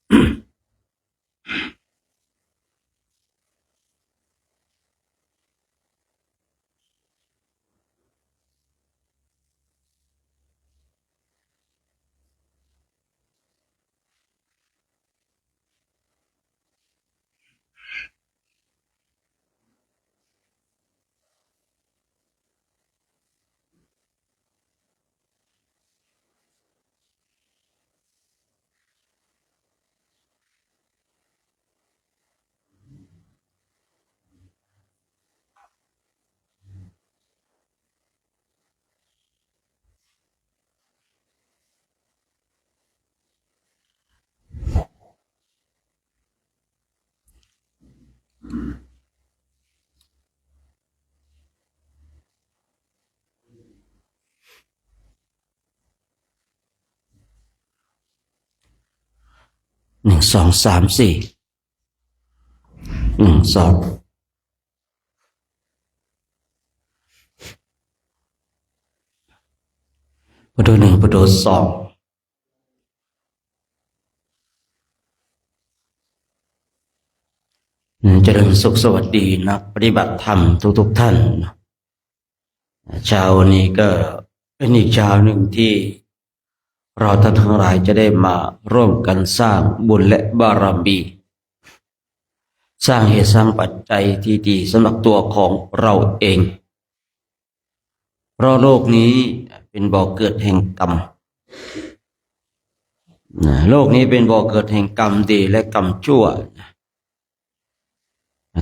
1 2 3 4 1 2พุทโธ1พุทโธ2เจริญสุขสวัสดีนักปฏิบัติธรรมทุกท่านเช้าวันนี้ก็เป็นอีกเช้าหนึ่งที่เราท่านทั้งหลายจะได้มาร่วมกันสร้างบุญและบารมีสร้างเหตุสร้างปัจจัยที่ดีสำหรับตัวของเราเองเพราะโลกนี้เป็นบ่อเกิดแห่งกรรมโลกนี้เป็นบ่อเกิดแห่งกรรมดีและกรรมชั่ว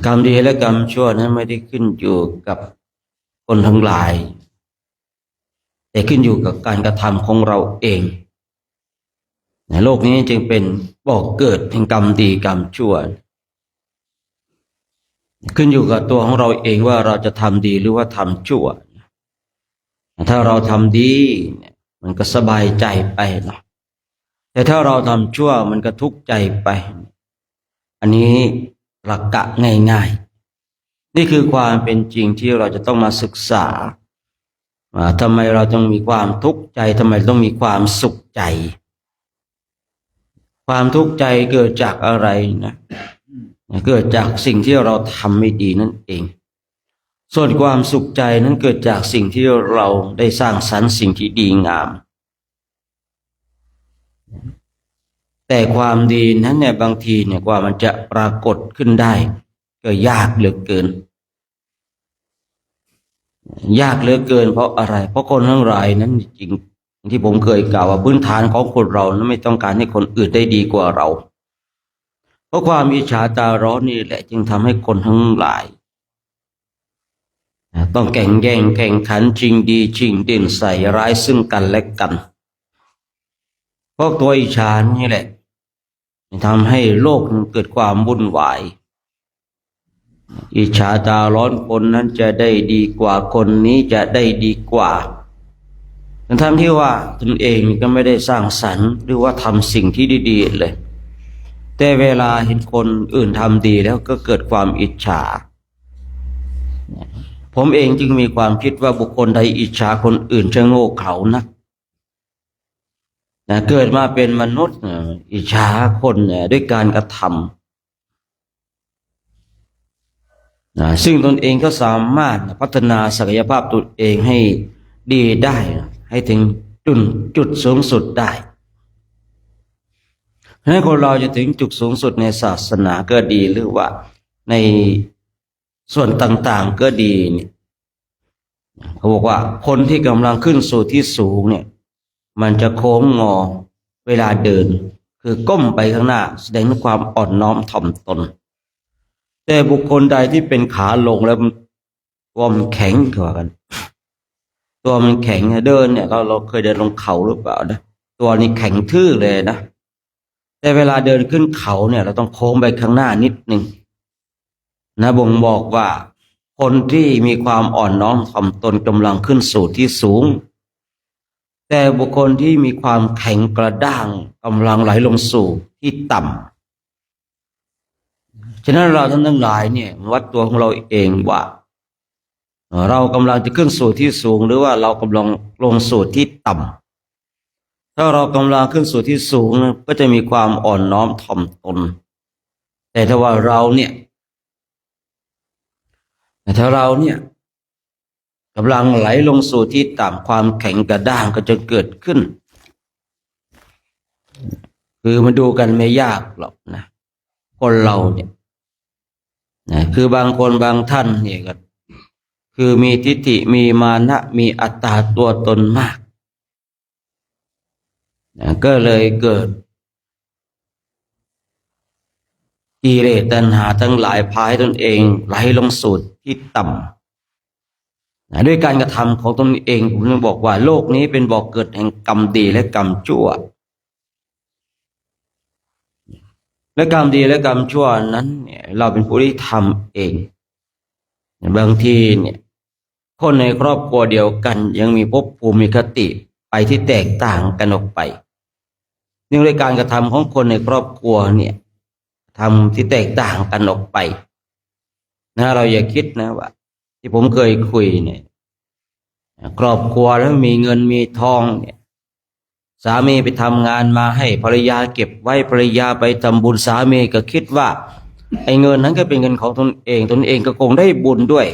กรรมดีและกรรมชั่วนั้นไม่ได้ขึ้นอยู่กับคนทั้งหลายแต่ขึ้นอยู่กับการกระทำของเราเองโลกนี้จึงเป็นบ่อเกิดแห่งกรรมดีกรรมชั่วขึ้นอยู่กับตัวของเราเองว่าเราจะทำดีหรือว่าทำชั่วถ้าเราทำดีมันก็สบายใจไปเนาะแต่ถ้าเราทำชั่วมันก็ทุกข์ใจไปอันนี้หลักกะง่ายๆนี่คือความเป็นจริงที่เราจะต้องมาศึกษาทำไมเราต้องมีความทุกข์ใจทำไมต้องมีความสุขใจความทุกข์ใจเกิดจากอะไรนะเกิดจากสิ่งที่เราทำไม่ดีนั่นเองส่วนความสุขใจนั้นเกิดจากสิ่งที่เราได้สร้างสรรค์สิ่งที่ดีงามแต่ความดีนั้นเนี่ยบางทีเนี่ยกว่ามันจะปรากฏขึ้นได้ก็ยากเหลือเกินยากเหลือเกินเพราะอะไรเพราะคนทั้งหลายนั้นจริงที่ผมเคยกล่าวว่าพื้นฐานของคนเรานั้นไม่ต้องการให้คนอื่นได้ดีกว่าเราเพราะความอิจฉาตาร้อนนี่แหละจึงทำให้คนทั้งหลายต้องแข่งแย่งแข่งขันชิงดีชิงเด่นใส่ร้ายซึ่งกันและกันเพราะตัวอิจฉานี่แหละทำให้โลกเกิดความวุ่นวายอิจฉาตาร้อนคนนั้นจะได้ดีกว่าคนนี้จะได้ดีกว่าทั้งที่ว่าตนเองก็ไม่ได้สร้างสรรค์หรือว่าทำสิ่งที่ดีๆเลยแต่เวลาเห็นคนอื่นทำดีแล้วก็เกิดความอิจฉาผมเองจึงมีความคิดว่าบุคคลใดอิจฉาคนอื่นจะโง่เขลานักเกิดมาเป็นมนุษย์อิจฉาคนด้วยการกระทำซึ่งตนเองก็สามารถพัฒนาศักยภาพตนเองให้ดีได้ให้ถึงจุดสูงสุดได้ให้คนเราจะถึงจุดสูงสุดในศาสนาก็ดีหรือว่าในส่วนต่างๆก็ดีเนี่ยเขาบอกว่าคนที่กำลังขึ้นสู่ที่สูงเนี่ยมันจะโค้งงอเวลาเดินคือก้มไปข้างหน้าแสดงถึงความอ่อนน้อมถ่อมตนแต่บุคคลใดที่เป็นขาลงแล้วตัวมันแข็งกว่ากันตัวมันแข็งเดินเนี่ยเราเคยเดินลงเขาหรือเปล่านะตัวนี้แข็งทื่อเลยนะแต่เวลาเดินขึ้นเขาเนี่ยเราต้องโค้งไปข้างหน้านิดนึงนะบ่งบอกว่าคนที่มีความอ่อนน้อมถ่อมตนกำลังขึ้นสู่ที่สูงแต่บุคคลที่มีความแข็งกระด้างกำลังไหลลงสู่ที่ต่ำฉะนั้นเราท่านทั้งหลายเนี่ยวัดตัวของเราเองว่าเรากำลังจะขึ้นสู่ที่สูงหรือว่าเรากำลังลงสู่ที่ต่ ถ้าเรากำลังขึ้นสู่ที่สูงนะก็จะมีความอ่อนน้อมถ่อมตนแต่ถ้าว่าเราเนี่ยกำลังไหลลงสู่ที่ต่ำความแข็งกระด้างก็จะเกิดขึ้นคือมันดูกันไม่ยากหรอกนะคนเราเนี่ยนะคือบางคนบางท่านเนี่ยก็คือมีทิฏฐิมีมานะมีอัตตาตัวตนมากนะก็เลยเกิดกิเลสตัณหาทั้งหลายพาให้ตนเองไหลลงสู่ที่ต่ำนะด้วยการกระทำของตนเองผมจึงบอกว่าโลกนี้เป็นบ่อเกิดแห่งกรรมดีและกรรมชั่วและกรรมดีและกรรมชั่วนั้นเนี่ยเราเป็นผู้ที่ทำเองบางทีเนี่ยคนในครอบครัวเดียวกันยังมีภพภูมิคติไปที่แตกต่างกันออกไปเนื่องด้วยการกระทำของคนในครอบครัวเนี่ยทำที่แตกต่างกันออกไปนะเราอย่าคิดนะว่าที่ผมเคยคุยเนี่ยครอบครัวแล้วมีเงินมีทองเนี่ยสามีไปทำงานมาให้ภรรยาเก็บไว้ภรรยาไปทำบุญสามีก็คิดว่าไอ้เงินนั้นก็เป็นเงินของตนเองก็คงได้บุญด้วย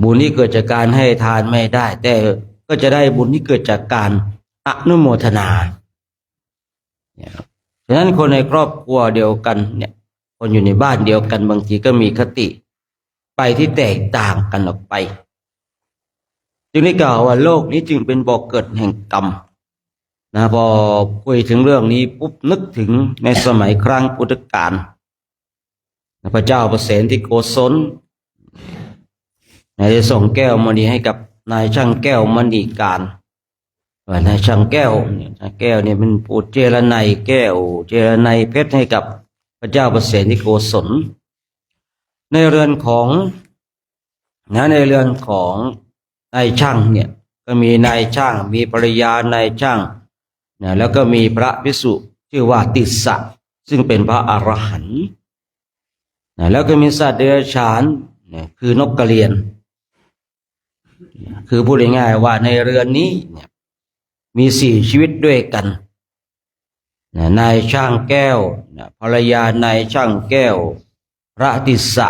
บุญที่เกิดจากการให้ทานไม่ได้แต่ก็จะได้บุญที่เกิดจากการอนุโมทนาฉะนั้นคนในครอบครัวเดียวกันเนี่ยคนอยู่ในบ้านเดียวกันบางทีก็มีคติไปที่แตกต่างกันออกไปจึงได้กล่าวว่าโลกนี้จึงเป็นบ่อเกิดแห่งกรรมนะพอคุยถึงเรื่องนี้ปุ๊บนึกถึงในสมัยครั้งพุทธกาลพระเจ้าประเสนที่โกศลได้ส่งแก้วมณีให้กับนายช่างแก้วมณีการนายช่างแก้วเนี่ยเป็นผู้เจรไนแก้วเจรไนเพชรให้กับพระเจ้าประเสนที่โกศลในเรือนของนายช่างเนี่ยก็มีนายช่างมีภรรยานายช่างนะแล้วก็มีพระภิกษุชื่อว่าติสสะซึ่งเป็นพระอรหันต์นะแล้วก็มีสัตว์เดรัจฉานนะคือนกกระเรียนคือพูดง่ายๆว่าในเรือนนี้เนี่ยมี4ชีวิตด้วยกันนะนายช่างแก้วนะภรรยานายช่างแก้วพระติสสะ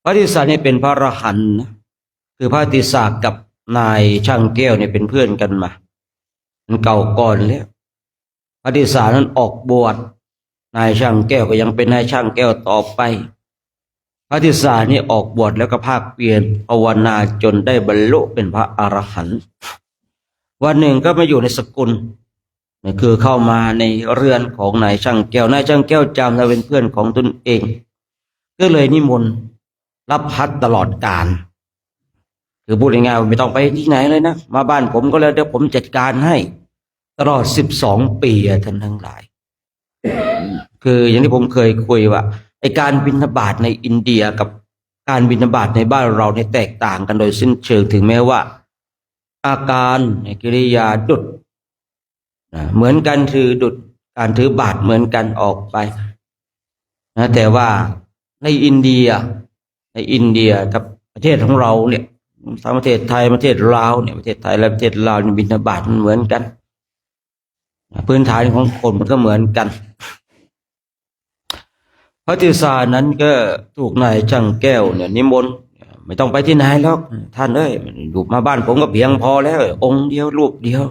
พระติสสะนี่เป็นพระอรหันต์นะคือพระติสสะกับนายช่างแก้วเนี่ยเป็นเพื่อนกันมามันเก่าก่อนแล้วพระติสสะนั้นออกบวชนายช่างแก้วก็ยังเป็นนายช่างแก้วต่อไปพระติสสะนี่ออกบวชแล้วก็ภาคเพียรภาวนาจนได้บรรลุเป็นพระอรหันต์วันหนึ่งก็มาอยู่ในสกุลนี่คือเข้ามาในเรือนของนายช่างแก้วนายช่างแก้วจำเราเป็นเพื่อนของตนเองก็เลยนิมนต์รับพัดตลอดกาลคือพูดง่ายๆไม่ต้องไปที่ไหนเลยนะมาบ้านผมก็แล้วเดี๋ยวผมจัดการให้ตลอด12 ปีท่านทั้งหลายคืออย่างที่ผมเคยคุยว่าไอการบิณฑบาตในอินเดียกับการบิณฑบาตในบ้านเราเนี่ยแตกต่างกันโดยสิ้นเชิงถึงแม้ว่าอาการกิริยาดุจเหมือนกันคือดุจการถือบาตรเหมือนกันออกไปนะแต่ว่าในอินเดียกับประเทศของเราเนี่ยทั้งประเทศไทยประเทศลาวเนี่ยประเทศไทยและประเทศลาวบิณฑบาตมันเหมือนกันพื้นฐานของคนมันก็เหมือนกันพระติสสะนั้นก็ถูกนายช่างแก้วเนี่ยนิมนต์ไม่ต้องไปที่ไหนหรอกท่านเอ้ยอยู่มาบ้านผมก็เพียงพอแล้วองค์เดียวรูปเดียว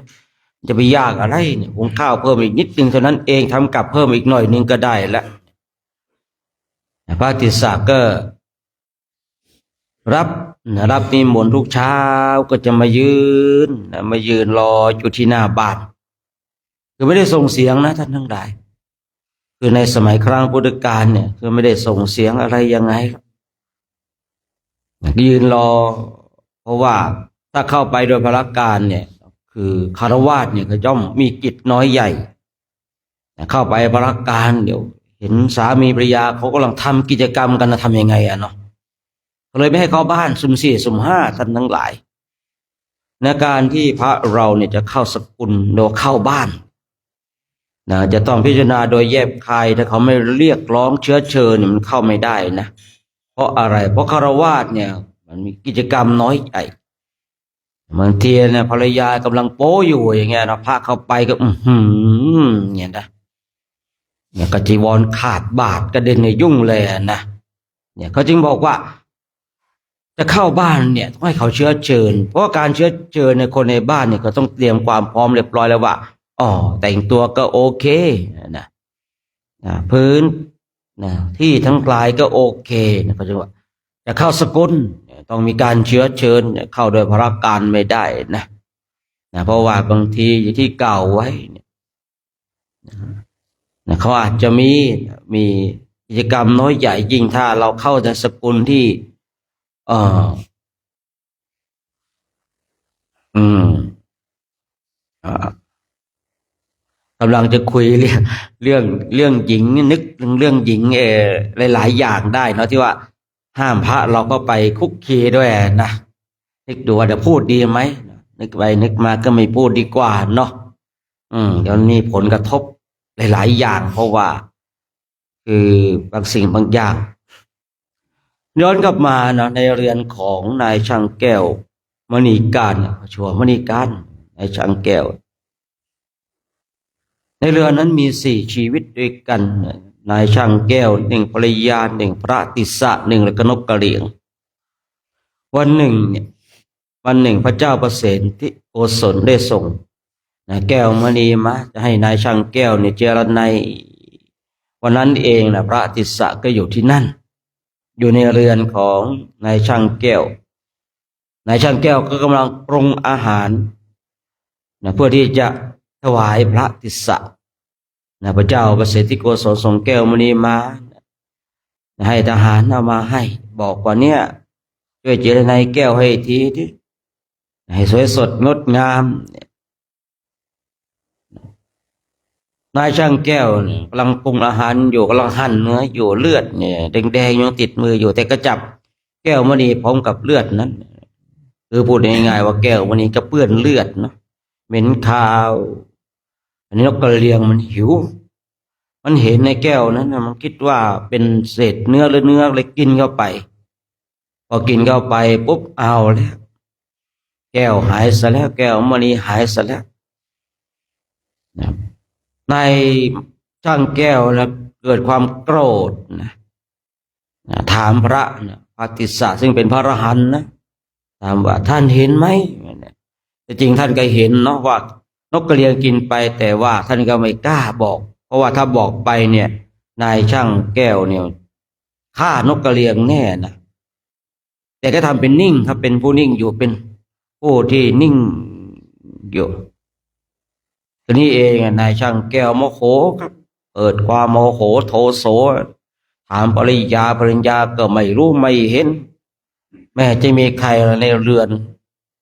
จะไปยากอะไรเนี่ยหุงข้าวเพิ่มอีกนิดนึงเท่านั้นเองทำกับเพิ่มอีกหน่อยนึงก็ได้แล้วพระติสสะก็รับนิมนต์ทุกเช้าก็จะมายืนรออยู่ที่หน้าบ้านคือไม่ได้ส่งเสียงนะท่านทั้งหลายคือในสมัยครั้งพุทธกาลเนี่ยคือไม่ได้ส่งเสียงอะไรยังไงยืนรอเพราะว่าถ้าเข้าไปโดยพระการเนี่ยคือคฤหัสถ์เนี่ยก็ย่อมมีกิจน้อยใหญ่เข้าไปพระการเดี๋ยวเห็นสามีภรรยาเขากำลังทำกิจกรรมกันจะทำยังไงเนาะเลยไม่ให้เข้าบ้านสุ่ม4สุ่ม5ท่านทั้งหลายในการที่พระเราเนี่ยจะเข้าสกุลโดยเข้าบ้านนะจะต้องพิจารณาโดยแยบคายถ้าเขาไม่เรียกร้องเชื้อเชิญเนี่ยมันเข้าไม่ได้นะเพราะอะไรเพราะคฤหัสถ์เนี่ยมันมีกิจกรรมน้อยใหญ่ บางทีเนี่ยภรรยากำลังโป้อยู่อย่างเงี้ยนะพระเข้าไปก็เนี่ยนะเนี่ยกจีวรขาดบาดกระเด็นในยุ่งเลยนะเนี่ยเขาจึงบอกว่าจะเข้าบ้านเนี่ยต้องให้เขาเชื้อเชิญเพราะการเชื้อเชิญในคนในบ้านเนี่ยก็ต้องเตรียมความพร้อมเรียบร้อยแล้วว่าอ๋อแต่งตัวก็โอเคนะพื้นนะที่ทั้งกลายก็โอเคนะเขาจะว่าจะเข้าสกุลต้องมีการเชื้อเชิญเข้าโดยพระการไม่ได้นะเพราะว่าบางทีที่เก่าไว้นะเขาอาจจะมีกิจกรรมน้อยใหญ่ยิ่งถ้าเราเข้าในสกุลที่เอ่ออืมกำลังจะคุยเรื่องหญิงนึกเรื่องหญิงหลายๆอย่างได้เนาะที่ว่าห้ามพระเราก็ไปคุกคีด้วยนะนึกดูว่าจะพูดดีไหมนึกไปนึกมาก็ไม่พูดดีกว่าเนาะเดี๋ยวมีผลกระทบหลายๆอย่างเพราะว่าคือบางสิ่งบางอย่างย้อนกลับมาเนาะในเรือนของนายช่างแก้วมณีการชัวมณีการนายช่างแก้วในเรือนนั้นมี4ชีวิตด้วยกันนายช่างแก้ว1ภรรยา1พระติสสะ1และก็นกกระเหรี่ยงวันหนึ่งพระเจ้าประเสนที่โกศลได้ส่งแก้วมณีมาจะให้นายช่างแก้วเนี่ยเจรไนวันนั้นเองนะพระติสสะก็อยู่ที่นั่นอยู่ในเรือนของนายช่างแก้วนายช่างแก้วก็กำลังปรุงอาหารเพื่อที่จะถวายพระติสสะพระเจ้าประเสริฐที่โกศลส่งแก้วมณีมาให้ทหารเอามาให้บอกว่าเนี่ยช่วยเจรไนแก้วให้ทีที่ให้สวยสดงดงามนายช่างแก้วกำลังปรุงอาหารอยู่กำลังหั่นเนื้ออยู่เลือดเนี่ยแดงๆยังติดมืออยู่แต่ก็จับแก้วมณีพร้อมกับเลือดนั้นคือพูดง่ายๆว่าแก้วมณีก็เปื้อนเลือดเนาะเหม็นคาวอันนี้นกกระเรียงมันหิวมันเห็นในแก้วนั้นมันคิดว่าเป็นเศษเนื้อหรือเนื้อเลยกินเข้าไปพอกินเข้าไปปุ๊บเอาแล้วแก้วหายซะแล้วแก้วมณีหายซะแล้วนายช่างแก้วนะเกิดความโกรธนะถามพระติสสะซึ่งเป็นพระอรหันต์นะถามว่าท่านเห็นไหมแต่จริงท่านก็เห็นเนาะว่านกกระเรียงกินไปแต่ว่าท่านก็ไม่กล้าบอกเพราะว่าถ้าบอกไปเนี่ยนายช่างแก้วเนี่ยฆ่านกกระเรียงแน่นะแต่ก็ทำเป็นนิ่งถ้าเป็นผู้นิ่งอยู่เป็นผู้ที่นิ่งอยู่ทีนี้เองนายช่างแก้วโมโหครับเกิดความโมโหโทโสถามภรรยาก็ไม่รู้ไม่เห็นแม้จะมีใครในเรือน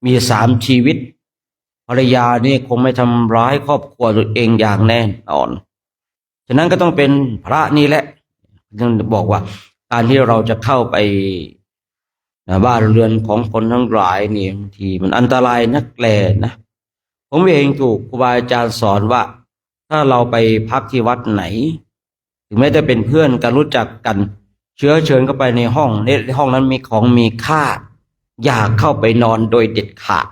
มี3ชีวิตภรรยานี่คงไม่ทำร้ายครอบครัวตัวเองอย่างแน่นอนฉะนั้นก็ต้องเป็นพระนี่แหละจึงบอกว่าการที่เราจะเข้าไปบ้านเรือนของคนทั้งหลายนี่บางทีมันอันตรายนักแลนะผมเองถูกครูบาอาจารย์สอนว่าถ้าเราไปพักที่วัดไหนถึงแม้จะเป็นเพื่อนกันรู้จักกันเชื้อเชิญเข้าไปในห้องนั้นมีของมีค่าอยากเข้าไปนอนโดยเด็ดขาด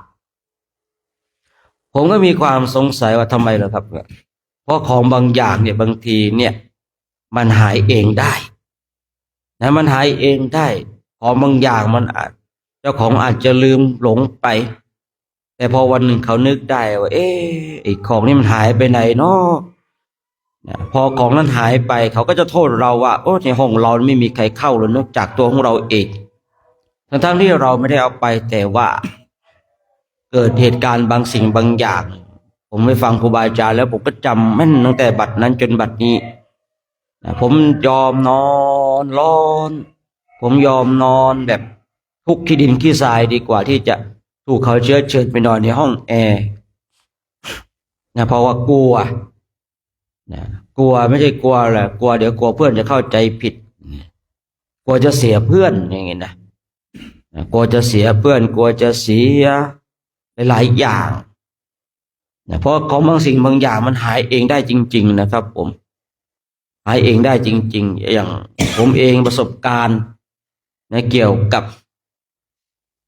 ผมก็มีความสงสัยว่าทำไมล่ะครับเพราะของบางอย่างเนี่ยบางทีเนี่ยมันหายเองได้นะมันหายเองได้ของบางอย่างมันเจ้าของอาจจะลืมหลงไปแต่พอวันหนึ่งเขานึกได้ว่าไอ้ของนี่มันหายไปไหนเนาะพอของนั้นหายไปเขาก็จะโทษเราว่าโอ้ในห้องเราไม่มีใครเข้าเลยนอกจากตัวของเราเองทั้งที่เราไม่ได้เอาไปแต่ว่าเกิดเหตุการณ์บางสิ่งบางอย่างผมไปฟังครูบาอาจารย์แล้วผมก็จำแม่นตั้งแต่บัดนั้นจนบัดนี้ผมยอมนอนร้อนผมยอมนอนแบบทุกข์ขี้ดินขี้ทรายดีกว่าที่จะถูกเขาเชิญไปนอนในห้องแอร์เพราะว่ากลัวไม่ใช่กลัวแหละกลัวเดี๋ยวกลัวเพื่อนจะเข้าใจผิดกลัวจะเสียเพื่อนอย่างงี้นะกลัวจะเสียเพื่อนกลัวจะเสียหลายอย่างเพราะของบางสิ่งบางอย่างมันหายเองได้จริงๆนะครับผมหายเองได้จริงๆอย่างผมเองประสบการณ์เกี่ยวกับ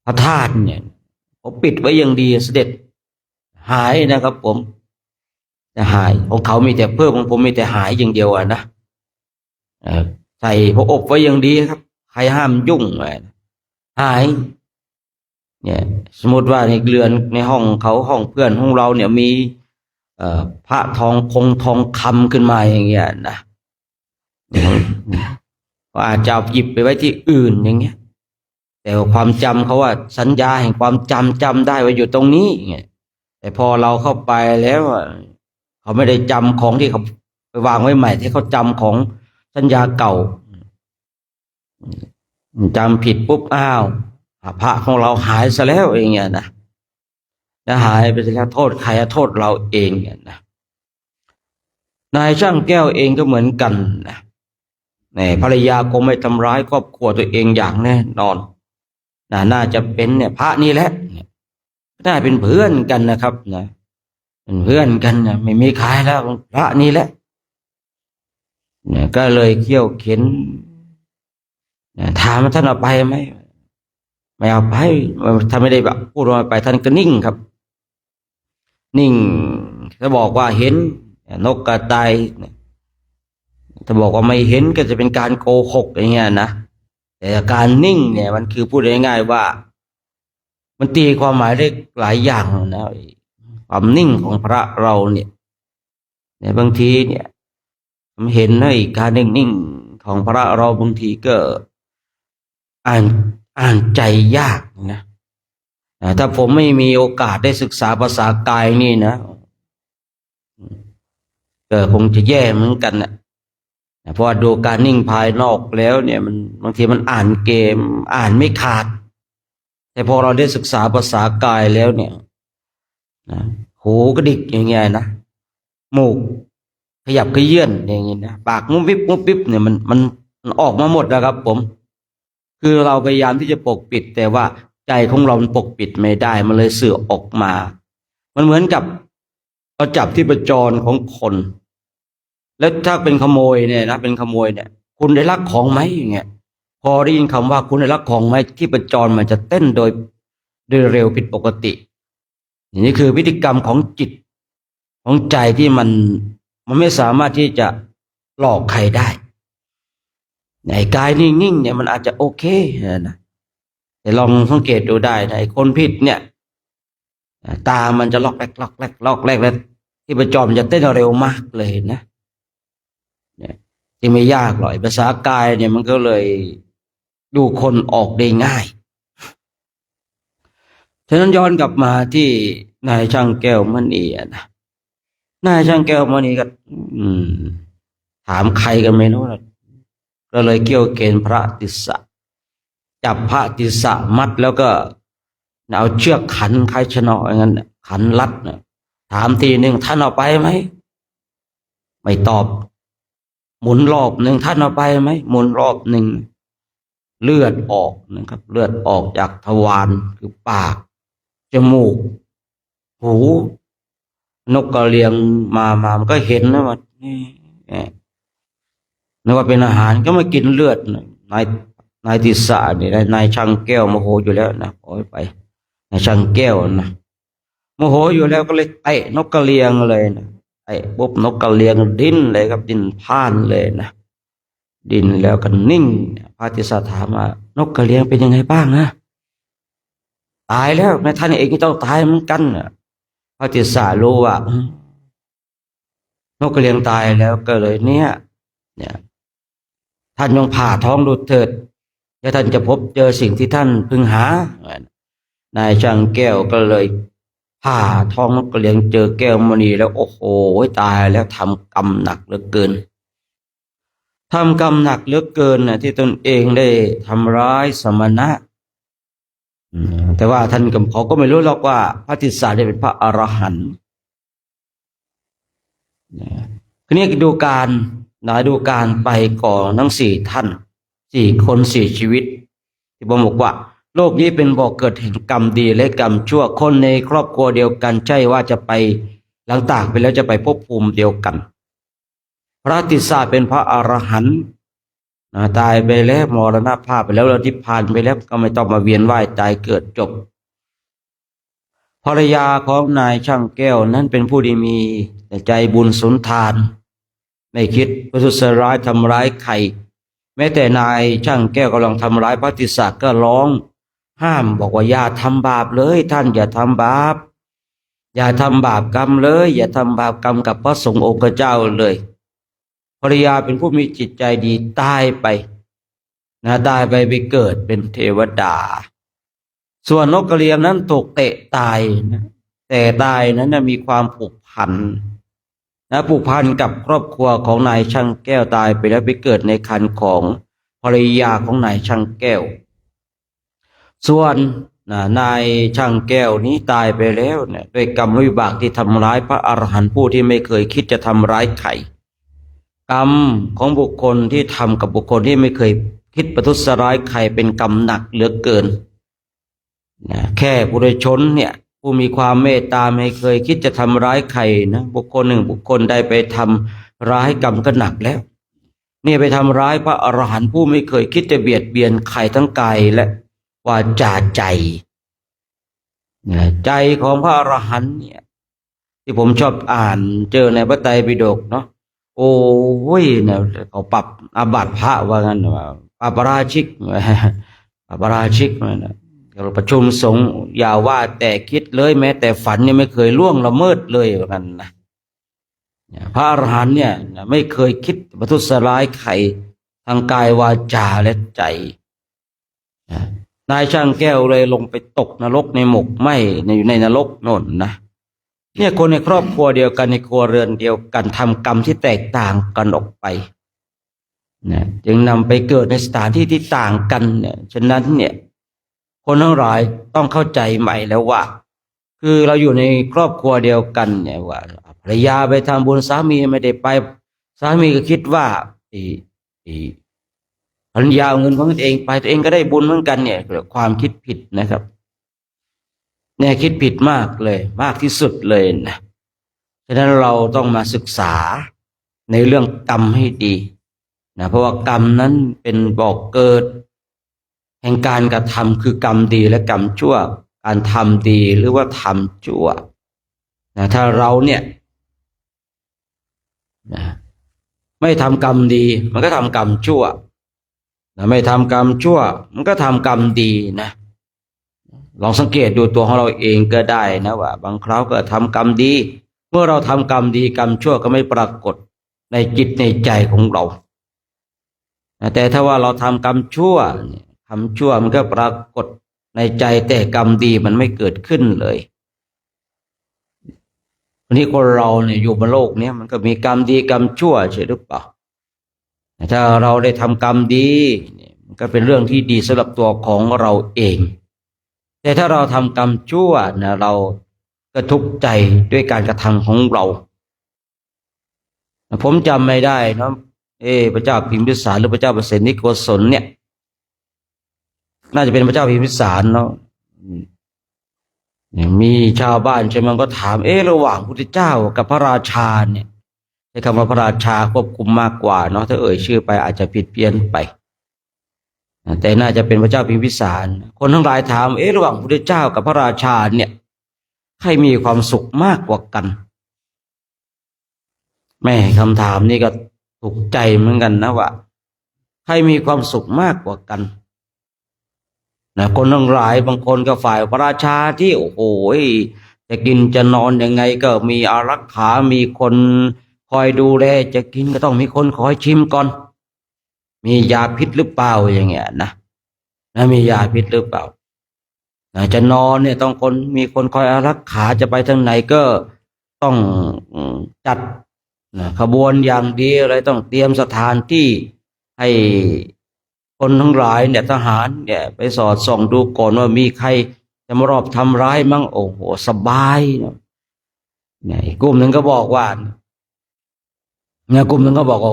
พระธาตุเนี่ยผ เขาปิดไว้อย่างดีเสด็จหายนะครับผมแต่หายของเขามีแต่เพิ่มของผมมีแต่หายอย่างเดียวนะใส่พระอบไว้อย่างดีครับใครห้ามยุ่งหายเนี่ยสมมติว่าในเรือนในห้องเขาห้องเพื่อนห้องเราเนี่ยมีพระทองคำขึ้นมาอย่างเงี้ยนะก็อาจจะหยิบไปไว้ที่อื่นอย่างเงี้ยแต่ความจำเขาว่าสัญญาแห่งความจำได้ว่าอยู่ตรงนี้ไงแต่พอเราเข้าไปแล้วเขาไม่ได้จำของที่เขาไปวางไว้ใหม่ที่เขาจำของสัญญาเก่าจำผิดปุ๊บอ้าวพระของเราหายซะแล้วเองเนี่ยนะแล้วหายไปแล้วโทษใครโทษเราเองเนี่ยนะนายช่างแก้วเองก็เหมือนกันนะภรรยาคงไม่ทำร้ายครอบครัวตัวเองอย่างแน่นอนน่าจะเป็นเนี่ยพระนี่แหละน่าเป็นเพื่อนกันนะครับนะเป็นเพื่อนกันนะไม่มีใครแล้วพระนี่แหละเนี่ยก็เลยเขี่ยวเข็นถามว่าท่านเอาไปไหมไม่เอาไปถ้าไม่ได้แบบพูดว่าไปท่านก็นิ่งครับนิ่งถ้าบอกว่าเห็นนกกระต่ายถ้าบอกว่าไม่เห็นก็จะเป็นการโกหกอย่างเงี้ยนะแต่การนิ่งเนี่ยมันคือพูดง่ายๆว่ามันตีความหมายได้หลายอย่างนะความนิ่งของพระเราเนี่ยบางทีเนี่ยผมเห็นในการนิ่งๆของพระเราบางทีก็อ่านใจยากนะถ้าผมไม่มีโอกาสได้ศึกษาภาษากายนี่นะก็คงจะแย่เหมือนกันนะเพราะดูการนิ่งภายนอกแล้วเนี่ยมันบางทีมันอ่านเกมอ่านไม่ขาดแต่พอเราได้ศึกษาภาษากายแล้วเนี่ยนะหูกระดิกอย่างเงี้ยนะมูกขยับขยื่นอย่างเงี้ยนะปากมุบมิบเนี่ยมันออกมาหมดนะครับผมคือเราพยายามที่จะปกปิดแต่ว่าใจของเรามันปกปิดไม่ได้มันเลยสื่อออกมามันเหมือนกับเราจับที่ประจรของคนแล้วถ้าเป็นขโมยเนี่ยนะเป็นขโมยเนี่ยคุณได้ลักของไหมอย่างเงี้ยพอได้ยินคำว่าคุณได้ลักของไหมที่ประจรมันจะเต้นโดยเร็วผิดปกตินี่คือพฤติกรรมของจิตของใจที่มันไม่สามารถที่จะหลอกใครได้ในกายนิ่งๆเนี่ยมันอาจจะโอเคนะแต่ลองสังเกตดูได้นะคนผิดเนี่ยตามันจะล็อกแรกแล้วที่ประจรมันจะเต้นเร็วมากเลยนะที่ไม่ยากหรอกภาษากายเนี่ยมันก็เลยดูคนออกได้ง่ายฉะนั้นย้อนกลับมาที่นายช่างแก้วมณีนะนายช่างแก้วมณีก็ถามใครกันไม่รู้นะก็เลยเกี่ยวเกณฑ์พระติสสะจับพระติสสะมัดแล้วก็เอาเชือกขันคล้ายชนะอย่างนั้นขันรัดนะถามทีหนึ่งท่านเอาไปไหมไม่ตอบหมุนรอบหนึ่งท่านเอาไปไหมหมุนรอบหนึ่งเลือดออกนะครับเลือดออกจากทวารคือปากจมูกหูนกกระเรียงมามันก็เห็นนะว่านี่นึกว่าเป็นอาหารก็มากินเลือดนายติสสะนี่นายช่างแก้วโมโหอยู่แล้วนะโอ้ยไปนายช่างแก้วนะโมโหอยู่แล้วก็เลยเตะนกกระเรียงเลยนะไอ้ปุ๊บนกกระเรียงดิ้นเลยครับดิ้นพ่านเลยนะดิ้นแล้วก็นิ่งพระติสสะถามว่านกกระเรียงเป็นยังไงบ้างนะตายแล้วแม่ท่านเองก็ต้องตายเหมือนกันพระติสสะรู้ว่านกกระเรียงตายแล้วก็เลยเนี่ยท่านจงผ่าท้องดูเถิดแล้วท่านจะพบเจอสิ่งที่ท่านพึงหานายช่างแก้วก็เลยผ่าท้องนกกระเรียงเจอแก้วมณีแล้วโอ้โหตายแล้วทำกรรมหนักเหลือเกินทำกรรมหนักเหลือเกินนะที่ตนเองได้ทำร้ายสมณะแต่ว่าท่านเขาก็ไม่รู้หรอกว่าพระติสสะได้เป็นพระอรหันต์ทีนี้ดูการไปก่อนทั้ง4 ท่าน4 คน4 ชีวิตที่บอกว่าโลกนี้เป็นบ่อเกิดแห่งกรรมดีและกรรมชั่วคนในครอบครัวเดียวกันใช่ว่าจะไปหลังตากไปแล้วจะไปภพภูมิเดียวกันพระติสสะเป็นพระอรหันต์ตายไปแล้วมรณภาพไปแล้วนิพพานไปแล้วก็ไม่ต้องมาเวียนว่ายตายเกิดจบ ภรรยาของนายช่างแก้วนั้นเป็นผู้ที่มีแต่ใจบุญสุนทานไม่คิดประทุษร้ายทำร้ายใครแม้แต่นายช่างแก้วกำลังทำร้ายพระติสสะก็ร้องห้ามบอกว่าอย่าทำบาปเลยท่านอย่าทำบาปอย่าทำบาปกรรมเลยอย่าทำบาปกรรมกับพระสงฆ์องค์เจ้าเลยภรรยาเป็นผู้มีจิตใจดีตายไปตายไปเกิดเป็นเทวดาส่วนนกกระเรียนนั้นถูกเตะตายนะแต่ตายนั้นมีความผูกพันผูกพันกับครอบครัวของนายช่างแก้วตายไปแล้วไปเกิดในครรภ์ของภรรยาของนายช่างแก้วส่วนนายช่างแก้วนี้ตายไปแล้วด้วยกรรมวิบากที่ทำร้ายพระอรหันต์ผู้ที่ไม่เคยคิดจะทำร้ายใครกรรมของบุคคลที่ทำกับบุคคลที่ไม่เคยคิดประทุษร้ายใครเป็นกรรมหนักเหลือเกินแค่บุรุษชนผู้มีความเมตตาไม่เคยคิดจะทำร้ายใครบุคคลหนึ่งบุคคลใดไปทำร้ายกรรมก็หนักแล้วนี่ไปทำร้ายพระอรหันต์ผู้ไม่เคยคิดจะเบียดเบียนใครทั้งกายและวาจาใจใจของพระอรหันต์ที่ผมชอบอ่านเจอในพระไตรปิฎกโอ้ยเขาปรับอาบัติพระว่างั้นว่าปาปราชิกปาปราชิกเราประชุมสงฆ์อย่าว่าแต่คิดเลยแม้แต่ฝันไม่เคยล่วงละเมิดเลยว่างั้นนะพระอรหันต์ไม่เคยคิดประทุษร้ายใครทางกายวาจาและใจนายช่างแก้วเลยลงไปตกนรกในหมกไหม้อยู่ในนรกโน่นนะคนในครอบครัวเดียวกันในครัวเรือนเดียวกันทำกรรมที่แตกต่างกันออกไปจึงนำไปเกิดในสถานที่ที่ต่างกันฉะนั้นคนทั้งหลายต้องเข้าใจใหม่แล้วว่าคือเราอยู่ในครอบครัวเดียวกันว่าภรรยาไปทำบุญสามีไม่ได้ไปสามีก็คิดว่าภรรยาเอาเงินของตัวเองไปตัวเองก็ได้บุญเหมือนกันความคิดผิดนะครับคิดผิดมากเลยมากที่สุดเลยนะฉะนั้นเราต้องมาศึกษาในเรื่องกรรมให้ดีเพราะว่ากรรมนั้นเป็นบอกเกิดแห่งการกระทำคือกรรมดีและกรรมชั่วการทำดีหรือว่าทำชั่วถ้าเราไม่ทำกรรมดีมันก็ทำกรรมชั่วไม่ทำกรรมชั่วมันก็ทำกรรมดีนะลองสังเกตดูตัวของเราเองก็ได้นะว่าบางคราวก็ทำกรรมดีเมื่อเราทำกรรมดีกรรมชั่วก็ไม่ปรากฏในจิตในใจของเราแต่ถ้าว่าเราทำกรรมชั่วทำชั่วมันก็ปรากฏในใจแต่กรรมดีมันไม่เกิดขึ้นเลยวันนี้คนเราอยู่บนโลกนี้มันก็มีกรรมดีกรรมชั่วใช่หรือเปล่าถ้าเราได้ทำกรรมดีมันก็เป็นเรื่องที่ดีสำหรับตัวของเราเองแต่ถ้าเราทำกรรมชั่วเราก็ทุกข์ใจด้วยการกระทำของเราผมจำไม่ได้นะพระเจ้าพิมพิสารหรือพระเจ้าประเสนิโกศลน่าจะเป็นพระเจ้าพิมพิสารเนาะมีชาวบ้านใช่ไหมก็ถามระหว่างพุทธเจ้ากับพระราชาใช้คำว่าพระราชาควบคุมมากกว่าเนาะถ้าชื่อไปอาจจะผิดเพี้ยนไปแต่น่าจะเป็นพระเจ้าพิมพิสารคนทั้งหลายถามระหว่างพุทธเจ้ากับพระราชาใครมีความสุขมากกว่ากันแม่คำถามนี้ก็ถูกใจเหมือนกันนะว่าใครมีความสุขมากกว่ากันคนทั้งหลายบางคนก็ฝ่ายพระราชาที่โอ้โหจะกินจะนอนยังไงก็มีอารักขามีคนคอยดูแลจะกินก็ต้องมีคนคอยชิมก่อนมียาพิษหรือเปล่าอย่างเงี้ยนะมียาพิษหรือเปล่าจะนอนต้องมีคนคอยอารักขาจะไปทางไหนก็ต้องจัดขบวนอย่างดีอะไรต้องเตรียมสถานที่ให้คนทั้งหลายทหารไปสอดส่องดูก่อนว่ามีใครจะมารอบทำร้ายมั่งโอ้โหสบายกลุ่มหนึ่งก็บอกว่ากลุ่มหนึ่งก็บอกว่า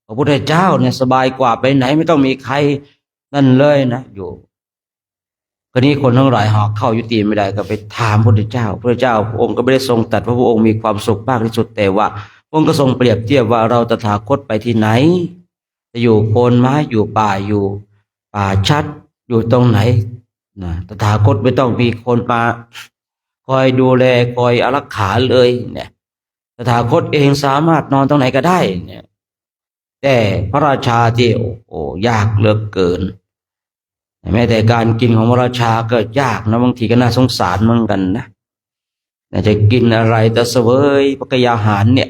พระพุทธเจ้าสบายกว่าไปไหนไม่ต้องมีใครนั่นเลยอยู่คราวนี้คนทั้งหลายหอกเข้ายุติไม่ได้ก็ไปถามพระพุทธเจ้าพระเจ้าพระองค์ก็ไม่ได้ทรงตรัสว่าพระองค์มีความสุขมากที่สุดแต่ว่าพระองค์ก็ทรงเปรียบเทียบว่าเราตถาคตไปที่ไหนจะอยู่โคนไม้อยู่ป่าอยู่ป่าชัดอยู่ตรงไหนตถาคตไม่ต้องมีคนมา คอยดูแลคอยอารักขาเลยเนี่ยตถาคตเองสามารถนอนตรงไหนก็ได้เนี่ยแต่พระราชาที่โอ้ยากเหลือเกินแม้แต่การกินของพระราชาก็ยากนะบางทีก็น่าสงสารเหมือนกันนะจะกินอะไรแต่เสวยพระกยาหารเนี่ย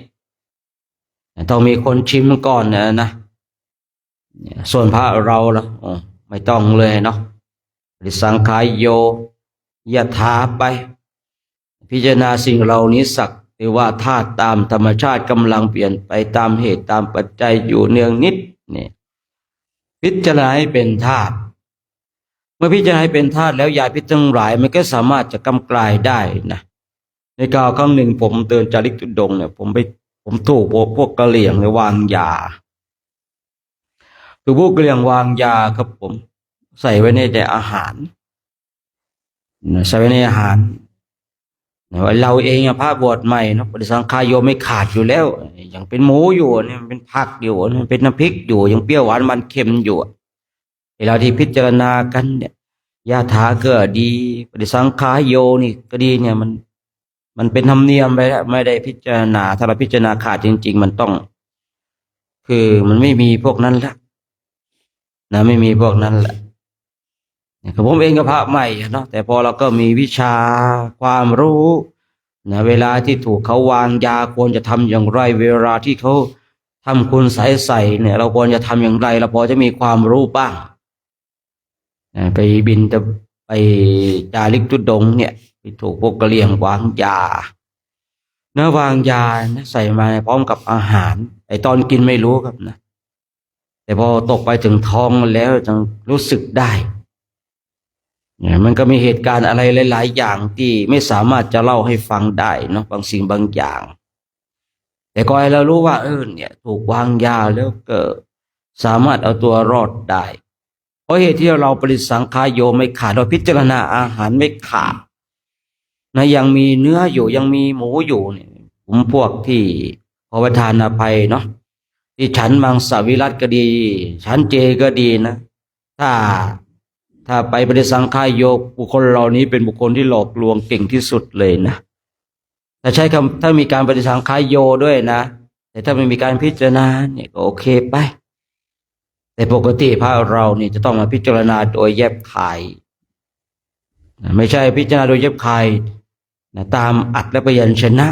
ต้องมีคนชิมก่อนนะส่วนพระเราล่ะไม่ต้องเลยเนาะปฏิสังขายโยยถาไปพิจารณาสิ่งเหล่านี้สักแต่ว่าธาตุตามธรรมชาติกำลังเปลี่ยนไปตามเหตุตามปัจจัยอยู่เนืองนิดเนี่ยพิจารณาให้เป็นธาตุเมื่อพิจารณาให้เป็นธาตุแล้วยาพิษทั้งหลายมันก็สามารถจะกำกลายได้นะในคราวครั้งหนึ่งผมเดินจาริกธุดงค์เนี่ยผมถูกพวกกะเหรี่ยงวางยาถูกพวกกะเหรี่ยงวางยาครับผมใส่ไว้ในอาหารใส่ไว้ในอาหารเราเองพระบวชใหม่เนาะปฏิสังขายโยไม่ขาดอยู่แล้วยังเป็นหมูอยู่เนี่ยมันเป็นผักอยู่มันเป็นน้ำพริกอยู่ยังเปรี้ยวหวานมันเค็มอยู่เวลาที่พิจารณากันเนี่ยยาถาก็ดีปฏิสังขายโยนี่ก็ดีเนี่ยมันเป็นธรรมเนียมไปแล้วไม่ได้พิจารณาถ้าเราพิจารณาขาดจริงๆมันต้องคือมันไม่มีพวกนั้นละนะไม่มีพวกนั้นแหละผมเองก็พระใหม่เนาะแต่พอเราก็มีวิชาความรู้นะเวลาที่ถูกเขาวางยาควรจะทำอย่างไรเวลาที่เขาทำคุณใส่เนี่ยเราควรจะทำอย่างไรเราพอจะมีความรู้บ้างไปบินจะไปจาริกธุดงค์เนี่ยไปถูกพวกกะเหรี่ยงวางยาเนื้อวางยานะใส่มาพร้อมกับอาหารไอตอนกินไม่รู้ครับนะแต่พอตกไปถึงท้องแล้วจึงรู้สึกได้เนี่ยมันก็มีเหตุการณ์อะไรหลายๆอย่างที่ไม่สามารถจะเล่าให้ฟังได้เนาะบางสิ่งบางอย่างแต่ก็ให้เรารู้ว่าเนี่ยถูกวางยาแล้วก็สามารถเอาตัวรอดได้เพราะเหตุที่เราปฏิสังขายโยไม่ขาดเราพิจารณาอาหารไม่ขาดนะยังมีเนื้ออยู่ยังมีหมูอยู่เนี่ยผมพวกที่ขอประทานอภัยเนาะที่ฉันมังสวิรัติก็ดีฉันเจก็ดีนะถ้าไปปฏิสังขายโยบุคคลเหล่านี้เป็นบุคคลที่หลอกลวงเก่งที่สุดเลยนะถ้ามีการปฏิสังขายโยด้วยนะแต่ถ้าไม่มีการพิจารณาเนี่ยก็โอเคไปแต่ปกติพระเรานี่จะต้องมาพิจารณาโดยแยบคายไม่ใช่พิจารณาโดยแยบคายนะตามอัดและพยัญชนะ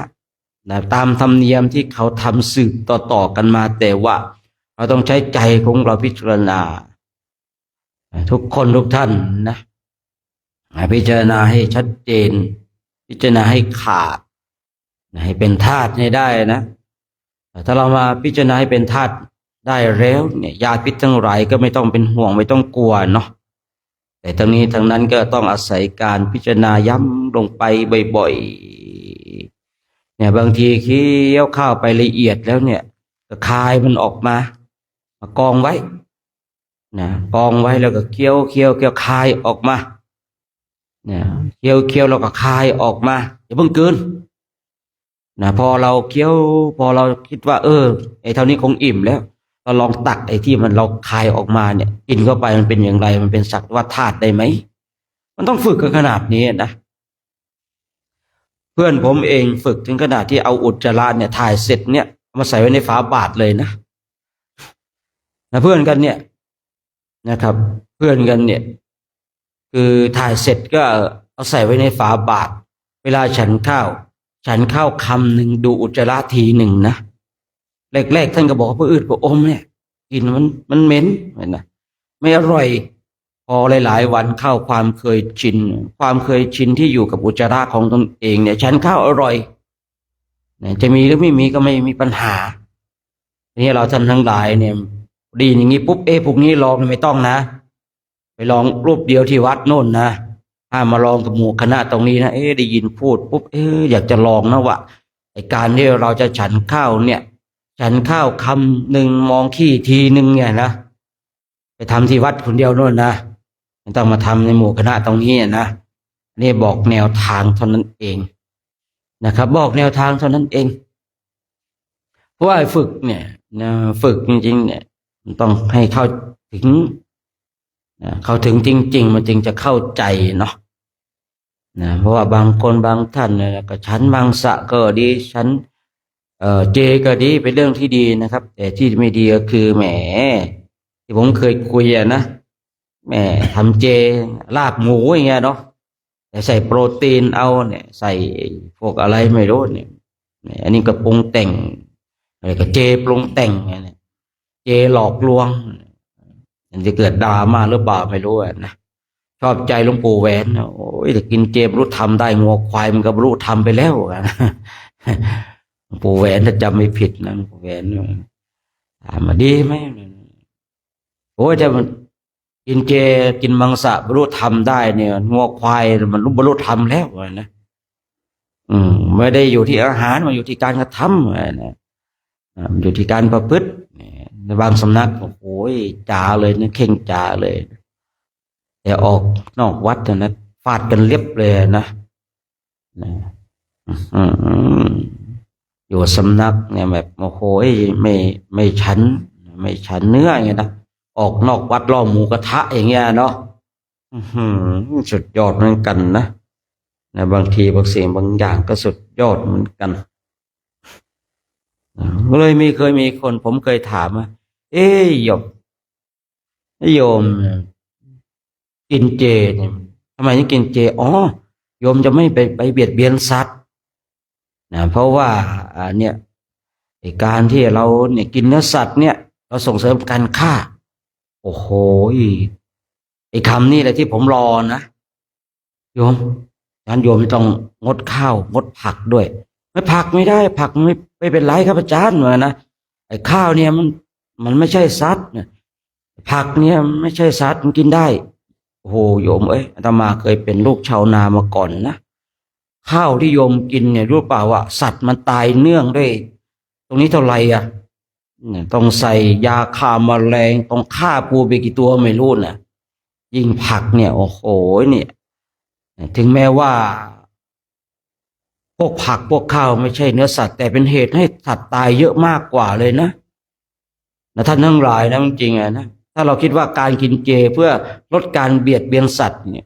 นะตามธรรมเนียมที่เขาทำสืบต่อกันมาแต่ว่าเราต้องใช้ใจของเราพิจารณาทุกคนทุกท่านนะพิจารณาให้ชัดเจนพิจารณาให้ขาดให้เป็นธาตุให้ได้นะถ้าเรามาพิจารณาให้เป็นธาตุได้แล้วเนี่ยยาพิษทั้งหลายก็ไม่ต้องเป็นห่วงไม่ต้องกลัวเนาะแต่ทั้งนี้ทั้งนั้นก็ต้องอาศัยการพิจารณาย้ำลงไปบ่อยๆเนี่ยบางทีเคี้ยวข้าวไปละเอียดแล้วเนี่ยก็คายมันออกมากองไว้นะกองไว้แล้วก็เคี้ยวคายออกมาเนี่ยเคี้ยวแล้วก็คายออกมาอย่าเพิ่งกลืนนะพอเราเคี้ยวพอเราคิดว่าไอ้เท่านี้คงอิ่มแล้วเราลองตักไอ้ที่มันเราคายออกมาเนี่ยกินเข้าไปมันเป็นอย่างไรมันเป็นสักว่าธาตุได้ไหมมันต้องฝึกกันขนาดนี้นะเพื่อนผมเองฝึกถึงขนาดที่เอาอุจจาระเนี่ยถ่ายเสร็จเนี่ยมาใส่ไว้ในฝาบาตรเลยนะเพื่อนกันเนี่ยนะครับเพื่อนกันเนี่ยคือถ่ายเสร็จก็เอาใส่ไว้ในฝาบาตรเวลาฉันข้าวคำหนึ่งดูอุจจาระทีหนึ่งนะแรกๆท่านก็บอกว่าพืชพระอมเนี่ยกินมันเหม็นนะไม่อร่อยพอหลายๆวันเข้าความเคยชินที่อยู่กับอุจจาระของตนเองเนี่ยฉันข้าวอร่อยจะมีหรือไม่มีก็ไม่มีปัญหาทีนี้เราท่านทั้งหลายเนี่ยดีอย่างนี้ปุ๊บพวกนี้ลองไม่ต้องนะไปลองรูปเดียวที่วัดโน่นนะห้ามมาลองกับหมู่คณะตรงนี้นะได้ยินพูดปุ๊บอยากจะลองนะว่าไอ้การที่เราจะฉันข้าวเนี่ยฉันข้าวคำหนึ่งมองขี้ทีหนึ่งเนี่ยนะไปทำที่วัดคนเดียวโน่นนะไม่ต้องมาทำในหมู่คณะตรงนี้นะนี่บอกแนวทางเท่านั้นเองนะครับบอกแนวทางเท่านั้นเองเพราะว่าฝึกเนี่ยนะฝึกจริงๆเนี่ยมันต้องให้เข้าถึงจริงๆมันจึงจะเข้าใจเนาะ นะเพราะว่าบางคนบางท่านเนี่ยก็ฉันมังสะก็ดีฉันเจก็ดีเป็นเรื่องที่ดีนะครับแต่ที่ไม่ดีก็คือแหมที่ผมเคยคุยอะนะแหมทำเจลาบหมูอย่างเงี้ยเนาะแต่ใส่โปรตีนเอาเนี่ยใส่พวกอะไรไม่รู้เนี่ยอันนี้ก็ปรุงแต่งอะไรก็เจปรุงแต่งเนี่ยเจหลอกลวงมันจะเกิดดราม่าหรือเปล่าไม่รู้อะนะชอบใจหลวงปู่แหวนโอ้ยแต่กินเจบรรลุธรรมได้งัวควายมันก็บรรลุธรรมไปแล้วอะนะหลวงปู่แหวนถ้าจำไม่ผิดนะหลวงปู่แหวนถามมาดีไหมโอ้ยจะมันกินเจกินมังสะบรรลุธรรมได้เนี่ยงัวควายมันบรรลุธรรมแล้วนะไม่ได้อยู่ที่อาหารมันอยู่ที่การกระทำนะอยู่ที่การประพฤติในบางสำนักโอ้โหจ๋าเลยนะเข่งจ๋าเลยแต่ออกนอกวัดนะฟาดกันเรียบเลยนะอยู่สำนักเนี่ยแบบโอ้โหไม่ฉันเนื้ออย่างเงี้ยนะออกนอกวัดล่อหมูกระทะอย่างเงี้ยเนาะสุดยอดเหมือนกันนะบางทีบางสิ่งบางอย่างก็สุดยอดเหมือนกันเลยเคยมีคนผมเคยถามว่าโยมกินเจเนี่ยทำไมถึงกินเจโยมจะไม่ไปเบียดเบียนสัตว์นะเพราะว่าเนี่ยการที่เราเนี่ยกินเนื้อสัตว์เนี่ยเราส่งเสริมการฆ่าโอ้โหคำนี้แหละที่ผมรอนะโยมงั้นโยมไม่ต้องงดข้าวงดผักด้วยไม่ผักไม่ได้ผักไม่เป็นไรครับอาจารย์เหมือนนะข้าวเนี่ยมันไม่ใช่สัตว์เนี่ยผักเนี่ยไม่ใช่สัตว์มันกินได้โอ้โหโยมอาตมาเคยเป็นลูกชาวนามาก่อนนะข้าวที่โยมกินเนี่ยรู้เปล่าว่าสัตว์มันตายเนื่องด้วยตรงนี้เท่าไหร่อ่ะต้องใส่ยาฆ่าแมลงต้องฆ่าปูไปกี่ตัวไม่รู้น่ะยิ่งผักเนี่ยโอ้โหเนี่ยถึงแม้ว่าพวกผักพวกข้าวไม่ใช่เนื้อสัตว์แต่เป็นเหตุให้สัตว์ตายเยอะมากกว่าเลยนะท่านทั้งหลายนะจริงๆนะถ้าเราคิดว่าการกินเจเพื่อลดการเบียดเบียนสัตว์เนี่ย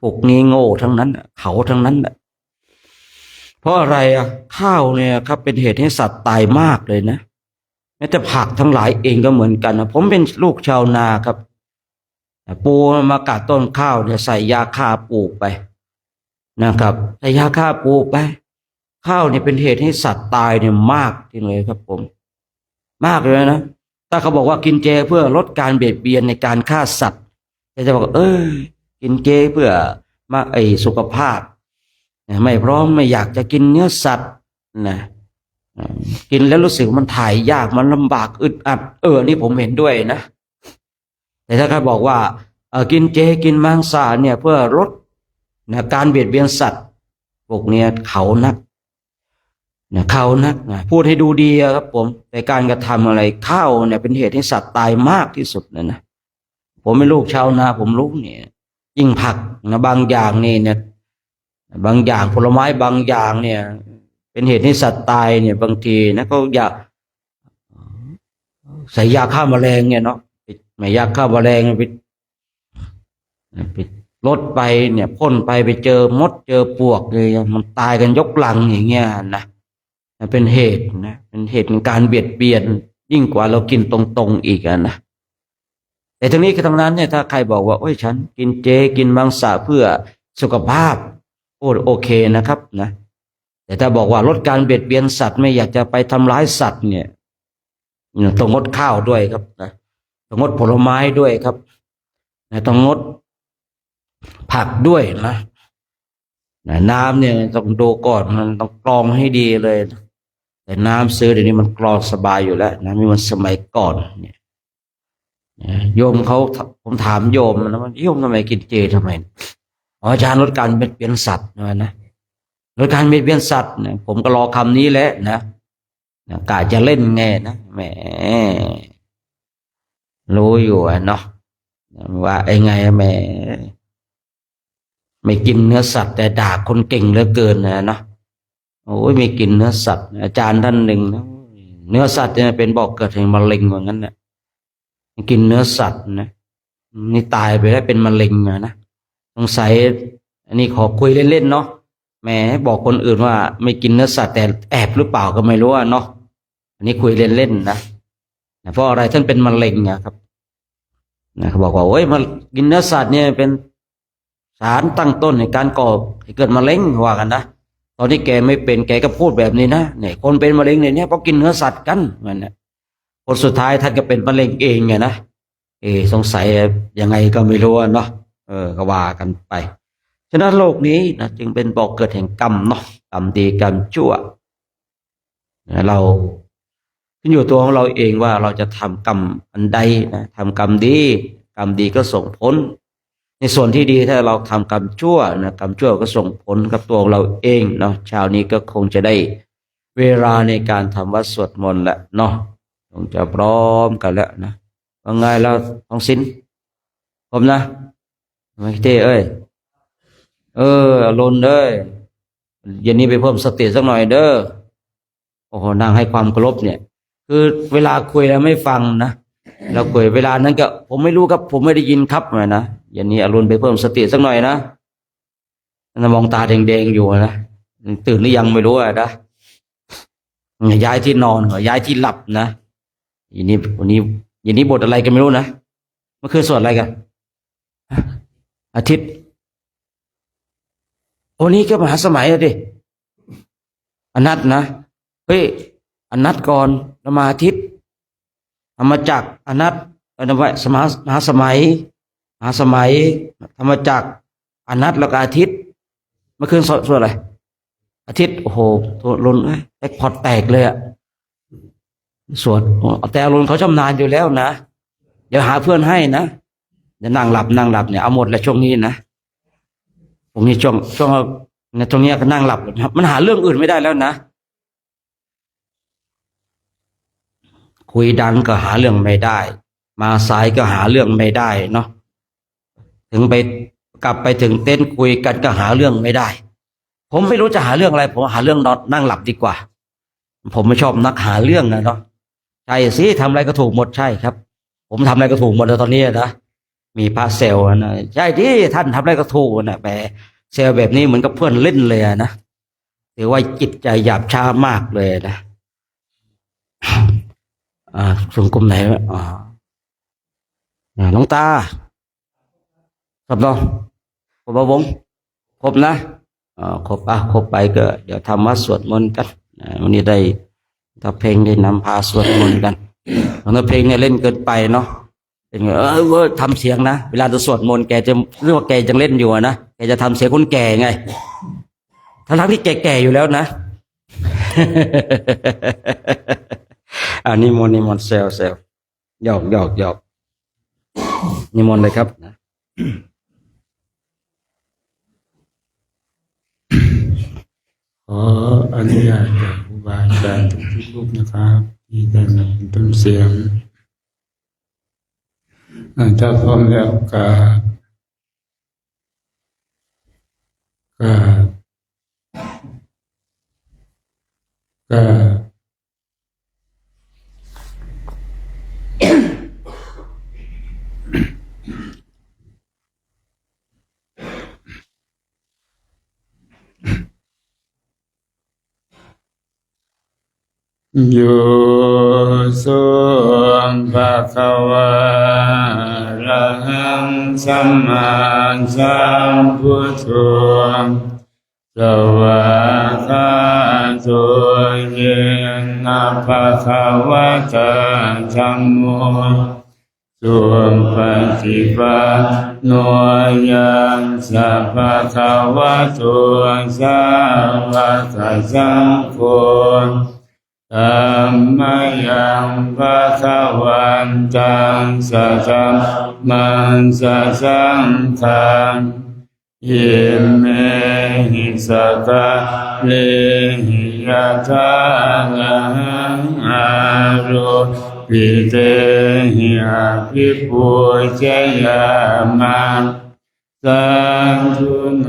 พวกนี้โง่ทั้งนั้นเขาทั้งนั้นเพราะอะไรข้าวเนี่ยครับเป็นเหตุให้สัตว์ตายมากเลยนะแม้แต่ผักทั้งหลายเองก็เหมือนกันนะผมเป็นลูกชาวนาครับปูมากัดต้นข้าวเนี่ยใส่ยาฆ่าปลูกไปนะครับใส่ยาฆ่าปลูกไปข้าวเนี่ยเป็นเหตุให้สัตว์ตายเนี่ยมากจริงเลยครับผมมากเลยนะถ้าเขาบอกว่ากินเจเพื่อลดการเบียดเบียนในการฆ่าสัตว์จะบอกกินเจเพื่อมาสุขภาพไม่พร้อมไม่อยากจะกินเนื้อสัตว์นะกินแล้วรู้สึกมันถ่ายยากมันลำบากอึดอัดนี่ผมเห็นด้วยนะแต่ถ้าเขาบอกว่ากินเจกินมังสะเนี่ยเพื่อลดการเบียดเบียนสัตว์พวกเนี้ยเขานักพูดให้ดูดีครับผมแต่การกระทำอะไรข้าวเนี่ยเป็นเหตุให้สัตว์ตายมากที่สุดนะผมเป็นลูกชาวนาผมรู้เนี่ยยิ่งผักนะบางอย่างนี่เนี่ยบางอย่างผลไม้บางอย่างเนี่ยเป็นเหตุให้สัตว์ตายเนี่ยบางทีนะก็อยากใส่ยาฆ่าแมลงเนี่ยเนาะไม่ยาฆ่าแมลงไปลดไปเนี่ยพ่นไปเจอมดเจอปลวกเลยมันตายกันยกลังอย่างเงี้ยนะเป็นเหตุนะเป็นเหตุของการเบียดเบียนยิ่งกว่าเรากินตรงๆอีกนะแต่ทั้งนี้ทั้งนั้นเนี่ยถ้าใครบอกว่าฉันกินเจกินมังสะเพื่อสุขภาพโอเคนะครับนะแต่ถ้าบอกว่าลดการเบียดเบียนสัตว์ไม่อยากจะไปทำร้ายสัตว์เนี่ยต้องงดข้าวด้วยครับนะต้องงดผลไม้ด้วยครับนะต้องงดผักด้วยนะน้ำเนี่ยต้องดูก่อนมันต้องกรองให้ดีเลยแต่น้ำซื้อเดี๋ยวนี้มันกรองสบายอยู่แล้วนะไม่เหมือนสมัยก่อนเนี่ยโยมผมถามโยมนะว่าโยมทำไมกินเจทำไมอาจารย์ลดการเบียดเบียนสัตว์นะลดการเบียดเบียนสัตว์เนี่ยผมก็รอคำนี้แหละนะกะจะเล่นไงนะแหมรู้อยู่เนาะว่าไงแหมไม่กินเนื้อสัตว์แต่ด่าคนเก่งเหลือเกินนะเนาะไม่กินเนื้อสัตว์อาจารย์ท่านหนึ่งนะเนื้อสัตว์เนี่ยเป็นบอกเกิดแห่งมะเร็งเหมือนกันนะกินเนื้อสัตว์นะนี่ตายไปแล้วเป็นมะเร็งนะสงสัย อันนี้ขอคุยเล่นๆเนาะแหมบอกคนอื่นว่าไม่กินเนื้อสัตว์แต่แอบหรือเปล่าก็ไม่รู้เนาะอันนี้คุยเล่นๆนะเพราะอะไรท่านเป็นมะเร็งนะครับเขาบอกว่าโอ้ยมากินเนื้อสัตว์เนี่ยเป็นสารตั้งต้นในการก่อให้เกิดมะเร็งว่ากันนะตอนนี้แกไม่เป็นแกก็พูดแบบนี้นะเนี่ยคนเป็นมะเร็งเนี่ยเพราะกินเนื้อสัตว์กันมันนะผลสุดท้ายท่านก็เป็นมะเร็งเองไงนะสงสัยยังไงก็ไม่รู้เนาะก็ว่ากันไปฉะนั้นโลกนี้นะจึงเป็นบ่อกเกิดแห่งกรรมเนาะกรรมดีกรรมชั่วเราขึ้นอยู่ตัวของเราเองว่าเราจะทำกรรมอันใดนะทำกรรมดีกรรมดีก็ส่งผลในส่วนที่ดีถ้าเราทำกรรมชั่วนะกรรมชั่วก็ส่งผลกับตัวของเราเองเนาะเช้านี้ก็คงจะได้เวลาในการทำวัดสวดมนต์แหละเนาะคงจะพร้อมกันแล้วนะว่าไงแล้วท้องสินผมนะไม่เท่เอ้ยลนเด้ยเย็นนี้ไปเพิ่มสติสักหน่อยเด้อโอ้โหนั่งให้ความเคารพเนี่ยคือเวลาคุยแล้วไม่ฟังนะเราคุยเวลานั้นก็ผมไม่รู้ครับผมไม่ได้ยินครับนะอย่างนี้อรุณไปเพิ่มสติสักหน่อยนะมองตาแดงๆอยู่นะตื่นหรือยังไม่รู้นะย้ายที่นอนย้ายที่หลับนะวันนี้บทอะไรกันไม่รู้นะเมื่อคืนสวดอะไรกันอาทิตย์วันนี้ก็มหาสมัยดิอนัตนะเฮ้ยอนัตก่อนแล้วมาอาทิตย์ธรรมจักรอนัตนวะมหาสมัยธรรมจักรอนัตแล้วก็อาทิตย์เมื่อคืนสวดอะไรอาทิตย์โอ้โหตัวล้นแตกพอดแตกเลยอะสวดแต่ล้นเขาชำนาญอยู่แล้วนะเดี๋ยวหาเพื่อนให้นะจะนั่งหลับเนี่ยเอาหมดแล้วช่วงนี้นะผมนี่ช่วงในตรงนี้ก็นั่งหลับมันหาเรื่องอื่นไม่ได้แล้วนะคุยดังก็หาเรื่องไม่ได้มาสายก็หาเรื่องไม่ได้เนาะถึงไปกลับไปถึงเต้นคุยกันก็หาเรื่องไม่ได้ผมไม่รู้จะหาเรื่องอะไรผมหาเรื่องนอนนั่งหลับดีกว่าผมไม่ชอบนักหาเรื่องนะเนาะใช่สิทำอะไรก็ถูกหมดใช่ครับผมทำอะไรก็ถูกหมดแล้วตอนนี้นะมีพระเซลนะใช่ที่ท่านทำอะไรก็ถูกนะแต่เซลแบบนี้เหมือนกับเพื่อนเล่นเลยนะถือว่าจิตใจหยาบช้ามากเลยนะส่วนกลุ่มไหนหลวงตาครบเนาะครบวงครบนะครบไปก็เดี๋ยวทำวัดสวดมนต์กันวันนี้ได้ถ้าเพลงได้นำพาสวดมนต์กันถ้าเพลงเนี่ยเล่นเกินไปเนาะเป็นทำเสียงนะเวลาจะสวดมนต์แกจะเรียกว่าแกยังเล่นอยู่นะแกจะทำเสียงคนแก่ไงทั้งที่แก่ๆอยู่แล้วนะนิมนต์เซลหยอกนิมนต์เลยครับนะขออนุญาตจากครูบาอาจารย์ทุกรูปนะครับที่ได้นำต้นเสียงถ้าพร้อมแล้วก็โยโสภะคะวะอะระหังสัมมาสัมพุทโธสวากขาโตเยนะภะคะวะตะธัมโมสุปฏิปันโนยังสัพพะคะวะโตสาวกสังโฆธัมมายังภะคะวันตังสัทธัมมังสัสสังฆังอิเมหิสกะเลหิยะทาลังอารุปิเตหิอาภิปุจยามะสังฆโน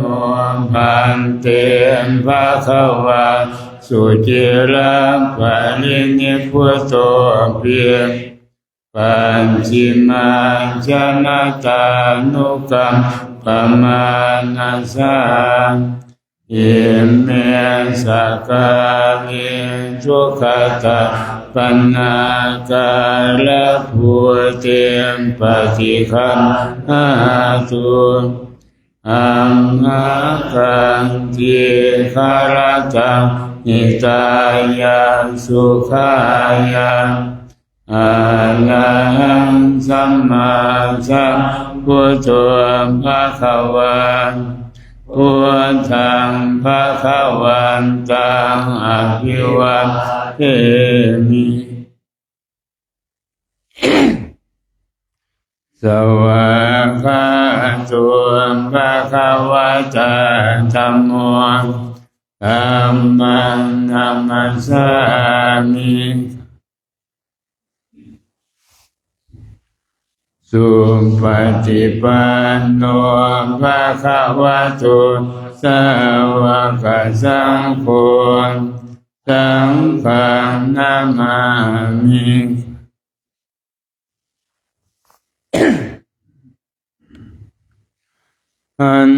พันเตภะคะวะสุจิรังปะรินิพพุโตเพียง ปัญจิมาจนะตานุกรรมปมานาสาอิเมสกาลิจุขตาปัญญาการะภูเตมปฏิคันหาตุอัมหาคันติคารตังนิตายาสุขายาอะระหังสัมมาสัมพุทโธภะคะวะพุทธังภะคะวันตังอะภิวาเทมิสวากขาโตภะคะวะตาธัมโมธัมมังนัมมัสสามิสุปฏิปันโนภะคะวะโตสาวกสังโฆสังฆังนามามิอัน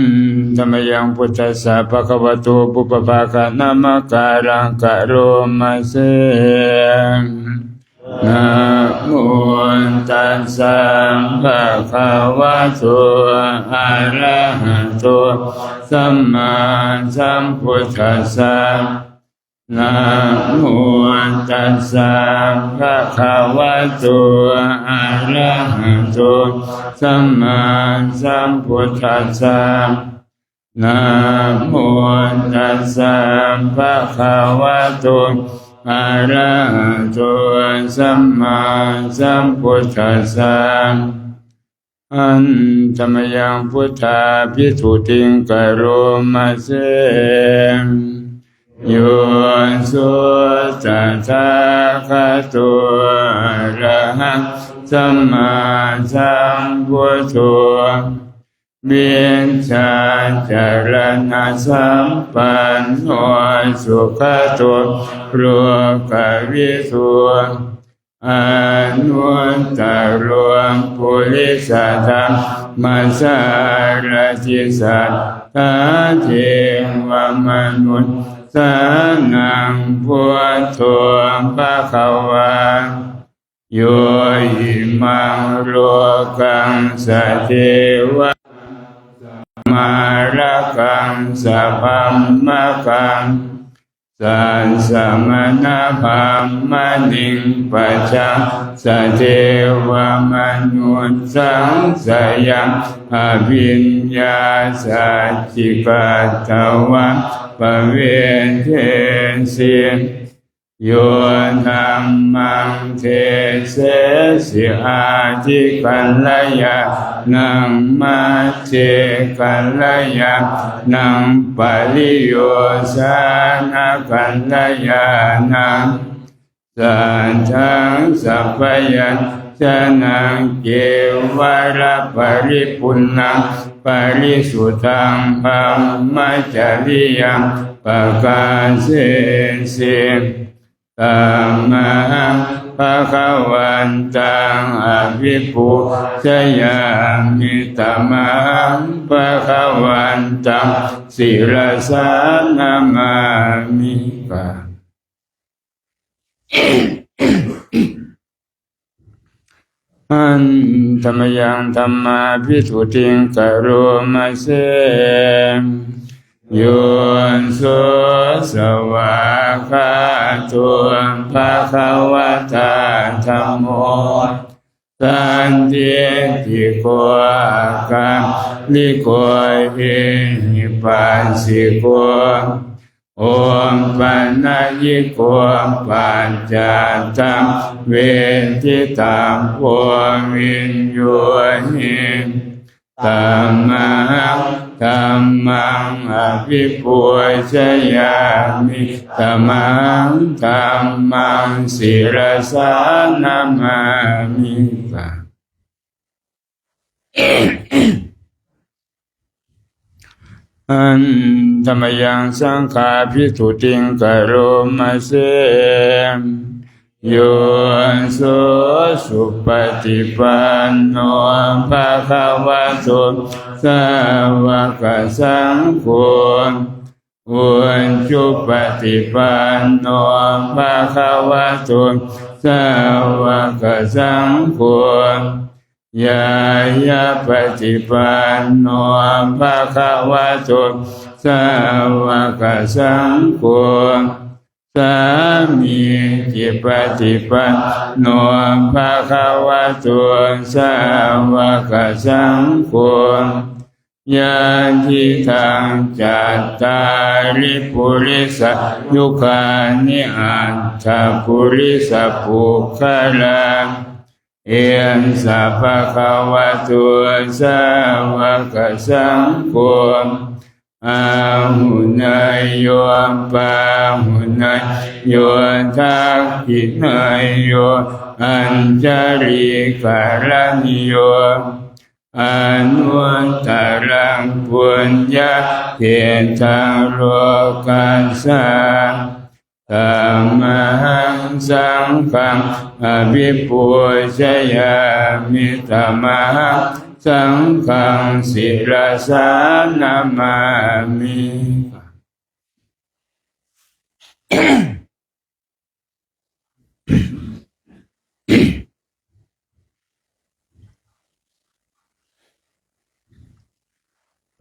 ธรรมยังพุทธัสสะภะคะวะโตปุปภาคะนะมะการังกะโรมะเสนะโมตัสสะภะคะวะโตอะระหะโตสัมมาสัมพุทธัสสะนะโมตัสสะภะคะวะโตอะระหะโตสัมมาสัมพุทธัสสะนะโมตัสสะภะคะวะโตอะระหะโตสัมมาสัมพุทธัสสะอันธรรมยังพุทธาภิกขุติงกโรมะเสโยสุตถาคโตอะระหังสัมมาสัมพุทโธเบียนชาจารณะสัมปันโนสุขโตโลกวิทูอนุตตรปุริสธรรมสารติสัทธาเทวมนุษย์สานังพุทโธภะคะวะโยอิมังโลกังสเทวะมาระกังสัพพมะกังสันสมณภามมณิงปัจจาสเทวมนุษย์สังสยังอภิญญาสัจจิกัตถวะปเวเทสิโยธัมมังเทเสสิอาทิกัลยานังมัจเจกัลยานังปริโยสานะกัลยานังสัทธังสัพพยัญชนะเกวระปริปุณณังปริสุทธังธัมมจริยังปะกาเสสิธัมมังภะคะวันตังอะภิปุชญามิธัมมังภะคะวันตังศิรสานามามิกะอันธรรมยังธัมมาภิกขุติงกโรมะเสโยสุสวากขาโตภะคะวะตาธัมโมสันติติโกอาการลิโกเอหิปัสสิโกโอมปัญญิโกปัญจตังเวทิตังโพวินโยหิธัมมังอภิปุชญามิธัมมังศิรสานามามิกะอันธรรมยังสังฆาภิกขุติงกโรมะเส โยโสสุปฏิปันโนภะคะวะโตสาวกสังโฆอุจุปฏิปันโนภะคะวะโตสาวกสังโฆยายาปฏิปันโนภะคะวะโตสาวกสังโฆสามีจิปฏิปันโนภะคะวะโตสาวกสังโฆยาทิทังจัตตาริปุริสยุคานิอัตถปุริสปุคคลังเอียนสัพพะคะวะโตสาวกสังโฆอาหุนายโยปาหุนายโยทักขินายโยอัญจาริกาลันโยอนุตตรังปุญญาเกตังโลกัสสะธัมมังสังฆังอภิปูชยามิธัมมังสังฆังศิรสานามามิ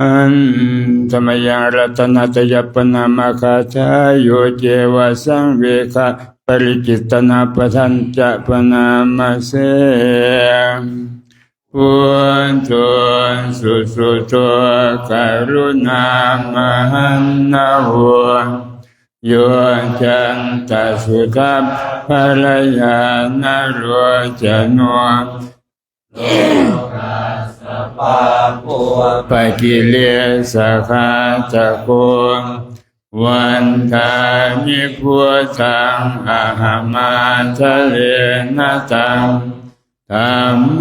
อันธรรมยังรัตนาตยปนามาคาทายโยเจวะสังเวคะปริจิตนาปทันจะปนามาเสพุทโธสุสุโธกรุณามหันนาโหโยจันตสุทัพภรยานโรจโนปะกิเลสขาตะโกวันทามิพุทธังอะหัมมาทะเลนะตังธัมโม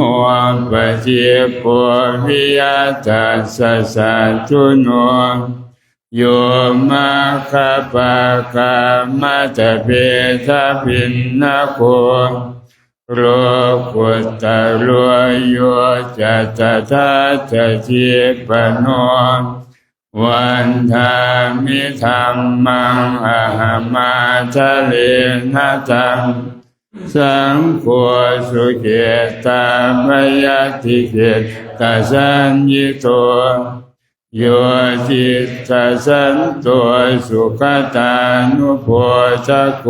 ปะจิปุวิยตัสสะสัจจุโนโยมาคาปะกามัตถเปทะปินนะโคโรกุตตะโรโยจัตตถาตจิปโนวันธามิธัมมังอะหัมมาทะเลนะตังสังโฆสุเกตาปยติเกตาสัญญิโตโยจิตตสันโตสุขตานุโพชโก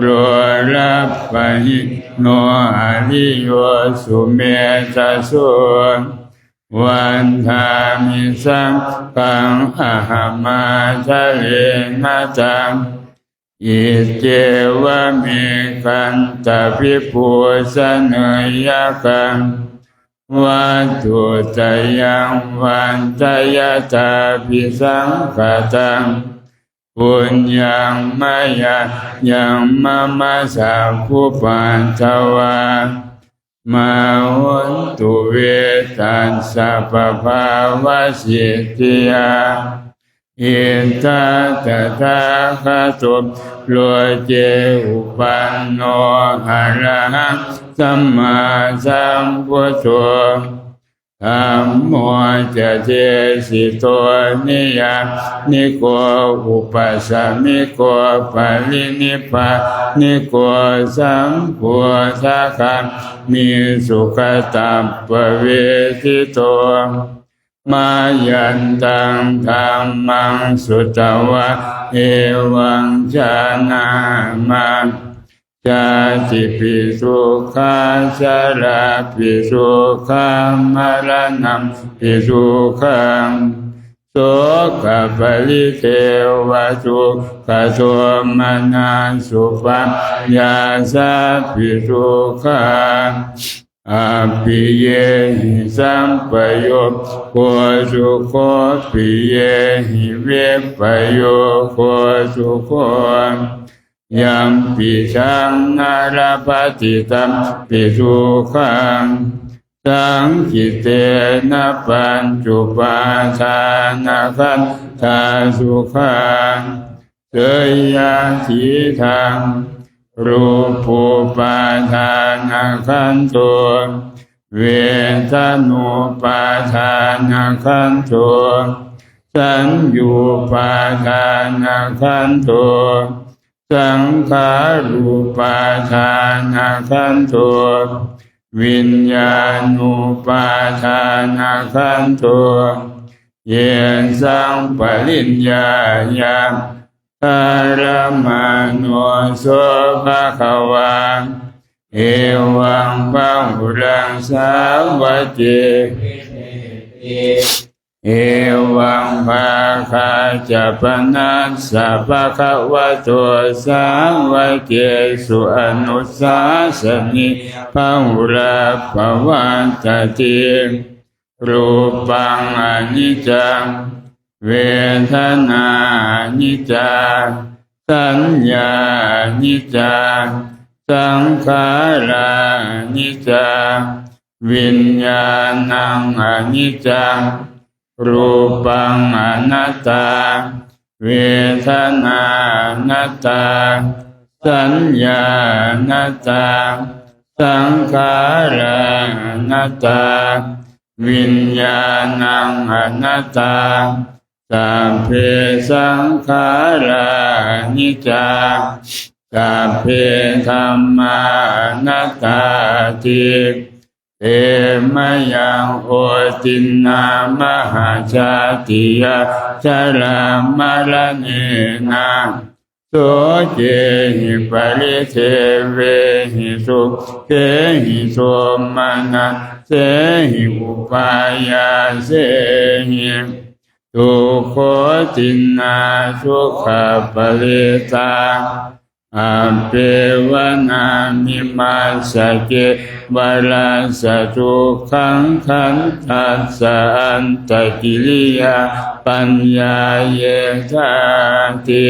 โรลัปปะหิโนอริโยสุเมตสุวันธามิสังฆังอะหัมมาทะเลนะตังอิเจวะเมกันตะภิปุสเนยกังวัตถุตยังวันตยตาภิสังฆตังปุญญังมายายังมะมะสาภูปันทวามาหุนตุเวตัสสะปะภาวะสิทธิยาอินทะตถาคตโลเจอุปันโนอะระหังสัมมาสัมพุทโธธัมโมจะเจสิโตนิยานิโกอุปัสสมิโกปะรินิพพานิโกสัมพุทธะคัมมีสุขตัปปะเวทิโตมายันตังธัมมังสุตวะเอวังชานามาชาติปิสุขาชาลาปิสุขามรณะปิสุขังโสกปริเทวทุกขโทมนัสสุปัญญาสัพพิสุขังอภิเยหิสัมปโยโคสุโคปิเยหิเวปโยโคสุโคยัมปิสังนาราปฏิตัมปิสุขังสังคิเตนะปัญจุปาทานะขันธาสุขังเตยาทิทัง รูปุปาทานขันโตเวทนุปาทานขันโตสัญญูปาทานขันโตสังขารูปาทานขันโตวิญญาณุปาทานขันโตเยสังปริญญายาอารมาโนโสภะคะวาเอวังปังหุรังสาวะเจเอวังภาคาจะปนัสสะภะคะวะโตสาวะเจสุอนุสาสนิภะหุระภวันตติรูปังอนิจจังเวทนานิจจาสัญญานิจจาสังขารานิจจาวิญญาณังอนิจจังรูปังอนัตตาเวทนานัตตาสัญญานัตตาสังขารานัตตาวิญญาณังอนัตตาสัพเพสังขารานิจจาสัพเพธัมมานัตตาติเตมะยังโอตินนามหาชาติยาชรามรณเนนะโสเจหิปริเทเวหิสุเกหิโสมานะเสหิอุปายาเสหิทุกขตินนาสุขปริตาอาเปวนามิมาสเกบาลาสทุขังขันทัสสะอันตกิริยาปัญญาเยธาติ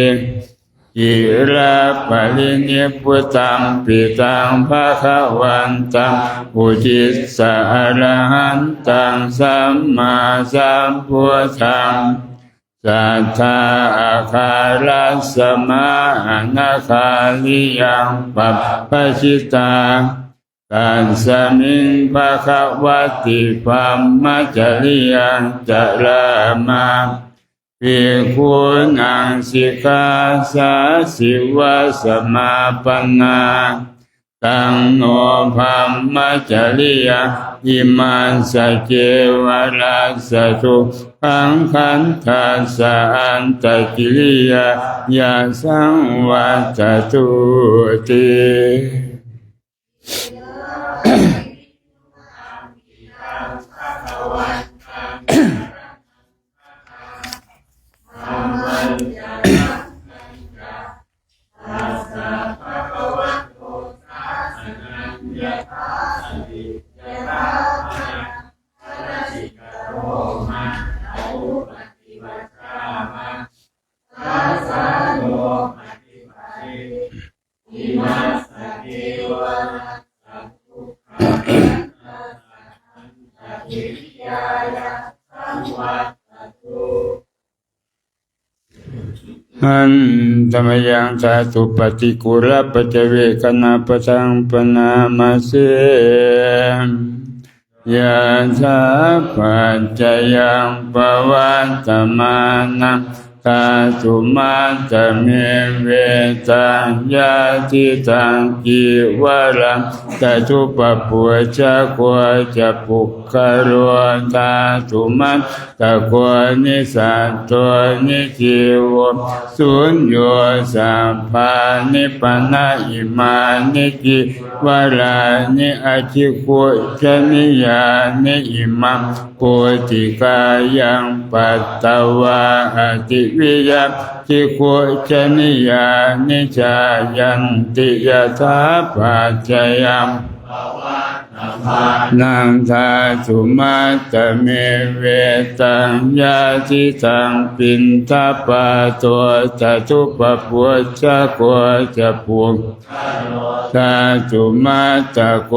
อิระปะรินิพพุตังปิตังภะคะวันตังอุทิสสะอรหันตังสัมมาสัมพุทธังสัทธาอาคารัสสมานาคาลิยังปัปปะชิตาตัสสมิงภะคะวะติปัมมัจจริยังจะละมาภิกขุนังสิกขาสาสิวะสมาปันนาตังโนภัมมัจจริยาอิมันสเกวรัสสทุขังขันทัสสะอันตกิริยายาสังวัตตุติหันธรรมยังสาธุปฏิกุรปัจเวกนาปสังปนามาเสยะถาปัจจยังปวัตตมานังตาตุมาตเมเวตังยาติตังกิวรังตตุปปุจะโกจะปุคคโรตาตุมัตตะโกนิสัตโตนิจิวสุญโยสัพพานิปนะอิมานิกิวรานิอจิคุจนิยานิอิมังโพธิกายังปัตตวาอติวิยาจิคุจนิยานิจายันติยถาปัจจยัง นังทาสุมาตเมเวตังยาทิตังปินทปาตัวจตุปปัวจะโกจะปุงทาสุมาตะโก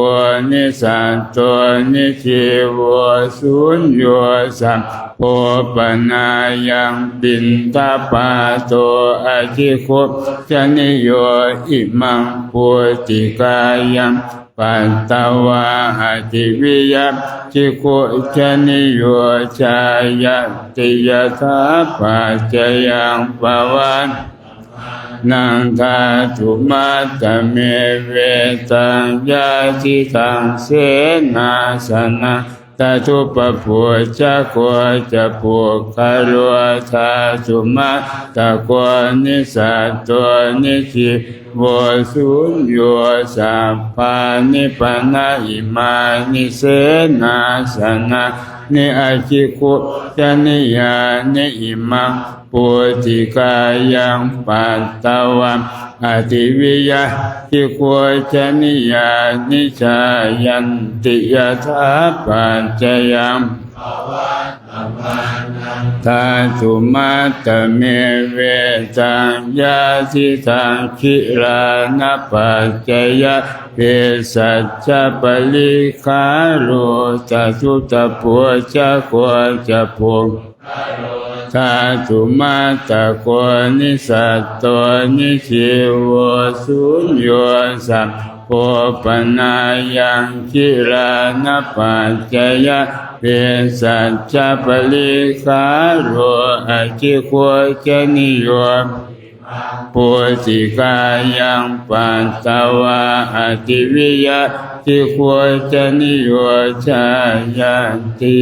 นิสันตัวนิจิวสุญโยสัมโอปนายังปินทปาตัวอาจิโคจนิโยอิมังปุติกายังปัตตวาหติวิยะจิโกจนิโยชายติยถาปัจจยังปวันนังทาตุมาตเมเวตังยาทิตังเสนาสนะตตุปปุจจะโกจะปุคารุทาตุมาตะโกนิสัตตัวนิจิโวสุญโยสัพพานิปนะอิมานิเสนาสนะนิอาจิคุจนิยานิอิมังปุติกายังปัตตวัมอติวิยะจิโกจนิยานิจายันติยถาปัจจยังทาตุมาตเมเวตังยาทิตังคิรานะปัจจยะเปสัจจะปลิคาโรจตุตปัวจะโกจะปุงทาตุมาตะโกนิสัตตัวนิจิวสุญโยสัมโพปนายังคิรานะปัจจยะเปสัจจะปลิคาโรอาจิโกจนิโยปุติกายังปัตตวาอติวิยะจิโกจนิโยชายันติ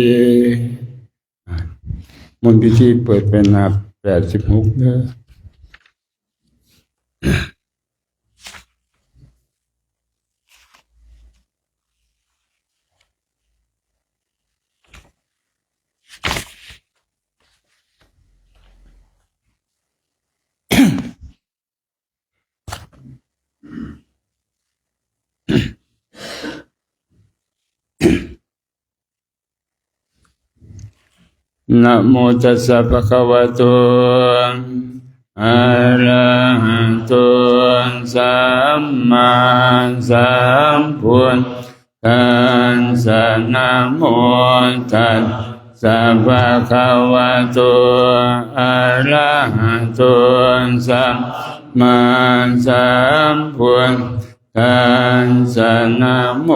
มนต์พิธีเปิดเป็นนา86เด้อนะโมตัสสะภะคะวะโตอะระหะโตสัมมาสัมพุทธัสสะนะโมตัสสะภะคะวะโตอะระหะโตสัมมาสัมพุทธัสสะนะโม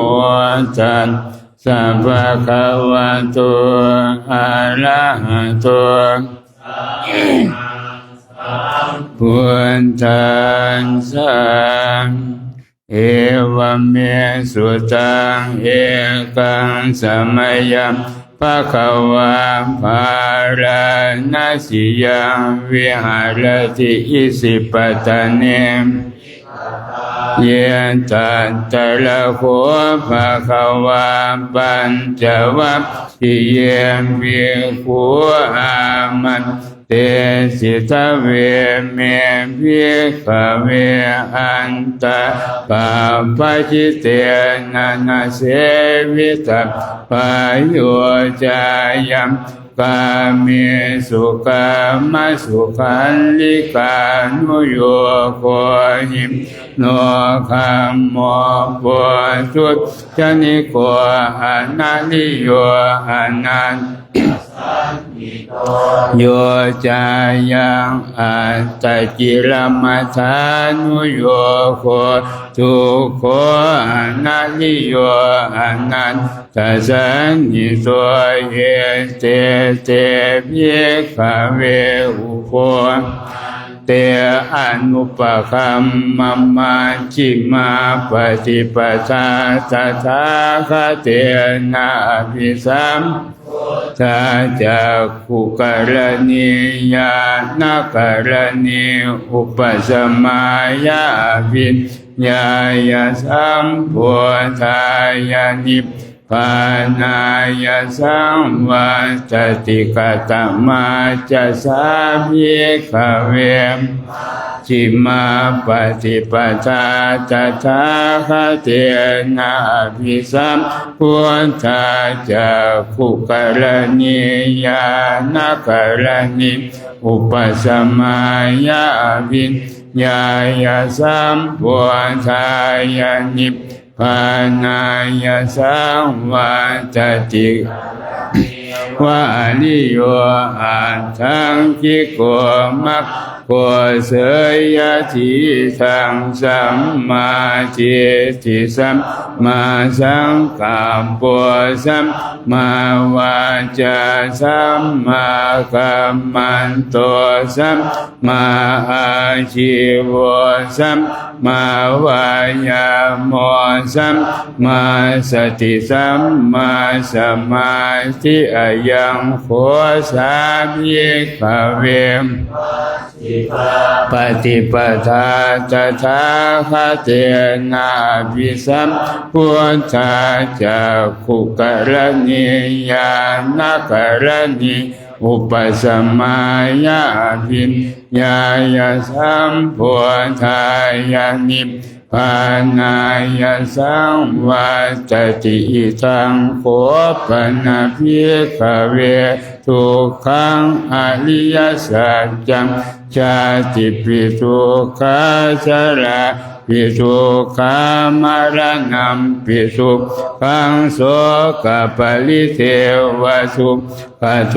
ตัสสัพพะคะวะโตอะระหะโตพุทธัสสะเอวเมสุตังเอกังสมัยยัมภะคะวะภาราณสียังวิหารติอิสิปตะเนเยตัตตะละโคภะคะวะปัญจวัคคีย์ภิกขุอามันเตสิทะเวเมภิกขเวอันตะปาปะจิเตนะนะเสวิตะปะโยจายัมกาเมสุกามสุขันลิกานุโยโคหิมโนคัมโมปุจุตจนิโกอนาลิโยอนันโยจายังอัตตกิลมัฏฐานุโยโคทุกโขอนาลิโยอนันตสันนิโสเยเตเตภิกขเวอุโภเตอนุปคัมมัมมัจฉิมาปฏิปทาตถาคเตนะภิสัมทาจักขุกรณียานกรณีอุปสมัยาวิญญาสัมโพธายานิพ ปานายสังวัตติกตมาจะสามิขเวมจิมาปฏิปทาตถาคเตนะภิสัมพุทธาจะคุกรณียานกรณีอุปสมัยวิญญาณสัมพุทธายานิพพานายสังวัตติวะนิโยอัตถังคิโกมัคโกเสยทิทังสัมมาทิฏฐิสัมมาสังกัปปะสัมมาวาจาสัมมากัมมันโตสัมมาอาชีวะสัมมาวายามะสัมมาสติสัมมาสมาธิอายังโฆสามิขเวมปฏิปทาตถาคเตนะภิสัมพุทธาจะคุกรณียานกรณีอุปสมัยวิญญาณสัมพุทธายานิพพานายสังวัตติทังโคปนะภิกขเวทุกขังอริยสัจจังชาติปิทุกขาชราปิทุกขามรณัมปิทุกขังโสกปริเทวสุขโท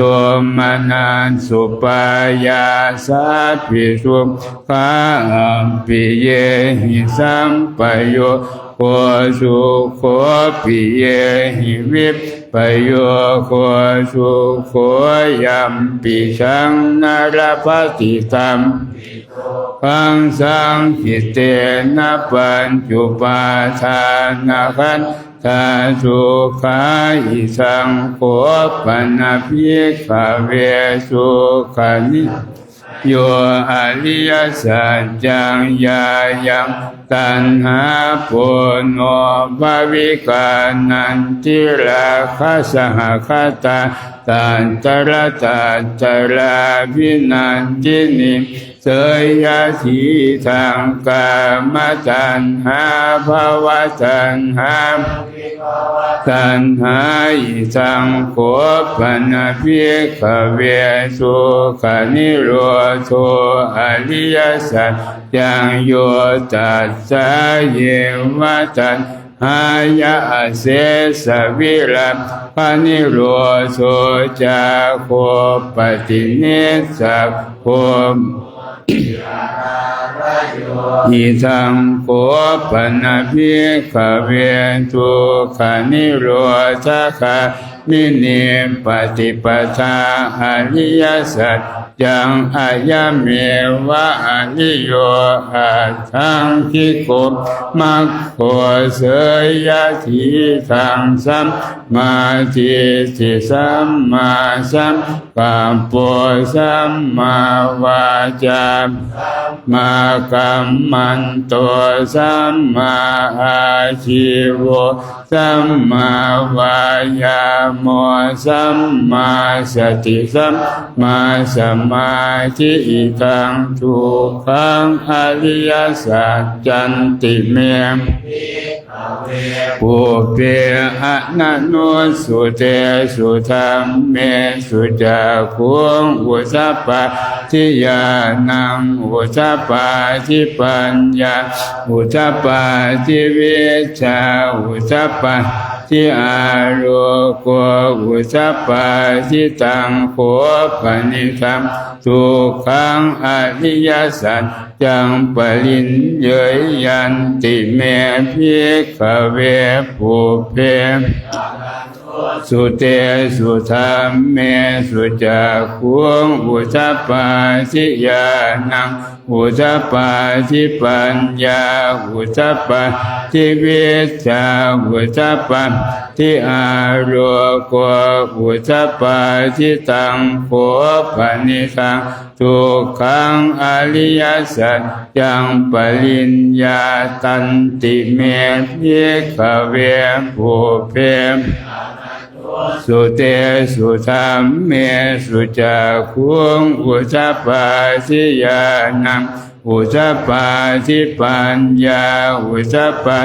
มนันสุปายาสาปิทุกขาปิเยหิสัมปโยโคสุโคปิเยหิวิปปโยโคสุโคยัมปิชังนรปฏิตัมขังสังคิเตนะปัญจุปาทานะขันธาสุขาอิสังโฆปนะภิกขเวสุขานิโยอริยสัจจังยายังตัณหาปุโนภวิกานันติราคะสหคตาตันตระตันตระวินันตินิเสยทิทางกามตัณหาภวตัณหาตัณหาอิสังโฆปนะภิกขเวสุขานิโรธอริยสัจจังโยตัสสะเยวะตัณหายาเสสวิรัมปนิโรโสจาโคปฏิเนสะโคอิทังโคปนะภิกขเวทุกขานิโรธคามิเนปฏิปทาอริยสัจจังอายะเมวะอริโยอัตถังคิโกมัคโคเสยทิทังสัมมาทิฏฐิสัมมาสังกัปปะสัมมาวาจามากัมมันโตสัมมาอาชีวะสัมมาวายามะสัมมาสติสัมมาสมาธิทังทุกขังอริยสัจจันติเมปุเพอะนะโนสุเตสุธัมเมสุจักขุงอุสสปะทิยานังอุสสปะทิปัญญาอุสสปะทิวิชชาอุสสปะทิอาโรโกอุสสปะทิตังโคปนิธัมทุกขังอริยสัจจังปริญเยยันติเมภิกขเวปุเพสุเตสุธัมเมสุจักขุงอุสสปะทิญาณังอุสสปะทิปัญญาอุสสปะทิวิชชาอุสสปะท ทิอาโรโกอุจจปาทิตังโขปนิสังทุกขังอริยสัจยังปริญญาตันติเมภิกขเวภูเพมสุเตสุธรรมเมสุจักขุงอุจจปาทิญาณังอุจจปาทิปัญญาอุจจปา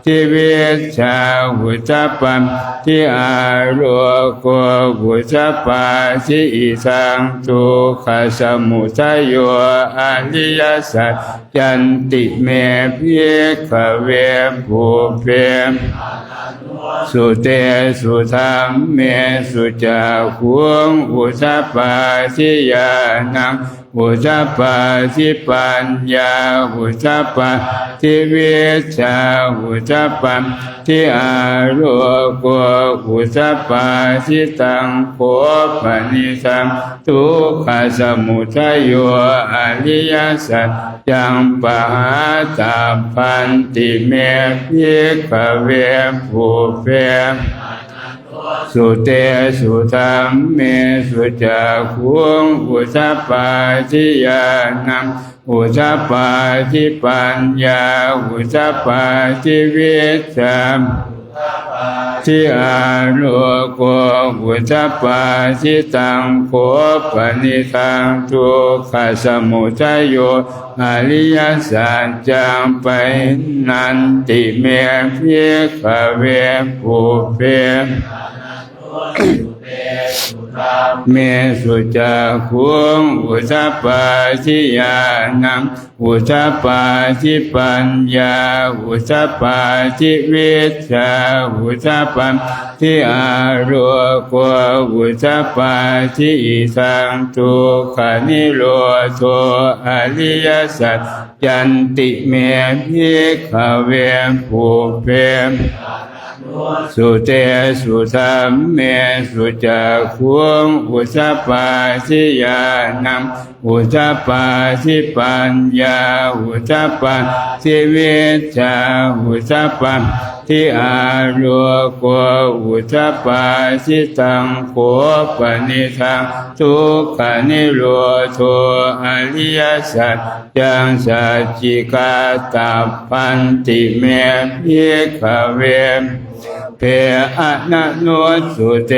ทิวิชชาอุจจปัมทิอาโรโกอุจจปาทิอิสังทุกขสมุทัยโยอริยสัจยันติเมภิกขเวภูเพมสุเตสุธรรมเมสุจักขุงอุจจปาทิญาณังอุจจปาทิปัญญาอุจจปาทิวิชชาอุจจปัมทิอาโรโกอุจจปาทิตังโขปนิสังทุกขสมุทัยโยอริยสัจยังปหาตาพันติเมภิกขเวภูเพมสุเตสุธรรมเมสุจักขุงอุจจปาทิญาณังอุจจปาทิปัญญาอุจจปาทิวิชชาทิอาโรโกอุจจปาทิตังโขปนิสังทุกขสมุทัยโยอริยสัจจังปนันติเมภิกขเวภูเพมเมสุจักขุงอุจจปาทิญาณังอุจจปาทิปัญญาอุจจปาทิวิชชาอุจจปัมทิอาโรโกอุจจปาทิอิสังทุกขนิโรโธอริยสัจยันติเมภิกขเวภูเพมสุเตสุธรรมเมสุจักขุงอุจจปาทิญาณังอุจจปาทิปัญญาอุจจปาทิวิชชาอุจจปัมทิอาโรโกอุจจปาทิตังโขปนิสังทุกขนิโรโธอริยสัจยังสัจจิกาตาพันติเมภิกขเวเพอะนะโนสุเต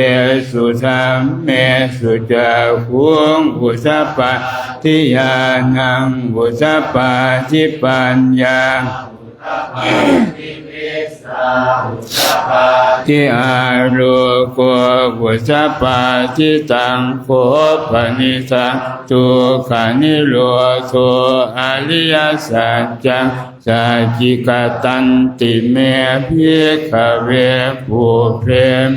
สุธรรมเมสุจักขุงอุจจปาทิญาณังอุจจปาทิปัญญาทิอาโรโกอุจจปาทิตังโขปนิสังทุกขนิโรโธอริยสัจจังสัจจิกตันติเมภิกขเวภูเพม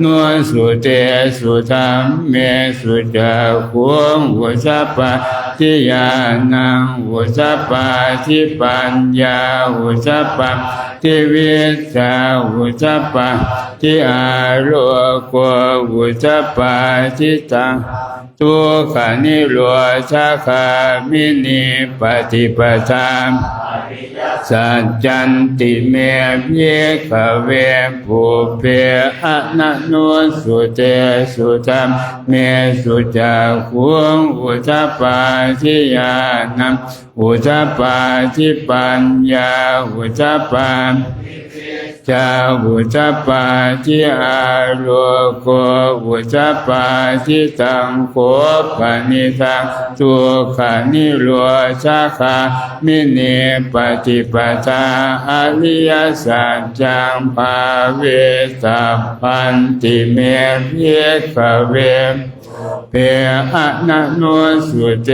โนสุเตสุธรรมเมสุจักขุงอุจจปาทิญาณังอุจจปาทิปัญญาอุจจปัมทิวิชชาอุจจปาทิอาโรโกอุจจปาทิตังทุกขนิโรธาคามินีปฏิปทาสัจจันติเมภิกขเวภูเพอะนะโนสุเตสุธรรมเมสุจักขุงอุจจปาทิญาณังอุจจปาทิปัญญาอุจจปาจาอุจจปาทิอาโรโกอุจจปาทิตังโขปนิสังทุกขนิโรธาคามินีปฏิปทาอริยสัจจังภาเวสัพพันติเมภิกขเวเพอะนะโนสุเต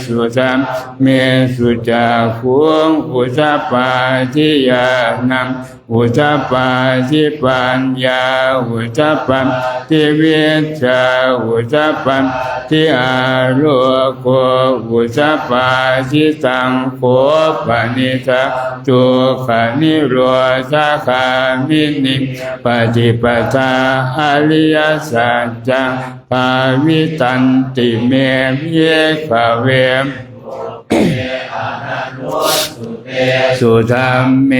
สุธรรมเมสุจักขุงอุจจปาทิญาณังอุจจปาทิปัญญาอุจจปัมทิวิชชาอุจจปัมทิอาโรโกอุจจปาทิตังโขปนิสังทุกขนิโรธาคามินิปฏิปทาอริยสัจจังภาวิตันติเมภิกขเวอะนะโนสุเต สุธรรมเม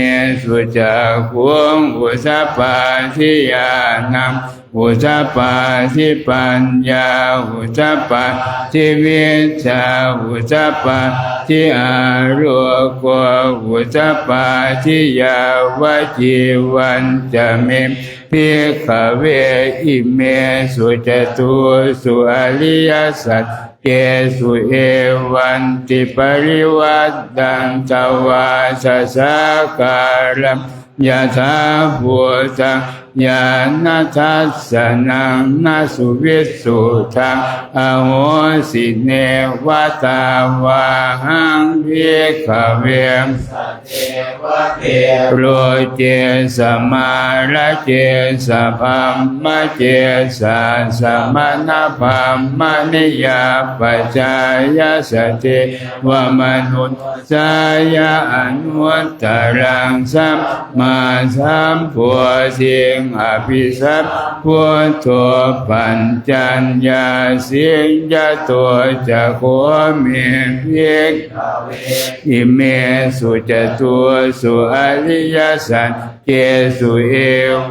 สุจักขุงอุสปปาทิญาณังอุสปปาทิปัญญาอุสปปาทิวิชชาอุสปปาทิอารุโกอุสปปาทิยาวจีวันจะเมภิกขเวอิเมสุจตุสุอริยสัจเกสุเอวันติปริวัตตันตวาสสะการัมยะถาภูตังญาณทัสสนังนาสุวิสุทังอโหสิเนวตาวาหังภิกขเวโรเจสมาระเจสพัมมะเจสาสมณพัมมะนิยาปัจจายสติวมนุสสายาอนุตตรังสัมมาสัมพุทธิงอภิสัพพุทโธปัญจัญญาสิงยะตัวจะโคเมภิกขเวอิเมสุจตุสุอริยสัจเกสุเอ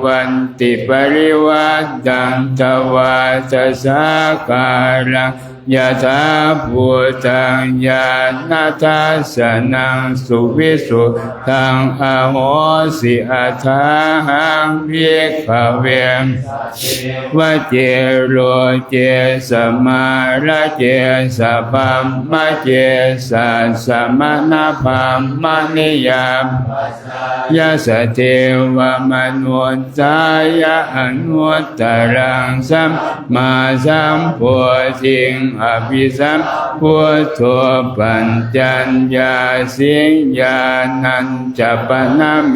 วันติปริวัตตันตวาสสะการังยะถาภูตังญาณทัสสนังสุวิสุทังอโหสิอัฏฐาหังภิกขเววเจโรเจสมาระเจสพัมมะเจสาสมณพัมมะนิยามยะสเทวมนุสสายะอนุตตรังสัมมาสัมพุทธิงอภิสัมพุทโธปัญจัญญาสิงญาณัญจปนะเม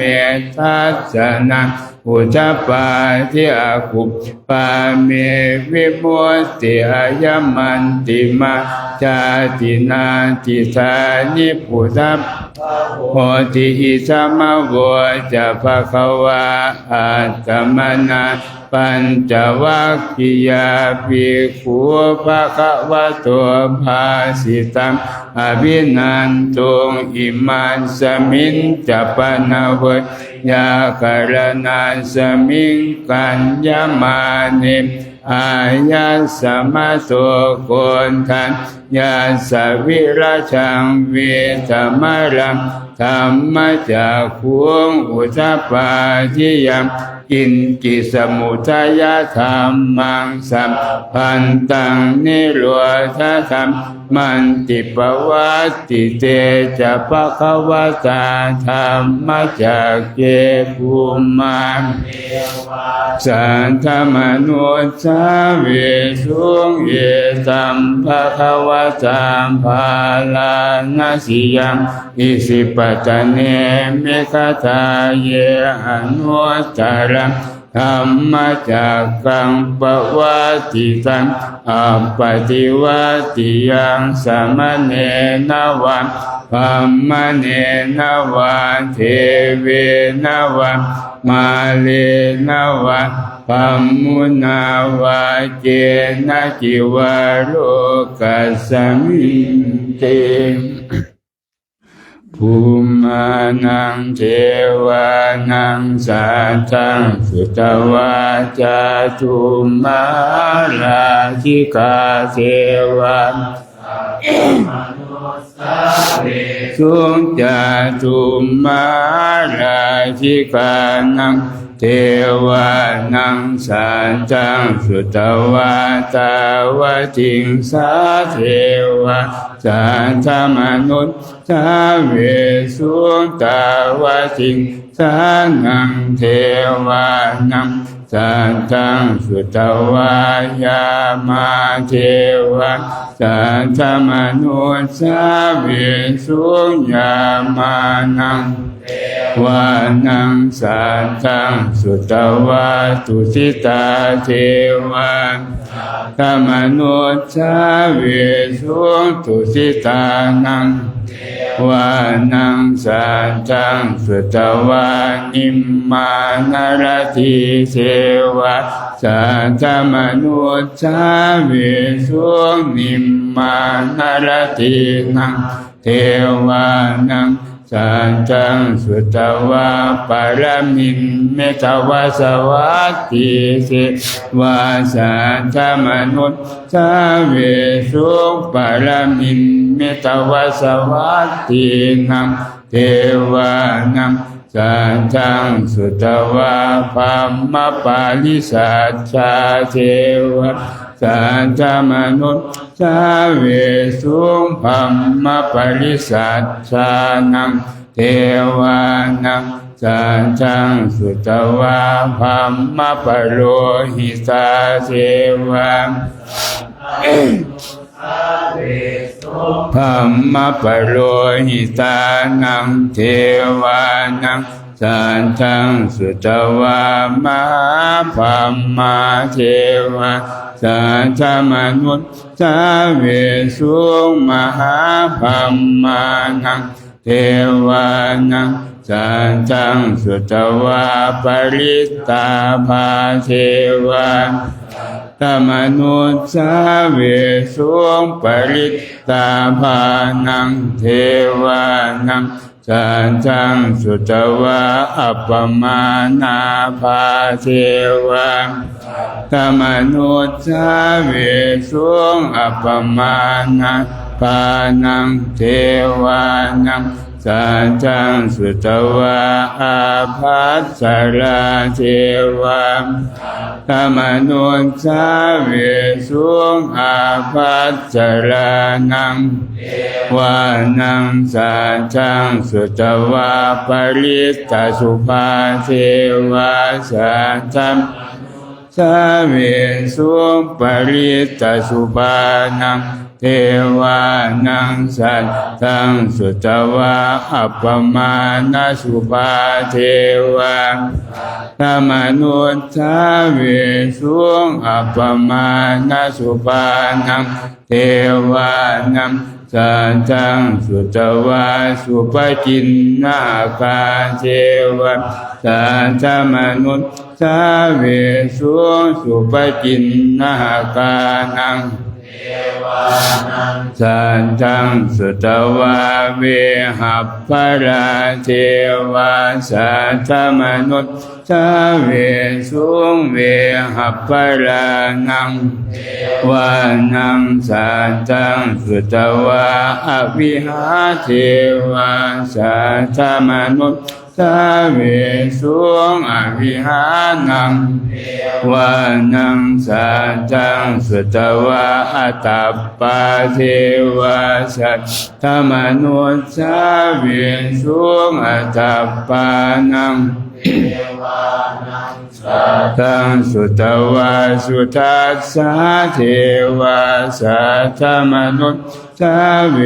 ทัสสนังอุจจปาทิอาคุปปาเมวิมุตติอายัมมันติมาจาตินาติธานิพุทธะโหติอิสมะโวจะภะคะวะอัตตมนาปัญจวัคคียาภิกขุภะคะวะโตภาสิตังอภินันตุงอิมัสสมิงจะปนะเวยากรณาสมิงกัญญมานิอายัสสะมะโสโกนทันยาสวิราชังเวทมรังธรรมจักขุงอุจจปาทิยัง กินกิสมุทัยธรรมังสัมพันตังนิโรธธรรมมันติปวัตติเตจะภะคะวะตาธรรมจักเกภูมังสันธมนุสาเวสุงเยตัมภะคะวะตาภาลานาสิยังอิสิปตะเนมิคตาเยอนุตตรังธรรมจักกังปวัตติตังอัปปติวัตติยังสมณเณนวันธัมมเณนวันเทเวนะวันมาเลนะวันปัมมุนาวาเจนะจิวาโรกัสสมิงเตภูมานังเทวานังสัตตังสุตวาจาตุมาราชิกาเทวาสุจาตุมาราชิกานังเทวานังสัตตังสุตวาตาวติงสาเทวาสัตตมนุษย์สาเวสุตาวติงสานังเทวานังสัตตังสุตวายามาเทวะสัตตมนุสสาเวสุญามานังวานังสัตตังสุตวาตุสิตาเทวะธรรมนุสสาเวสุตุสิตานังวานังสัตตังสุตวานิมมานารติเทวะสัตตมนุสสาเวสุนิมมานารตินังเทวานัง สันตังสุตวะปรมินเมตวาสวัตติสิวาสันตมนุษย์สาเวสุปรมินเมตวาสวัตตินังเทวานังสันตังสุตวะพัมมปาลิสัจจาเทวะสันตมนุษย์สาเวสุพัมมปาลิสัจจานังเทวานังสันตังสุตวะพัมมปโลหิตาเทวะพัมมปโลหิตานังเทวานังสันตังสุตวะมหาพัมมาเทวะสันตมนุษย์สาเวสุมหาพัมมานังเทวานังสันตังสุตวะปริตตาภาเทวะตมนุษย์สาเวสุปริตตาภานังเทวานังสันตังสุตวะอัปปมานาภาเทวะตมนุษย์สาเวสุอัปปมานาภานังเทวานังสันตังสุตวะอาภัสสราเทวะตมนุษย์สาเวสุอาภัสสรานังวานังสันตังสุตวะปริตตสุภาเทวะสันตังสาเวสุปริตตสุภานังเทวานังสัตตังสุตวะอัปปมาณสุภาเทวะตมนุษย์สาเวสุอัปปมาณสุภานังเทวานังสัตตังสุตวะสุปจินนาคาเทวะสัตตมนุษย์สาเวสุสุปจินนาคานังสันตังสุตวะเวหัปปราเทวะสัตตมนุษย์สาเวสุเวหัปปรานังวานังสันตังสุตวะอวิหาเทวะสัตตมนุษย์สาเวสุอวิหานังวานังสันตังสุตวะอัตตปาเทวะสัตตมนุษย์สาเวสุอัตตปานังตังสุตวะสุทัสสะเทวะสัตตมนุษย์สาเว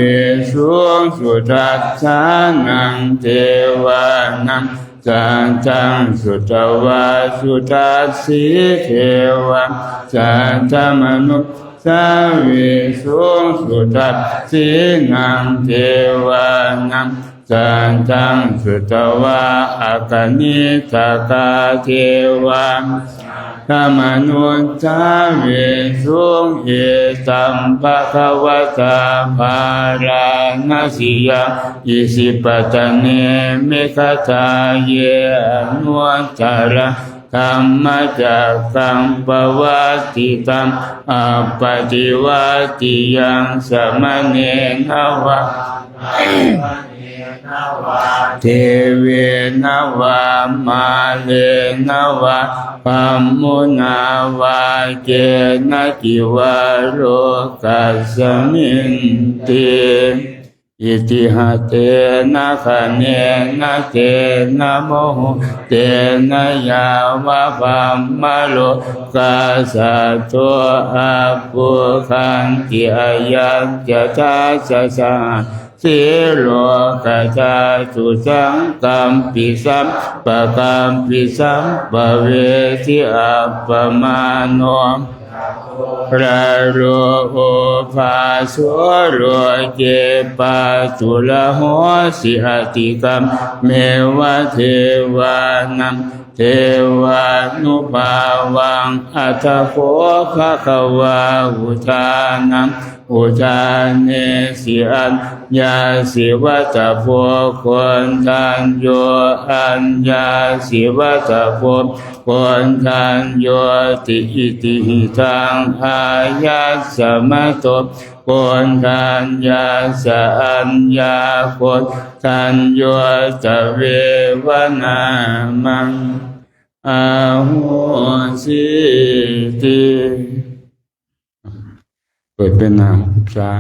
สุสุทัสสะนังเทวานังสันตังสุตวะสุทัสสีเทวะสัตตมนุษย์สาเวสุสุทัสสีนังเทวานังสันตังสุตวะอากนิทกาเทวะธรรมนุตสาเวสุเอตัมภะคะวะตาภาราณสียาอิสิปตะเนมิคตาเยอนุตตระธัมมจักขังปวัตติตังอัปปติวัตติยังสมณเณนะวะเทเวนวามาเลนวาปัมมุนาวาเกณกิวาโลกัสสมินติอิติหะเตนะคะเนนะเตนะโมโหเตนะยาวะปัมมะโลกัสสะโตอะปุคันติอายัญจะทัสสะสะสิโลกัจจตุสังกัมปิสัมปะกัมปิสัมปะเวทิอัปปมาโนพระโลโอภาโสโลเกปัสสุลโหสิหติกัมเมวะเทวานัง เทวานุภาวังอัตถโขภะคะวาอุทานังอุทานเนสิอัญญาสิวัตโพคนทันโยอัญญาสิวัตโพคนทันโยติอิติหิตังอายัสสะมะโตคนทันยาสะอัญญาคนทันโยตะเววนามังอาโหสิติเปิดเป็นนามพระ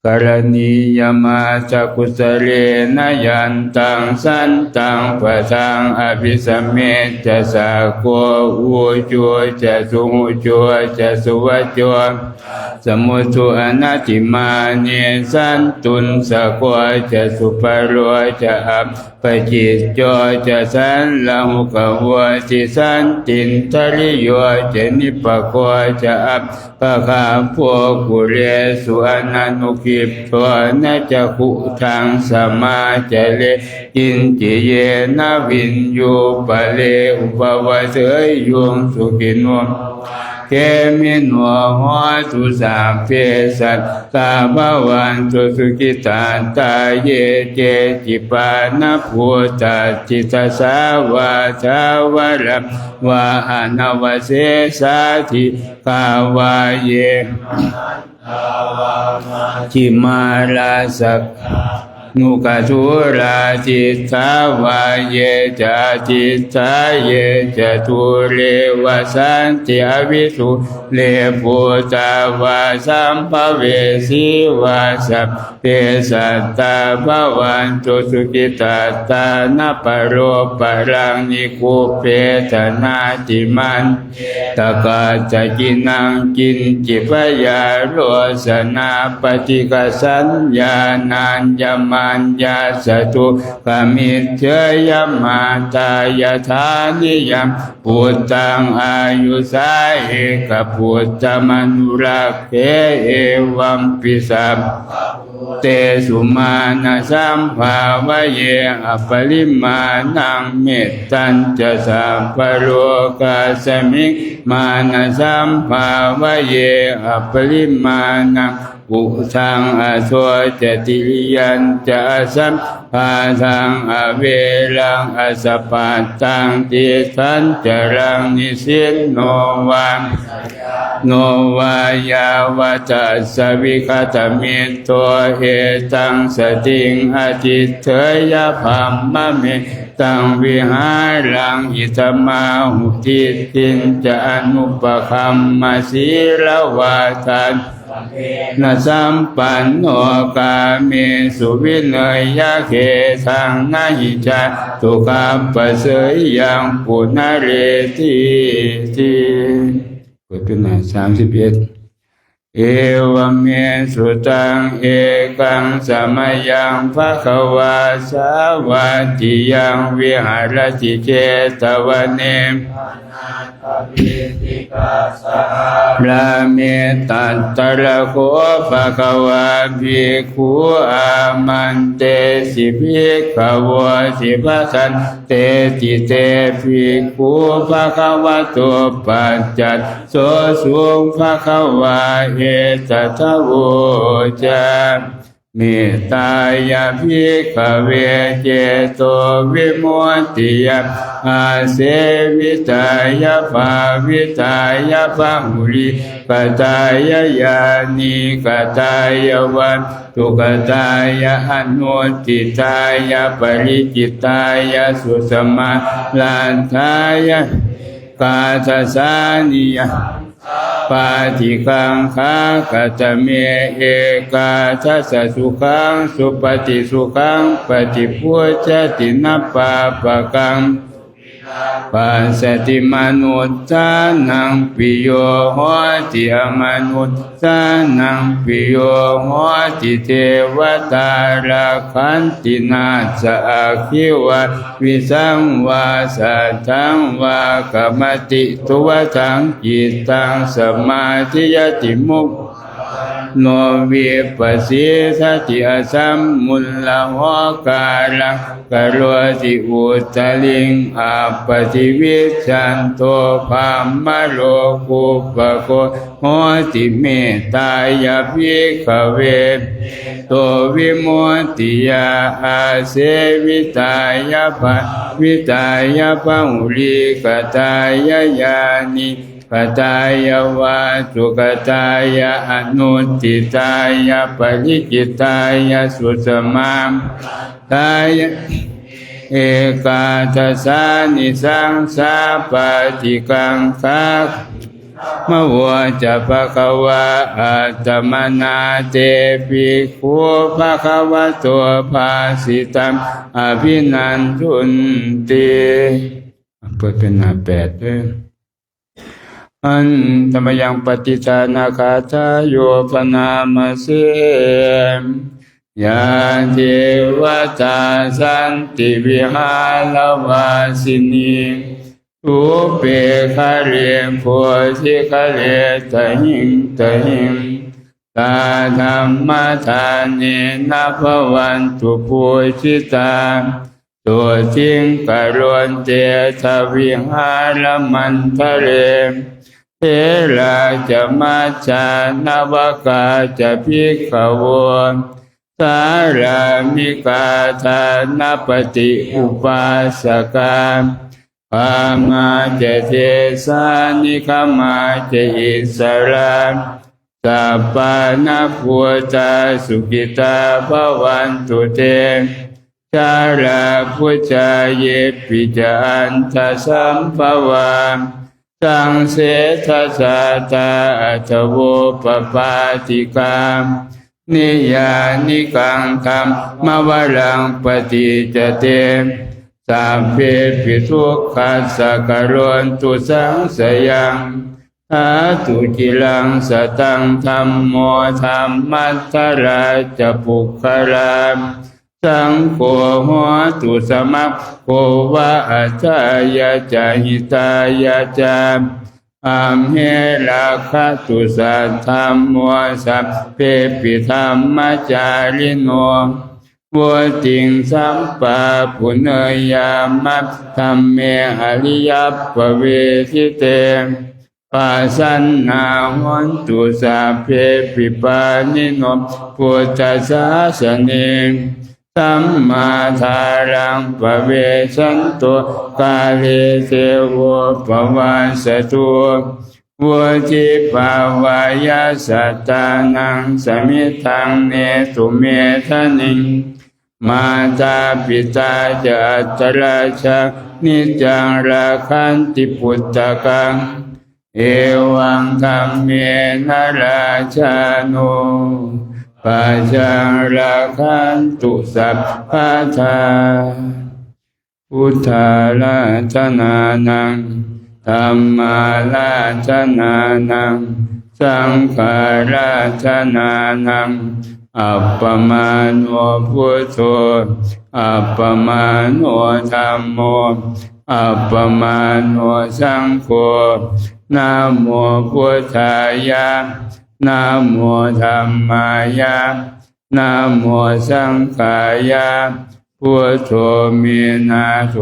กรณียมาจักุสเรนยันตังสันตังปะทังอภิสัมเมจะสาโกอุจุจะสุหุจุจะสุวัจโจสมุทุอนัตถิมาเนสันตุนสะโกจะสุปโรจะอัปปจิตโจจะสันลังกวติสันตินทริโยจะนิปโกจะอัปปะคาโพกุเรสุอนันุกิปโตนะจะขุทังสมาจะเลกินจิเยนะวินโยปะเลอุปวะเสยยุงสุขิโนเกมิโนโหตุสาเพสัตตาภวันตุสุขิตาตาเยเจจิปานะพุทธจิตสาวาทาวรัมวาอนาวเสสาธิกาวาเยจิมาราสักนุกทุราจิตสาวาเยจะจิตสาเยจะทุเรวสันติอวิสุเลปุตาวาสัมภเวสีวาสัพเพสัตตาภวันตุสุขิตาตานะปโรปรังนิคุเปตนาติมันตะกาจะกินังกินจิปยาโรสนาปฏิกสัญญานัญญมัญญาสตุกมิเชยมาตายธานิยัมพุทธังอายุสาเอกพุทธมนุรักเขเอวัมปิสัมเตสุมานะสัมภาวะเยอปริมาณังเมตตัญจะสัมปโรกัสมิงมานะสัมภาวะเยอปริมาณังอุทังอโสจติยันจะสัมภาทังอเวรังอสปัตตังติทันจรังนิสินโนวังโนวายาวัตสวิคตมิโตเอตังสติงอจิตเถยภัมมะเมตังวิหารังอิตมาหุติตินจะอนุปคัมมาสีลวาทันนะสัมปันโนกาเมสุวินัยยะเขสังนาหิจาตุกัปปะเสยยังปุณเรติติเปิดเป็นหน้า31เอวเมสุตังเอกังสมัยยังภะคะวาสาวัตติยังวิหารติเจตวันเนพระเมตตัตตระโคภะคะวะภิกขุอามันเตสิภิกขวสิภะสันเตติเตภิกขุภะคะวะโตปัจจัตโสสุภะคะวะเอตทะโวจาเมตตายาภิกขเวเจโตวิมุตติยาอาเสวิตายาภาวิตายาภาหุริกตายายานิกตายาวันตุกตายาอนุติตายาปริจิตายาสุสมาลันทายากาทัสสานิยปาติกังคากตเมเอกาทัสสะสุขังสุปฏิสุขังปฏิพุทธตินะปาปะกังปัสสติมนุษย์สานังปิโยโหติอมนุษย์สานังปิโยโหติเทวตาราคันตินาสะอาคิวะวิสังวาสัทังวากรรมติตุวะทังจิตตังสมาธิยติมุข โนวิปัสสิสติอสัมมุลลโหกาลังกโรติอุตลิงอาปฏิวิชันโตภามโลกุปโคโหติเมตตายาภิกขเวโตวิมุตติยาอาเสวิตายาภวิตายาปังลิกตายายานิกตายาวาสุกตายาอนุติตายาปริจิตายาสุสมามตายาเอกาทัสสานิสังสาปฏิกังคักมะวะจะภะคะวะอะตมนาเตปิคุภะคะวะโตภาสิตังอภินันทุนติเปิดเป็นหน้า8ด้วยอันธรรมยังปฏิจานาคาทาโยปนามเสยาเทวตาสันติวิหารวาสินีทุเปคะเรโพธิคะเรตหิงตหิงตาธรรมทานเนนะภวันตุปุชิตาตัวทิ้งกรวนเตทวิหารมันทะเรเทราจะมาจานวกาจะพิกขวรสารามิกาทานปฏิอุปาสกาปามาเจเทสานิคมาเจอิสราสัพพานาภูตาสุกิตาภวันตุเตชาราพุจาเยปิจันทสัมภวาสังเสทัสสะตาอัตโวปปาติกามนิยานิกังธรรมมวรังปฏิจเตสัพเพปิทุกขัสสะกโรนตุสังสยังหาตุกิลังสตังธัมโมธัมมัสสราจปุคคารามสังโฆโหตุสมัคโควะอาจายาจาหิตายาจามอัมเหราคะตุสัทธัมโมสัพเพปิธัมมัจจาริโนวัติงสัมปะปุเนยามัตธัมเมอริยปเวทิเตปัสสันนาหันตุสัพเพปิปานิโนพุทธศาสเนสัมมาทารังปเวสันโตกาเลเทโวปวันสตุวุจิภาวายาสัตตานังสมิทังเนตุเมทะนิงมาตาปิตาจะตราชานิจังราคันติปุตตะกังเอวังธัมเมนะราชานุปัจจาราคันตุสัพพะทาพุทธาราชนานังธัมมาราชนานังสังฆาราชนานังอัปปมาโนพุทโธอัปปมาโนธัมโมอัปปมาโนสังโฆนะโมพุทธายะนะโมธัมมายะนะโมสังฆายะพุทโธเมนะโธ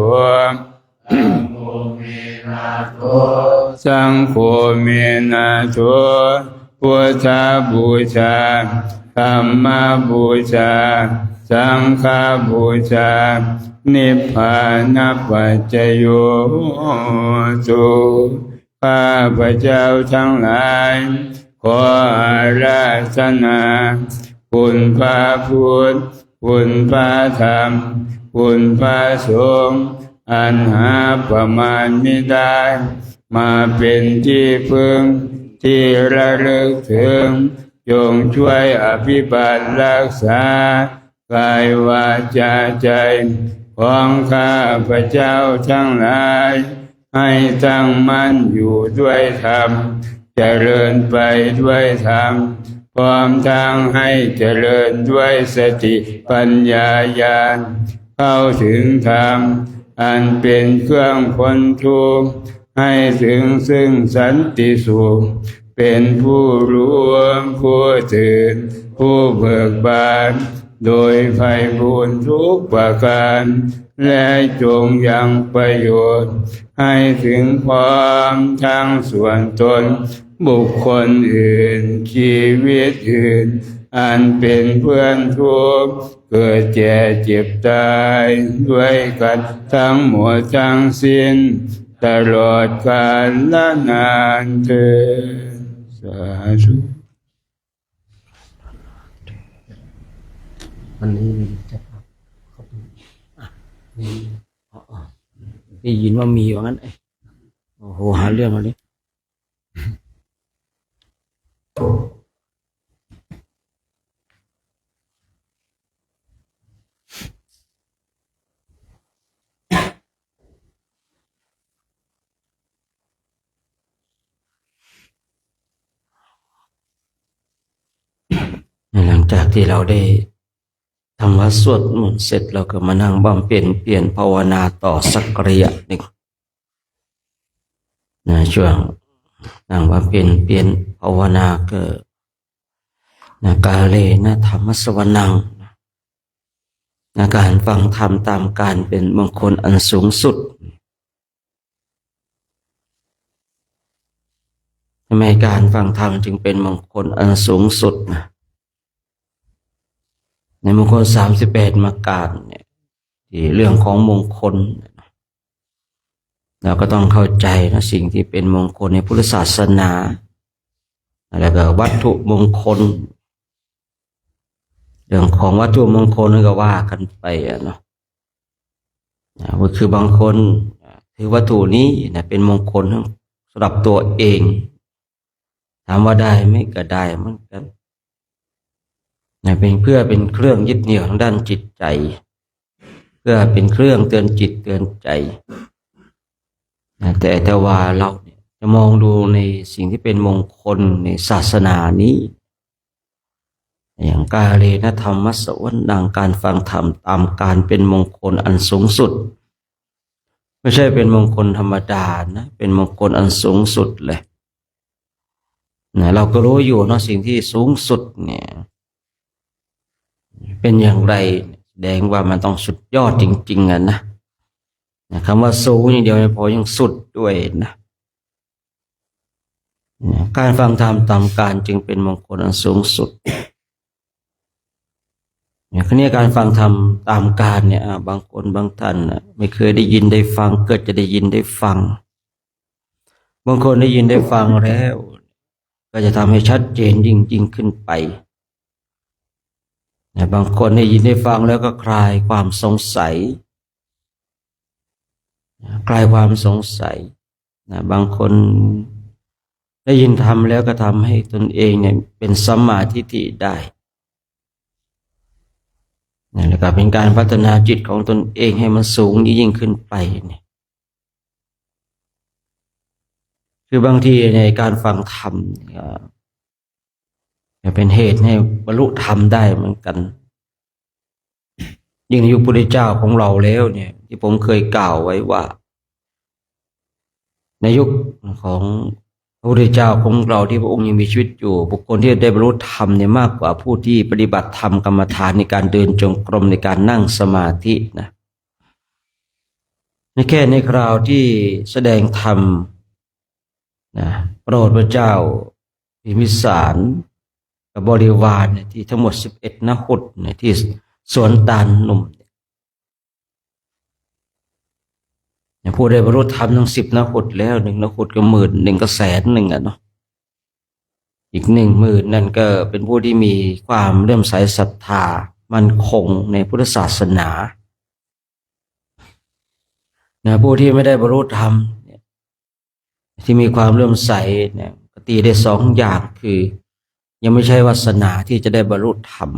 สังโฆเมนะโธพุทธบูชาธัมมบูชาสังฆบูชานิพพานปัจจโยตุข้าพเจ้าทั้งหลายขออาราธนาคุณพระพุทธคุณพระธรรมคุณพระสงฆ์อันหาประมาณไม่ได้มาเป็นที่พึ่งที่ระลึกถึงจงช่วยอภิบาลรักษากายวาจาใจของข้าพเจ้าทั้งหลายให้ตั้งมั่นอยู่ด้วยธรรมเจริญไปด้วยธรรมพร้อมทั้งให้เจริญด้วยสติปัญญาญาณเข้าถึงธรรมอันเป็นเครื่องพ้นทุกข์ให้ถึงซึ่งสันติสุข เป็นผู้รู้ผู้ตื่นผู้เบิกบานโดยไพบูลย์ทุกประการและจงยังประโยชน์ให้ถึงพร้อมทั้งส่วนตนบุคคลอื่นชีวิตอื่นอันเป็นเพื่อนทุกข์เกิดแก่เจ็บตายด้วยกันทั้งหมดทั้งสิ้นตลอดกาลและนานเถิดสาธุ วันนี้จะเขามีได้ยินว่ามีว่างั้นโอ้โหหาเรื่องมาดิหลังจากที่เราได้ทำวัดสวดมนต์เสร็จเราก็มานั่งบำเพ็ญภาวนาต่อสักระยะหนึ่งช่วงนั่งบำเพ็ญภาวนาก็กาเลนะธรรมสวนังการฟังธรรมตามการเป็นมงคลอันสูงสุดทำไมการฟังธรรมจึงเป็นมงคลอันสูงสุดในมงคล38ประการเนี่ยที่เรื่องของมงคลเราก็ต้องเข้าใจนะสิ่งที่เป็นมงคลในพุทธศาสนาแล้วก็วัตถุมงคลเรื่องของวัตถุมงคลก็ว่ากันไปเนาะก็คือบางคนถือวัตถุนี้เป็นมงคลสำหรับตัวเองถามว่าได้ไหมก็ได้เหมือนกันเป็นเพื่อเป็นเครื่องยึดเหนี่ยวทางด้านจิตใจเพื่อเป็นเครื่องเตือนจิตเตือนใจแต่ว่าเราจะมองดูในสิ่งที่เป็นมงคลในศาสนานี้อย่างกาเลนะธรรมสวนังการฟังธรรมตามการเป็นมงคลอันสูงสุดไม่ใช่เป็นมงคลธรรมดานะเป็นมงคลอันสูงสุดเลยเราก็รู้อยู่เนาะสิ่งที่สูงสุดเนี่ยเป็นอย่างไรแสดงว่ามันต้องสุดยอดจริงๆนะคำว่าสูงอย่างเดียวไม่พอยังสุดด้วยนะการฟังธรรมตามการจึงเป็นมงคลอันสูงสุดคราวนี้การฟังธรรมตามการเนี่ยบางคนบางท่านไม่เคยได้ยินได้ฟังเกิดจะได้ยินได้ฟังบางคนได้ยินได้ฟังแล้วก็จะทำให้ชัดเจนยิ่งขึ้นไปบางคนได้ยินได้ฟังแล้วก็คลายความสงสัยบางคนได้ยินธรรมแล้วก็ทำให้ตนเองเนี่ยเป็นสัมมาทิฏฐิได้แล้วก็เป็นการพัฒนาจิตของตนเองให้มันสูงยิ่งขึ้นไปเนี่ยคือบางทีในการฟังธรรมจะเป็นเหตุให้บรรลุธรรมได้เหมือนกันยิ่งในยุคพระพุทธเจ้าของเราแล้วเนี่ยที่ผมเคยกล่าวไว้ว่าในยุคของพระพุทธเจ้าของเราที่พระองค์ยังมีชีวิตอยู่บุคคลที่ได้บรรลุธรรมเนี่ยมากกว่าผู้ที่ปฏิบัติธรรมกรรมฐานในการเดินจงกรมในการนั่งสมาธินะในแค่ในคราวที่แสดงธรรมนะโปรดพระเจ้าพิมพิสารกับบริวารเนี่ยที่ทั้งหมด11 นหุฏเนี่ยที่สวนตาลหนุ่มผู้ได้บรรลุธรรมทั้ง10 นหุฏแล้ว1 นหุฏก็10,000 1ก็100,000เนาะอีก10,000นั่นก็เป็นผู้ที่มีความเลื่อมใสศรัทธามั่นคงในพุทธศาสนาผู้ที่ไม่ได้บรรลุธรรมที่มีความเลื่อมใสเนี่ยก็ตีได้2 อย่างคือยังไม่ใช่วาสนาที่จะได้บรรลุธรรม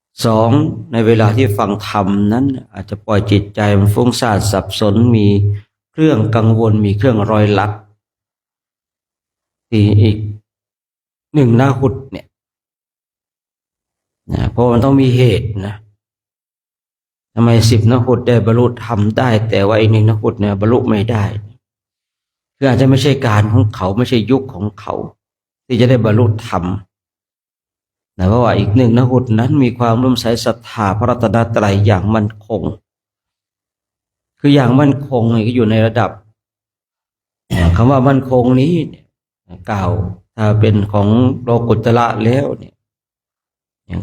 2ในเวลาที่ฟังธรรมนั้นอาจจะปล่อยจิตใจมันฟุ้งซ่านสับสนมีเครื่องกังวลมีเครื่องรอยลัดที่อีก1 นหุฏเนี่ยเพราะมันต้องมีเหตุนะทำไม10 นหุฏได้บรรลุธรรมได้แต่ว่าอีก1 นหุฏเนี่ยบรรลุไม่ได้ค คืออาจจะไม่ใช่การของเขาไม่ใช่ยุคของเขาที่จะได้บรรลุธรรมนะเพราะว่าอีกหนึ่งนะหุดนั้นมีความร่วมใสศรัทธาพระรัตนตรัยอย่างมั่นคงคืออย่างมั่นคงนี่ก็อยู่ในระดับคำว่ามั่นคงนี้กล่าวถ้าเป็นของโลกุตระแล้วเนี่ย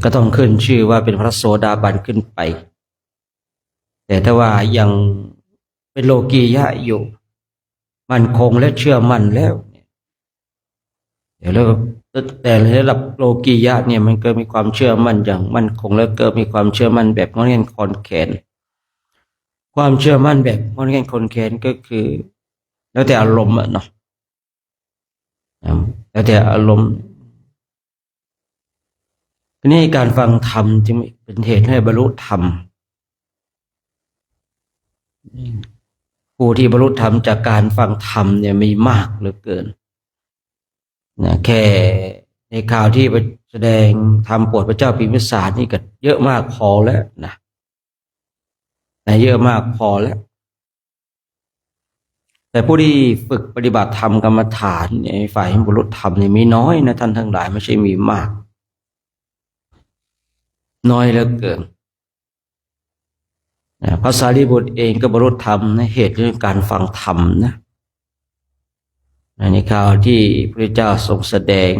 ก็ต้องขึ้นชื่อว่าเป็นพระโสดาบันขึ้นไปแต่ถ้าว่ายังเป็นโลกียะอยู่มั่นคงและเชื่อมั่นแล้วเดี๋ยวแล้วแต่ระดับโลกียะเนี่ยมันก็มีความเชื่อมั่นอย่างมั่นคงแล้วก็มีความเชื่อมั่นแบบงอนแง่นคอนแขนความเชื่อมั่นแบบงอนแง่นคอนแขนก็คือแล้วแต่อารมณ์เนาะแล้วแต่อารมณ์ทีนี้การฟังธรรมจึงเป็นเหตุให้บรรลุธรรมผู้ที่บรรลุธรรมจากการฟังธรรมเนี่ยมีมากเหลือเกินนะแค่ในข่าวที่ไปแสดงธรรมโปรดพระเจ้าพิมพิสารนี่ก็เยอะมากพอแล้วนะเยอะมากพอแล้วแต่ผู้ที่ฝึกปฏิบัติธรรมกรรมฐานในฝ่ายบรรลุธรรมนี่มีน้อยนะท่านทั้งหลายไม่ใช่มีมากน้อยเหลือเกินพระสารีบุตรเองก็บรรลุธรรมในเหตุเรื่องการฟังธรรมนะในข่าวที่พระเจ้าทรงแสดง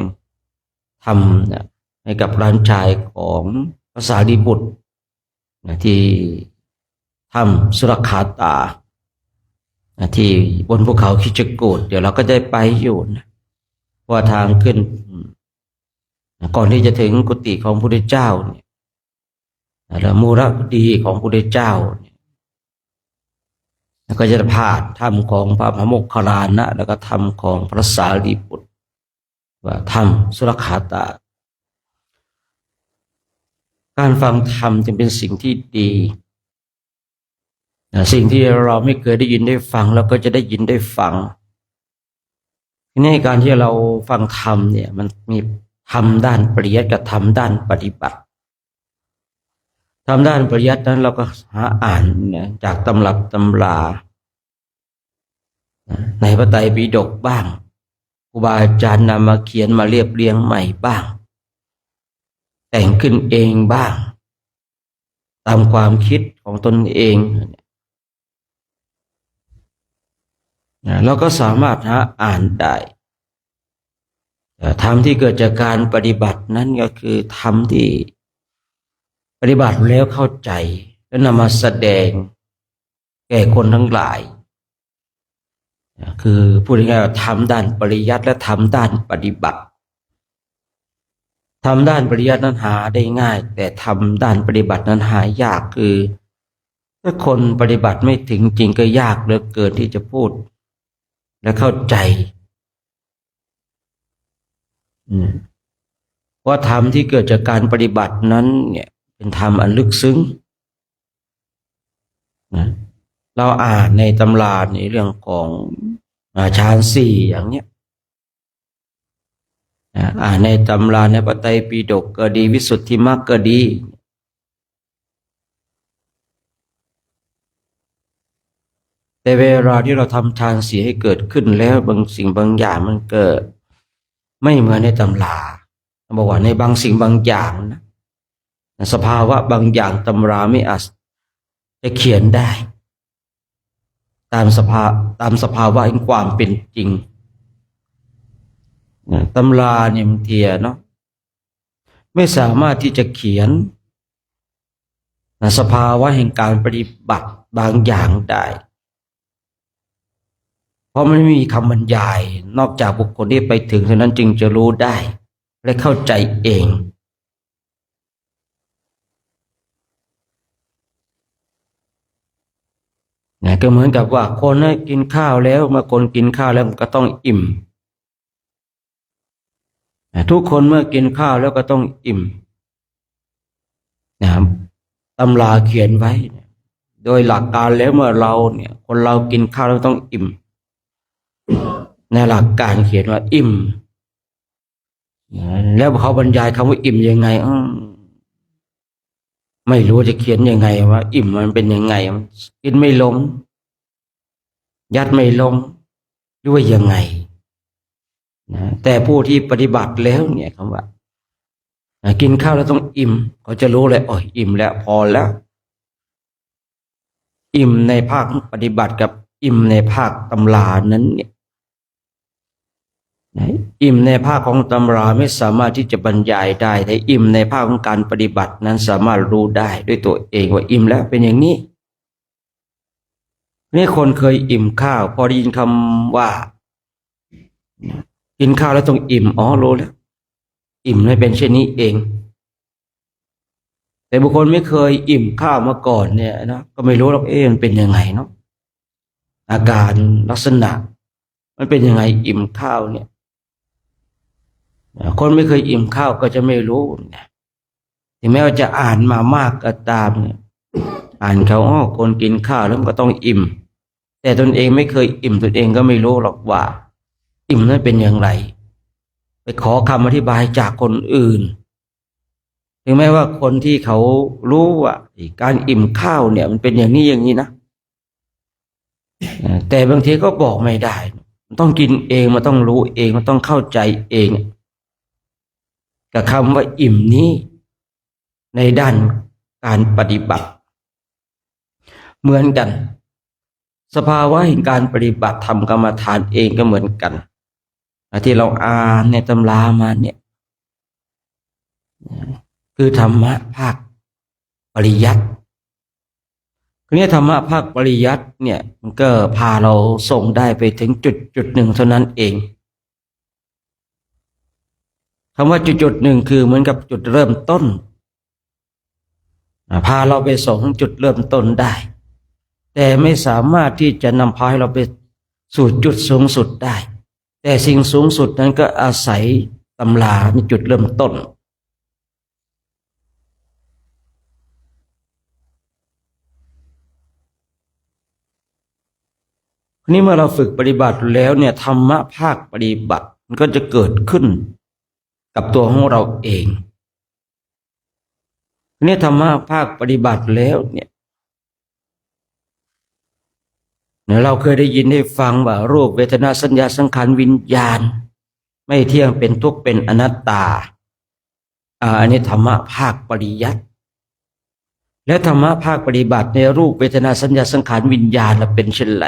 ธรรมให้กับหลานชายของพระสารีบุตรที่ถ้ำสุรคาตาที่บนภูเขาคิชกูฏเดี๋ยวเราก็ได้ไปอยู่นะว่าทางขึ้นก่อนที่จะถึงกุฏิของพระพุทธเจ้าเนี่ยแล้วมูรดีของพระพุทธเจ้าเนี่ยแล้วก็จะผ่านถ้ำของพระมหาโมคคลลานะแล้วก็ถ้ำของพระสารีบุตรว่าถ้ำสุรคาตาการฟังธรรมจึงเป็นสิ่งที่ดีสิ่งที่เราไม่เคยได้ยินได้ฟังเราก็จะได้ยินได้ฟังทีนี้การที่เราฟังธรรมเนี่ยมันมีธรรมด้านปริยัติกับธรรมด้านปฏิบัติธรรมด้านปริยัตินั้นเราก็หาอ่านจากตำรับตำราในพระไตรปิฎกบ้างครูบาอาจารย์นำมาเขียนมาเรียบเรียงใหม่บ้างแต่งขึ้นเองบ้างตามความคิดของตนเองเราก็สามารถหาอ่านได้ธรรมที่เกิดจากการปฏิบัตินั้นก็คือธรรมที่ปฏิบัติแล้วเข้าใจแล้วนำมาแสดงแก่คนทั้งหลายคือพูดง่ายๆว่าธรรมด้านปริยัติและธรรมด้านปฏิบัติธรรมด้านปริยัตินั้นหาได้ง่ายแต่ธรรมด้านปฏิบัตินั้นหายากคือถ้าคนปฏิบัติไม่ถึงจริงก็ยากเหลือเกินที่จะพูดและเข้าใจว่าธรรมที่เกิดจากการปฏิบัตินั้นเนี่ยเป็นธรรมอันลึกซึ้งเราอ่านในตำราในเรื่องของฌานสี่อย่างเนี้ยอ่านในตำราในพระไตรปิฎกก็ดีวิสุทธิมรรคก็ดีแต่เวลาที่เราทำฌานสี่ให้เกิดขึ้นแล้วบางสิ่งบางอย่างมันเกิดไม่เหมือนในตำราบอกว่าในบางสิ่งบางอย่างนะสภาวะบางอย่างตำราไม่อาจจะเขียนได้ตามสภาวะแห่งความเป็นจริงตำราเนี่ยบางทีเนาะไม่สามารถที่จะเขียนสภาวะแห่งการปฏิบัติบางอย่างได้เพราะมันไม่มีคำบรรยายนอกจากบุคคลที่ไปถึงเท่านั้นจึงจะรู้ได้และเข้าใจเองก็เหมือนกับว่าคนกินข้าวแล้วเมื่อคนกินข้าวแล้วก็ต้องอิ่มทุกคนเมื่อกินข้าวแล้วก็ต้องอิ่มนะครับตำราเขียนไว้โดยหลักการแล้วเมื่อเราเนี่ยคนเรากินข้าวแล้วต้องอิ่มในหลักการเขียนว่าอิ่มแล้วเขาบรรยายคำว่าอิ่มยังไงไม่รู้จะเขียนยังไงว่าอิ่มมันเป็นยังไงกินไม่ลงยัดไม่ลง หรือว่ายังไงนะแต่ผู้ที่ปฏิบัติแล้วเนี่ยคำว่ากินข้าวแล้วต้องอิ่มเขาจะรู้เลยอ๋ออิ่มแล้วพอแล้วอิ่มในภาคปฏิบัติกับอิ่มในภาคตำรานั้นเนี่ยอิ่มในภาคของตำราไม่สามารถที่จะบรรยายได้แต่อิ่มในภาคของการปฏิบัตินั้นสามารถรู้ได้ด้วยตัวเองว่าอิ่มแล้วเป็นอย่างนี้นี่คนเคยอิ่มข้าวพอได้ยินคำว่ากินข้าวแล้วต้องอิ่มอ๋อรู้แล้วอิ่มไม่เป็นเช่นนี้เองแต่บุคคลไม่เคยอิ่มข้าวมาก่อนเนี่ยนะก็ไม่รู้หรอกมันเป็นยังไงเนาะอาการลักษณะมันเป็นยังไงอิ่มข้าวเนี่ยคนไม่เคยอิ่มข้าวก็จะไม่รู้เนี่ยถึงแม้ว่าจะอ่านมามากก็ตามเนี่ยอ่านเขาคนกินข้าวแล้วมันก็ต้องอิ่มแต่ตนเองไม่เคยอิ่มตนเองก็ไม่รู้หรอกว่าอิ่มนั้นเป็นอย่างไรไปขอคำอธิบายจากคนอื่นถึงแม้ว่าคนที่เขารู้ว่าการอิ่มข้าวเนี่ยมันเป็นอย่างนี้อย่างนี้นะแต่บางทีก็บอกไม่ได้มันต้องกินเองมันต้องรู้เองมันต้องเข้าใจเองกับคำว่าอิ่มนี้ในด้านการปฏิบัติเหมือนกันสภาวะแห่งการปฏิบัติธรรมกรรมฐานเองก็เหมือนกันที่เราอ่านในตำรามาเนี่ยคือธรรมะภาคปริยัติทีนี้ธรรมะภาคปริยัติเนี่ยมันก็พาเราส่งได้ไปถึงจุดหนึ่งเท่านั้นเองคำว่าจุดหนึ่งคือเหมือนกับจุดเริ่มต้นพาเราไปส่งถึงจุดเริ่มต้นได้แต่ไม่สามารถที่จะนำพาให้เราไปสู่จุดสูงสุดได้แต่สิ่งสูงสุดนั้นก็อาศัยตำราในจุดเริ่มต้นนี่เมื่อเราฝึกปฏิบัติแล้วเนี่ยธรรมะภาคปฏิบัติมันก็จะเกิดขึ้นกับตัวของเราเองนี่ธรรมะภาคปฏิบัติแล้วเนี่ยเราเคยได้ยินได้ฟังว่ารูปเวทนาสัญญาสังขารวิญญาณไม่เที่ยงเป็นทุกข์เป็นอนัตตาอันนี้ธรรมะภาคปริยัติและธรรมะภาคปฏิบัติในรูปเวทนาสัญญาสังขารวิญญาณเป็นเช่นไร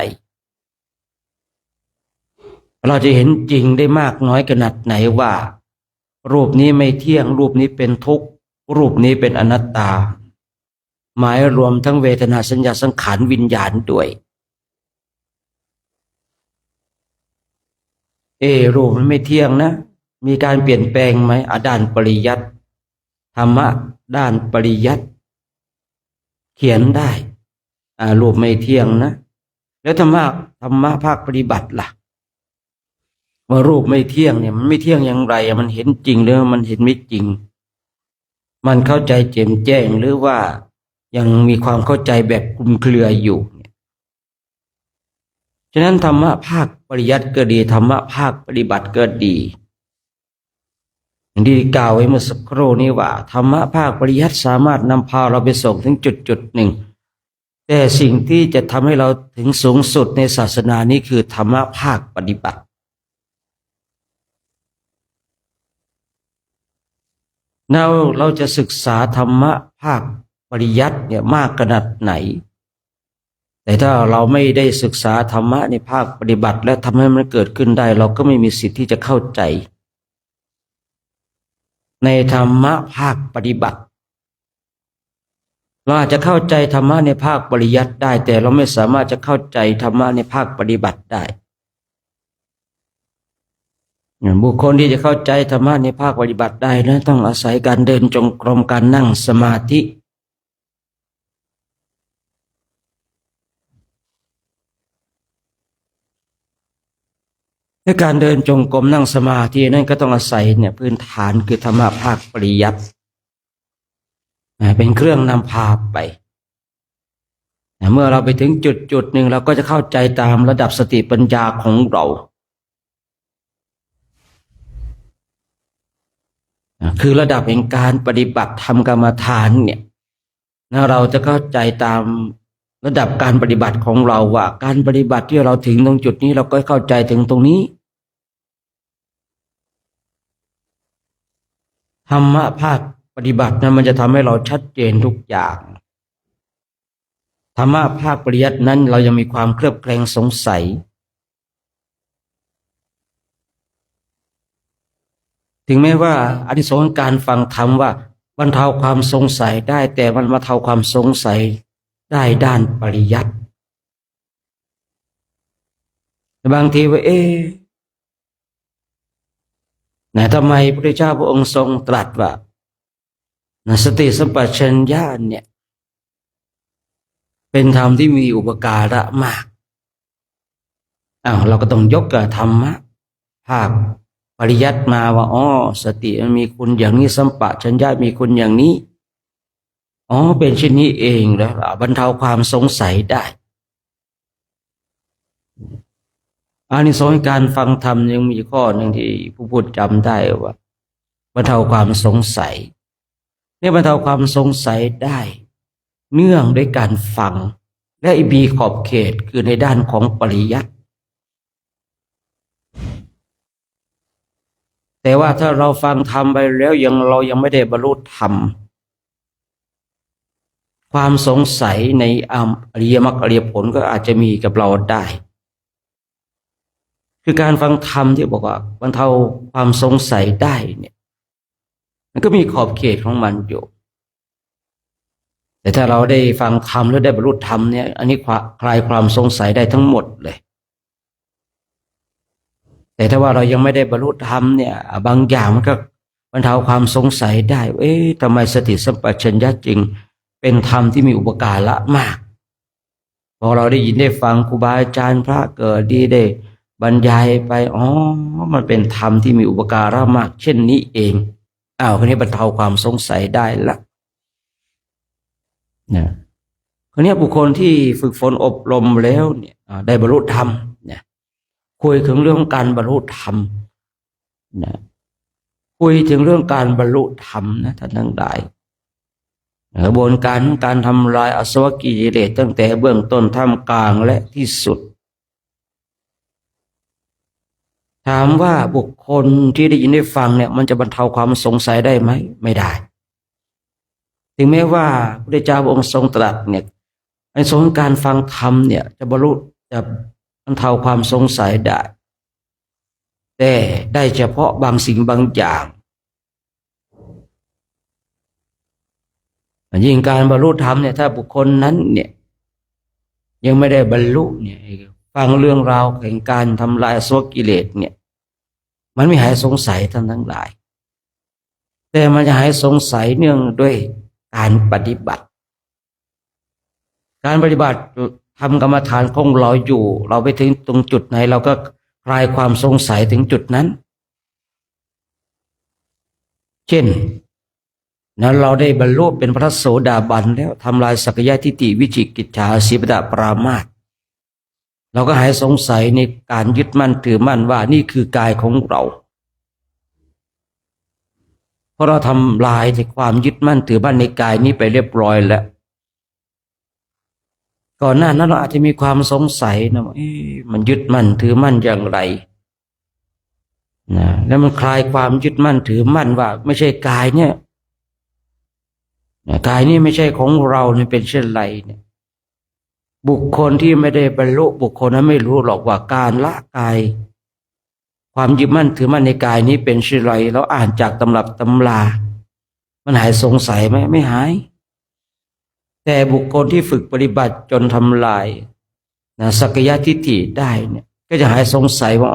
เราจะเห็นจริงได้มากน้อยขนาดไหนว่ารูปนี้ไม่เที่ยงรูปนี้เป็นทุกข์รูปนี้เป็นอนัตตาหมายรวมทั้งเวทนาสัญญาสังขารวิญญาณด้วยรูปมันไม่เที่ยงนะมีการเปลี่ยนแปลงไหมด้านปริยัติธรรมะด้านปริยัติเขียนได้รูปไม่เที่ยงนะแล้วธรรมะภาคปฏิบัติล่ะว่ารูปไม่เที่ยงเนี่ยมันไม่เที่ยงอย่างไรมันเห็นจริงหรือมันเห็นไม่จริงมันเข้าใจแจ่มแจ้งหรือว่ายังมีความเข้าใจแบบคลุมเครืออยู่ฉะนั้นธรรมะภาคปริยัติก็ดีธรรมะภาคปฏิบัติก็ดีอย่างที่กล่าวไว้เมื่อสักครู่นี้ว่าธรรมะภาคปริยัติสามารถนำพาเราไปส่งถึงจุดหนึ่งแต่สิ่งที่จะทำให้เราถึงสูงสุดในศาสนานี้คือธรรมะภาคปฏิบัติเราจะศึกษาธรรมะภาคปริยัติเนี่ยมากขนาดไหนแต่ถ้าเราไม่ได้ศึกษาธรรมะในภาคปฏิบัติและทำให้มันเกิดขึ้นได้เราก็ไม่มีสิทธิ์ที่จะเข้าใจในธรรมะภาคปฏิบัติเราอาจจะเข้าใจธรรมะในภาคปริยัติได้แต่เราไม่สามารถจะเข้าใจธรรมะในภาคปฏิบัติได้บุคคลที่จะเข้าใจธรรมะในภาคปฏิบัติได้นะต้องอาศัยการเดินจงกรมการนั่งสมาธิในการเดินจงกรมนั่งสมาธินั่นก็ต้องอาศัยเนี่ยพื้นฐานคือธรรมะภาคปริยัติเป็นเครื่องนำพาไปเมื่อเราไปถึงจุดหนึ่งเราก็จะเข้าใจตามระดับสติปัญญาของเราคือระดับแห่งการปฏิบัติธรรมกรรมฐานเนี่ยเราจะเข้าใจตาม ระดับการปฏิบัติของเราว่าการปฏิบัติที่เราถึงตรงจุดนี้เราก็เข้าใจถึงตรงนี้ธรรมะภาคปฏิบัตินั้นมันจะทำให้เราชัดเจนทุกอย่างธรรมะภาคปริยัตินั้นเรายังมีความเคลือบแคลงสงสัยถึงแม้ว่าอานิสงส์การฟังธรรมว่าบรรเทาความสงสัยได้แต่มันบรรเทาความสงสัยได้ด้านปริยัติบางทีว่าทำไมพระพุทธเจ้าพระองค์ทรงตรัสว่าสติสัมปชัญญะเนี่ยเป็นธรรมที่มีอุปการะมากเราก็ต้องยกกับธรรมะภาคปริยัติมาว่าสติมันมีคุณอย่างนี้สัมปชัญญะมีคุณอย่างนี้เป็นเช่นนี้เองแล้วบรรเทาความสงสัยได้อานิสงส์การฟังธรรมยังมีข้อหนึ่งที่ผู้พูดจำได้ว่าบรรเทาความสงสัยบรรเทาความสงสัยได้เนื่องด้วยการฟังและมีขอบเขตคือในด้านของปริยัติแต่ว่าถ้าเราฟังธรรมไปแล้วเรายังไม่ได้บรรลุธรรมความสงสัยในอริยมรรคอริยผลก็อาจจะมีกับเราได้คือการฟังธรรมที่บอกว่าบรรเทาความสงสัยได้เนี่ยมันก็มีขอบเขตของมันอยู่แต่ถ้าเราได้ฟังธรรมแล้วได้บรรลุธรรมเนี่ยอันนี้คลายความสงสัยได้ทั้งหมดเลยแต่ถ้าว่าเรายังไม่ได้บรรลุธรรมเนี่ยบางอย่างมันก็บรรเทาความสงสัยได้ทำไมสติสัมปชัญญะจริงเป็นธรรมที่มีอุปการะมากพอเราได้ยินได้ฟังครูบาอาจารย์พระเกิดดีได้บรรยายไปมันเป็นธรรมที่มีอุปการะมากเช่นนี้เองคนนี้บรรเทาความสงสัยได้ละคนนี้บุคคลที่ฝึกฝนอบรมแล้วเนี่ยได้บรรลุธรรมเนี่ยคุยถึงเรื่องการบรรลุธรรมคุยถึงเรื่องการบรรลุธรรมนะท่านทั้งหลายกระบวนการของการทำลายอาสวะกิเลสตั้งแต่เบื้องต้นท่ามกลางและที่สุดถามว่าบุคคลที่ได้ยินได้ฟังเนี่ยมันจะบรรเทาความสงสัยได้ไหมไม่ได้ถึงแม้ว่าพระพุทธเจ้าพระองค์ทรงตรัสเนี่ยในส่วนการฟังธรรมเนี่ยจะบรรลุจะบรรเทาความสงสัยได้แต่ได้เฉพาะบางสิ่งบางอย่างยิ่งการบรรลุธรรมเนี่ยถ้าบุคคลนั้นเนี่ยยังไม่ได้บรรลุเนี่ยฟังเรื่องราวแห่งการทำลายอาสวะกิเลสเนี่ยมันไม่หายสงสัยท่านทั้งหลายแต่มันจะหายสงสัยเนื่องด้วยการปฏิบัติทำกรรมฐานของเราอยู่เราไปถึงตรงจุดไหนเราก็คลายความสงสัยถึงจุดนั้นเช่นเราได้บรรลุเป็นพระโสดาบันแล้วทำลายสักยะทิฏฐิวิจิกิจฉาสีปตะปรามาสเราก็หายสงสัยในการยึดมั่นถือมั่นว่านี่คือกายของเราเพราะเราทำลายในความยึดมั่นถือมั่นในกายนี้ไปเรียบร้อยแล้วก่อนหน้านั้นเราอาจจะมีความสงสัยนะว่ามันยึดมั่นถือมั่นอย่างไรแล้วมันคลายความยึดมั่นถือมั่นว่าไม่ใช่กายเนี่ยกายนี้ไม่ใช่ของเราเนี่ยเป็นเช่นไรเนี่ยบุคคลที่ไม่ได้บรรลุบุคคลนั้นไม่รู้หรอกว่าการละกายความยึดมั่นถือมั่นในกายนี้เป็นเช่นไรเราอ่านจากตำรับตำรามันหายสงสัยไหมไม่หายแต่บุคคลที่ฝึกปฏิบัติจนทำลายสักยะทิฏฐิได้เนี่ยก็จะหายสงสัยว่า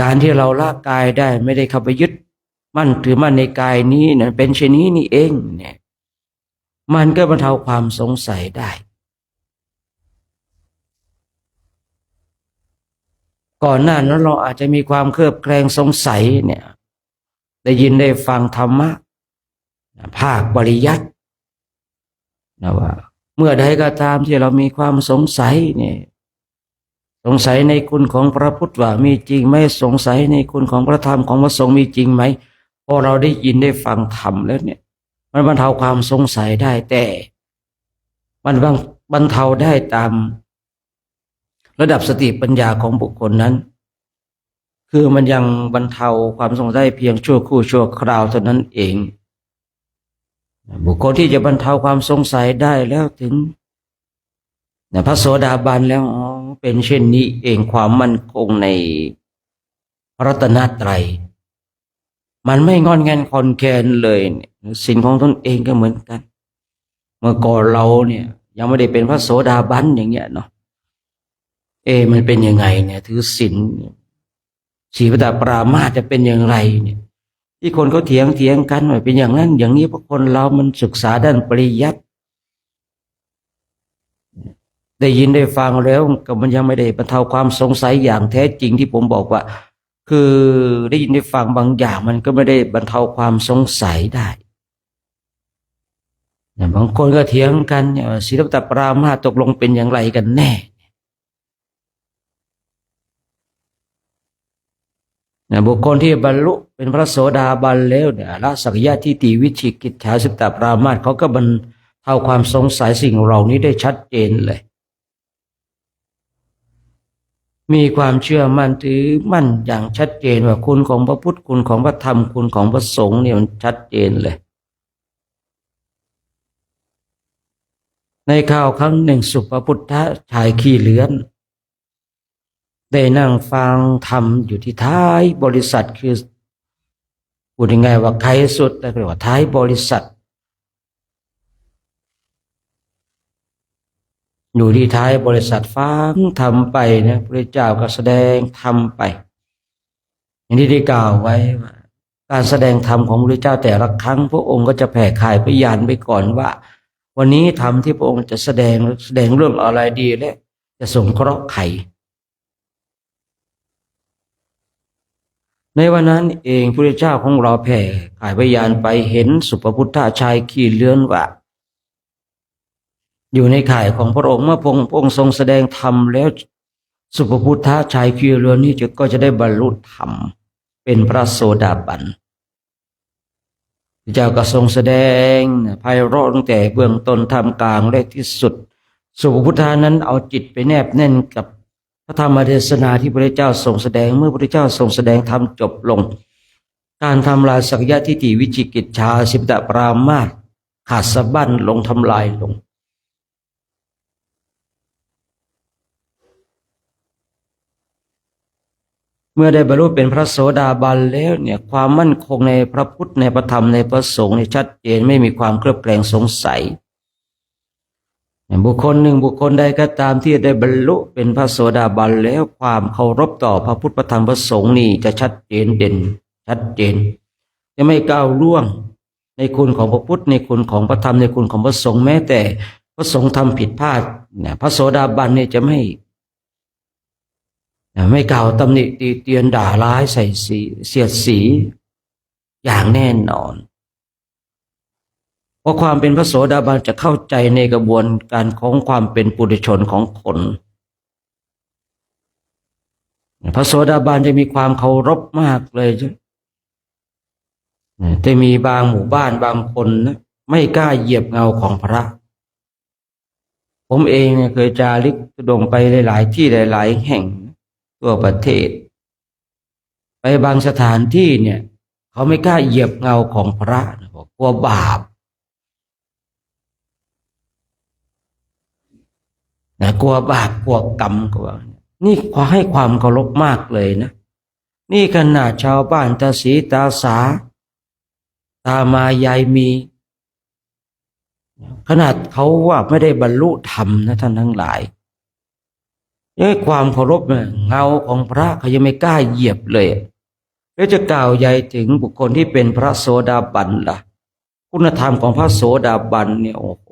การที่เราละกายได้ไม่ได้เข้าไปยึดมั่นถือมั่นในกายนี้เนี่ยเป็นเช่นนี้นี่เองเนี่ยมันก็บรรเทาความสงสัยได้ก่อนหน้านั้นเราอาจจะมีความเคลือบแคลงสงสัยเนี่ยได้ยินได้ฟังธรรมะภาคปริยัติว่าเมื่อใดก็ตามที่เรามีความสงสัยเนี่ยสงสัยในคุณของพระพุทธว่ามีจริงไหมสงสัยในคุณของพระธรรมของพระสงฆ์มีจริงไหมพอเราได้ยินได้ฟังธรรมแล้วเนี่ยมันบรรเทาความสงสัยได้แต่ มันบรรเทาได้ตามระดับสติปัญญาของบุคคลนั้นคือมันยังบรรเทาความสงสัยเพียงชั่วครู่ชั่วคราวเท่านั้นเองบุคคลที่จะบรรเทาความสงสัยได้แล้วถึงพระโสดาบันแล้วเป็นเช่นนี้เองความมั่นคงในพระรัตนตรัยมันไม่งอนแงนคอนแคนเลยสิ่งของตนเองก็เหมือนกันเมื่อก่อนเราเนี่ยยังไม่ได้เป็นพระโสดาบันอย่างเงี้ยเนาะมันเป็นยังไงเนี่ยถือศีลศีลปปรามาสจะเป็นอย่างไรเนี่ยที่คนเขาเถียงกันว่าเป็นอย่างนั้นอย่างนี้เพราะคนเรามันศึกษาด้านปริยัติได้ยินได้ฟังแล้วก็มันยังไม่ได้บรรเทาความสงสัยอย่างแท้จริงที่ผมบอกว่าคือได้ยินได้ฟังบางอย่างมันก็ไม่ได้บรรเทาความสงสัยได้บางคนก็เถียงกันศีลปปรามาสตกลงเป็นอย่างไรกันแน่บุคคลที่บรรลุเป็นพระโสดาบันแล้วเนี่ยละสักยะทิฏฐิวิจิกิจฉาสิบตปรามาสเขาก็บรรเทาความสงสัยสิ่งเหล่านี้ได้ชัดเจนเลยมีความเชื่อมั่นถือมั่นอย่างชัดเจนว่าคุณของพระพุทธคุณของพระธรรมคุณของพระสงฆ์เนี่ยมันชัดเจนเลยในข่าวครั้งหนึ่งสุภพุทธะชายขี้เลื้อนได้นั่งฟังธรรมอยู่ที่ท้ายบริษัทคือพูดยังไงว่าใครสุดแต่เรียกว่าท้ายบริษัทอยู่ที่ท้ายบริษัทฟังธรรมไปนะพระเจ้าก็แสดงธรรมไปอย่างที่ได้กล่าวไว้ว่าการแสดงธรรมของพระเจ้าแต่ละครั้งพระองค์ก็จะแผ่ข่ายพยานไปก่อนว่าวันนี้ธรรมที่พระองค์จะแสดงเรื่องอะไรดีและจะสงเคราะห์ใครในวันนั้นเองพระเจ้าของเราแผ่ข่ายพยานไปเห็นสุภพุทธะชายขี้เลื้อนว่าอยู่ในข่ายของพระองค์เมื่อพระองค์ทรงแสดงธรรมแล้วสุภพุทธะชายขี้เลื้อนนี้ก็จะได้บรรลุธรรมเป็นพระโสดาบันพระเจ้าก็ทรงแสดงไพเราะตั้งแต่เบื้องต้นท่ามกลางและที่สุดสุภพุทธะนั้นเอาจิตไปแนบแน่นกับพระธรรมเทศนาที่พระเจ้าทรงแสดงเมื่อพระเจ้าทรงแสดงธรรมจบลงการทำลายสักยะทิฏฐิวิจิกิจฉาสิบตปรามาสขาดสะบั้นลงทำลายลงเมื่อได้บรรลุเป็นพระโสดาบันแล้วเนี่ยความมั่นคงในพระพุทธในพระธรรมในพระสงฆ์นี่ชัดเจนไม่มีความเคลือบแคลงสงสัยบุคคลหนึ่งบุคคลใดก็ตามที่ได้บรรลุเป็นพระโสดาบันแล้วความเคารพต่อพระพุทธพระธรรมพระสงฆ์นี่จะชัดเจนเด่นชัดเจนจะไม่ก้าวล่วงในคุณของพระพุทธในคุณของพระธรรมในคุณของพระสงฆ์แม้แต่พระสงฆ์ทำผิดพลาดเนี่ยพระโสดาบันเนี่ยจะไม่กล่าวตำหนิตีเตียนด่าร้ายใส่สีเสียดสีอย่างแน่นอนเพราะความเป็นพระโสดาบันจะเข้าใจในกระบวนการของความเป็นปุถุชนของคนพระโสดาบันจะมีความเคารพมากเลยแต่มีบางหมู่บ้านบางคนนะไม่กล้าเหยียบเงาของพระผมเองเนี่ยเคยจาริกธุดงค์ไปหลายๆที่หลายๆแห่งทั่วประเทศไปบางสถานที่เนี่ยเขาไม่กล้าเหยียบเงาของพระบอกกลัวบาปกลัวบาปกลัวกรรมกลัวนี่ขอให้ความเคารพมากเลยนะนี่ขนาดชาวบ้านตาสีตาสาตามายายมีขนาดเขาว่าไม่ได้บรรลุธรรมนะท่านทั้งหลายความเคารพเงาของพระเขายังไม่กล้าเหยียบเลยแล้วจะกล่าวใหญ่ถึงบุคคลที่เป็นพระโสดาบันล่ะคุณธรรมของพระโสดาบันเนี่ยโอ้โห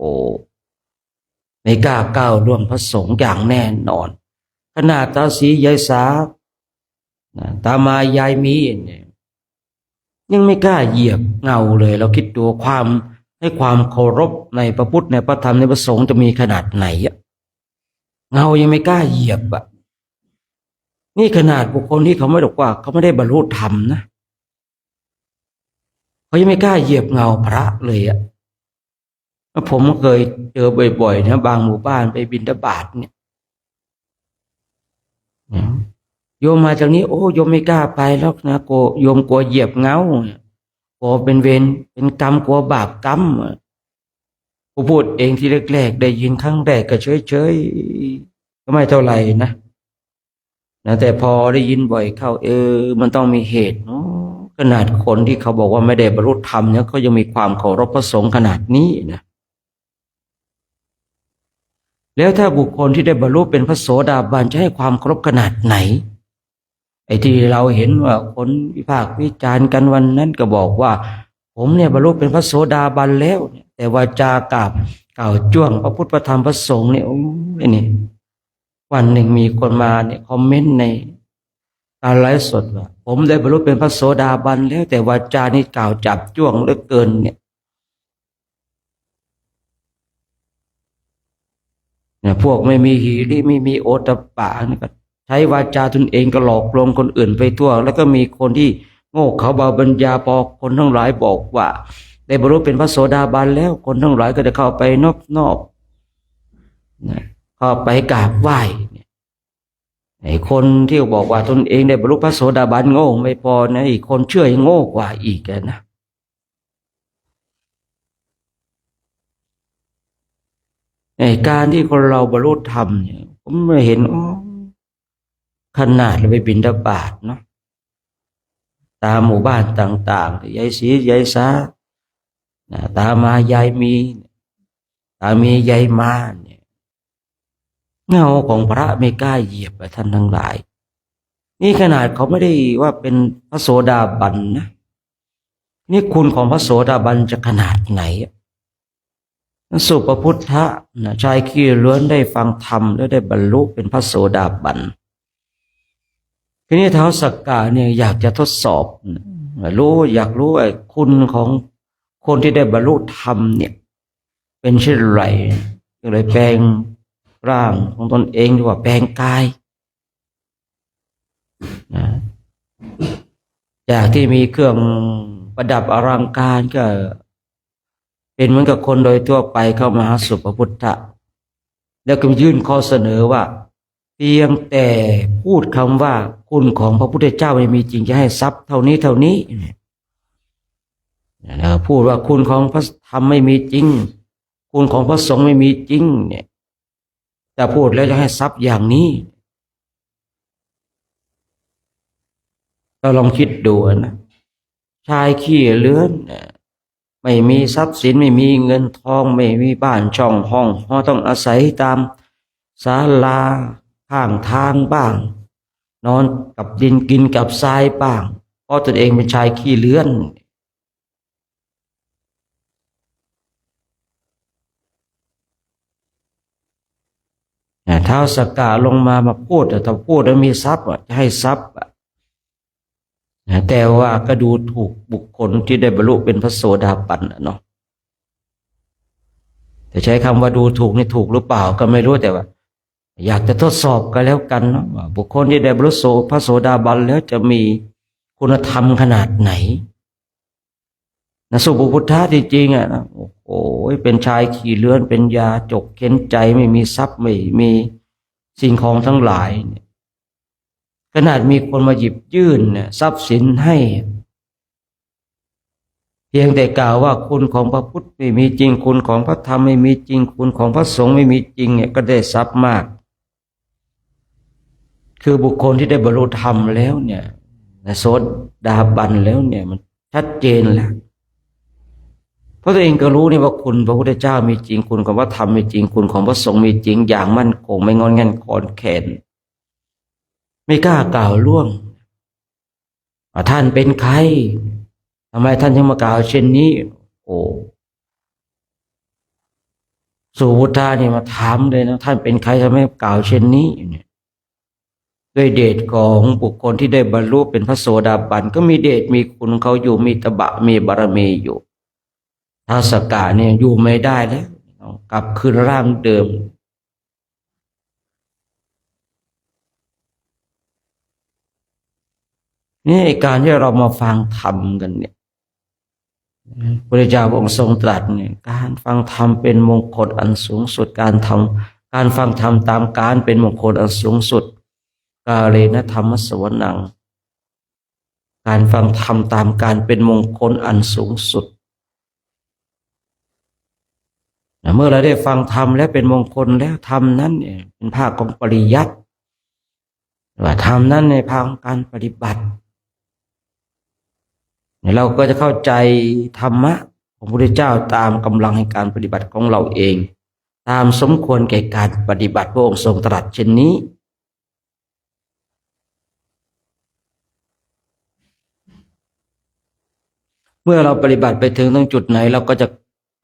ไม่กล้าก้าวล่วงพระสงฆ์อย่างแน่นอนขนาดตาสียายสาตามายายมีเนี่ยยังไม่กล้าเหยียบเงาเลยเราคิดดูความให้ความเคารพในพระพุทธในพระธรรมในพระสงฆ์จะมีขนาดไหนเงายังไม่กล้าเหยียบนี่ขนาดบุคคลที่เขาไม่บอกว่าเขาไม่ได้บรรลุธรรมนะเขายังไม่กล้าเหยียบเงาพระเลย ผมเคยเจอบ่อยๆนะบางหมู่บ้านไปบิณฑบาตเนี่ยโยมมาจากนี้โอ้โยมไม่กล้าไปแล้วนะกลัวโยมกลัวเหยียบเงากลัวเป็นเวรเป็นกรรมกลัวบาปกรรมผมพูดเองที่แรกๆได้ยินครั้งแรกก็เฉยๆก็ไม่เท่าไหร่นะแต่พอได้ยินบ่อยเข้ามันต้องมีเหตุเนาะขนาดคนที่เขาบอกว่าไม่ได้บรรลุธรรมเนี่ยเขายังมีความเคารพพระสงฆ์ขนาดนี้นะแล้วถ้าบุคคลที่ได้บรรลุเป็นพระโสดาบันจะให้ความเคารพขนาดไหนไอ้ที่เราเห็นว่าคนวิพากษ์วิจารณ์กันวันนั้นก็บอกว่าผมเนี่ยบรรลุเป็นพระโสดาบันแล้วแต่วาจากล่าวจ้วงพระพุทธพระธรรมพระสงฆ์เนี่ยโอ้ยนี่วันหนึ่งมีคนมาเนี่ยคอมเมนต์ในการไลฟ์สดว่าผมได้บรรลุเป็นพระโสดาบันแล้วแต่วาจานี่กล่าวจับจ้วงเหลือเกินเนี่ยพวกไม่มีหีริไม่มีโอตตัปปะนี่ก็ใช้วาจาตนเองก็หลอกลวงคนอื่นไปทั่วแล้วก็มีคนที่โง่เขาเบาปัญญาพอคนทั้งหลายบอกว่าได้บรรลุเป็นพระโสดาบันแล้วคนทั้งหลายก็จะเข้าไปนอบเข้าไปกราบไหว้ไอ้คนที่บอกว่าตนเองได้บรรลุพระโสดาบันโง่ไม่พอนะอีกคนเชื่อยังโง่กว่าอีกนะไอ้การที่คนเราบรรลุธรรมเนี่ยผมไม่เห็นขนาดเราไปบิณฑบาตเนาะตามหมู่บ้านต่างๆยายศรียายสาตามายายมีตามียายมาเนี่ยเงาของพระไม่กล้าเหยียบไปท่านทั้งหลายนี่ขนาดเขาไม่ได้ว่าเป็นพระโสดาบันนะนี่คุณของพระโสดาบันจะขนาดไหนสุปพุทธะชายขี้เลื้อนได้ฟังธรรมแล้วได้บรรลุเป็นพระโสดาบันทีนี้ท้าวสักกะเนี่ยอยากจะทดสอบอยากรู้ไอ้คุณของคนที่ได้บรรลุธรรมเนี่ยเป็นเช่นไรก็เลยแปลงร่างของตนเองดีกว่าแปลงกายจากที่มีเครื่องประดับอลังการก็เป็นเหมือนกับคนโดยทั่วไปเข้ามาหาสุปพุทธะแล้วก็ยื่นข้อเสนอว่าเพียงแต่พูดคำว่าคุณของพระพุทธเจ้าไม่มีจริงจะให้ทรัพย์เท่านี้เท่านี้พูดว่าคุณของพระธรรมไม่มีจริงคุณของพระสงฆ์ไม่มีจริงเนี่ยแต่พูดแล้วจะให้ทรัพย์อย่างนี้เราลองคิดดูนะชายขี้เลื้อนไม่มีทรัพย์สินไม่มีเงินทองไม่มีบ้านช่องห้องต้องอาศัยตามศาลาข้างทางบ้างนอนกับดินกินกับทรายบ้างเพราะตนเองเป็นชายขี้เลื้อนท้าวสักกะลงมาพูดแต่ถ้าพูดแล้วมีทรัพย์จะให้ทรัพย์แต่ว่าก็ดูถูกบุคคลที่ได้บรรลุเป็นพระโสดาบันเนาะแต่ใช้คำว่าดูถูกนี่ถูกหรือเปล่าก็ไม่รู้แต่ว่าอยากจะทดสอบกันแล้วกันเนาะว่าบุคคลที่ได้บรรลุพระโสดาบันแล้วจะมีคุณธรรมขนาดไหนสุปพุทธะจริงๆนะโอ้ยเป็นชายขี่เลื้อนเป็นยาจกเข็นใจไม่มีทรัพย์ไม่มีสิ่งของทั้งหลายขนาดมีคนมาหยิบยื่นทรัพย์สินให้เพียงแต่กล่าวว่าคุณของพระพุทธไม่มีจริงคุณของพระธรรมไม่มีจริงคุณของพระสงฆ์ไม่มีจริงเนี่ยก็ได้ทรัพย์มากคือบุคคลที่ได้บรรลุธรรมแล้วเนี่ยโสดาบันแล้วเนี่ยมันชัดเจนแล้วเพราะตัวเองก็รู้นี่ว่าคุณพระพุทธเจ้ามีจริงคุณของพระธรรมมีจริงคุณของพระสงฆ์มีจริงอย่างมั่นคงไม่งอนงันคอนแขนไม่กล้ากล่าวล่วงท่านเป็นใครทำไมท่านยังมากล่าวเช่นนี้โอ้สุพุทธะนี่มาถามเลยนะท่านเป็นใครทำไมกล่าวเช่นนี้ด้วยเดชของบุคคลที่ได้บรรลุเป็นพระโสดาบันก็มีเดชมีคุณเขาอยู่มีตบะมีบารมีอยู่ท้าวสักกะเนี่ยอยู่ไม่ได้แล้วกลับคืนร่างเดิมนี่การที่เรามาฟังธรรมกันเนี่ย พระเจ้าพระองค์ทรงตรัสเนี่ยการฟังธรรมเป็นมงคลอันสูงสุดการฟังธรรมตามการเป็นมงคลอันสูงสุดกาเลนะธรรมสวนังการฟังธรรมตามการเป็นมงคลอันสูงสุดเมื่อเราได้ฟังธรรมและเป็นมงคลแล้วธรรมนั้นเนี่ยเป็นภาคของปริยัติว่าธรรมนั้นในภาคของการปฏิบัติเราก็จะเข้าใจธรรมะของพระพุทธเจ้าตามกำลังในการปฏิบัติของเราเองตามสมควรแก่การปฏิบัติพระองค์ทรงตรัสเช่นนี้เมื่อเราปฏิบัติไปถึงตรงจุดไหนเราก็จะ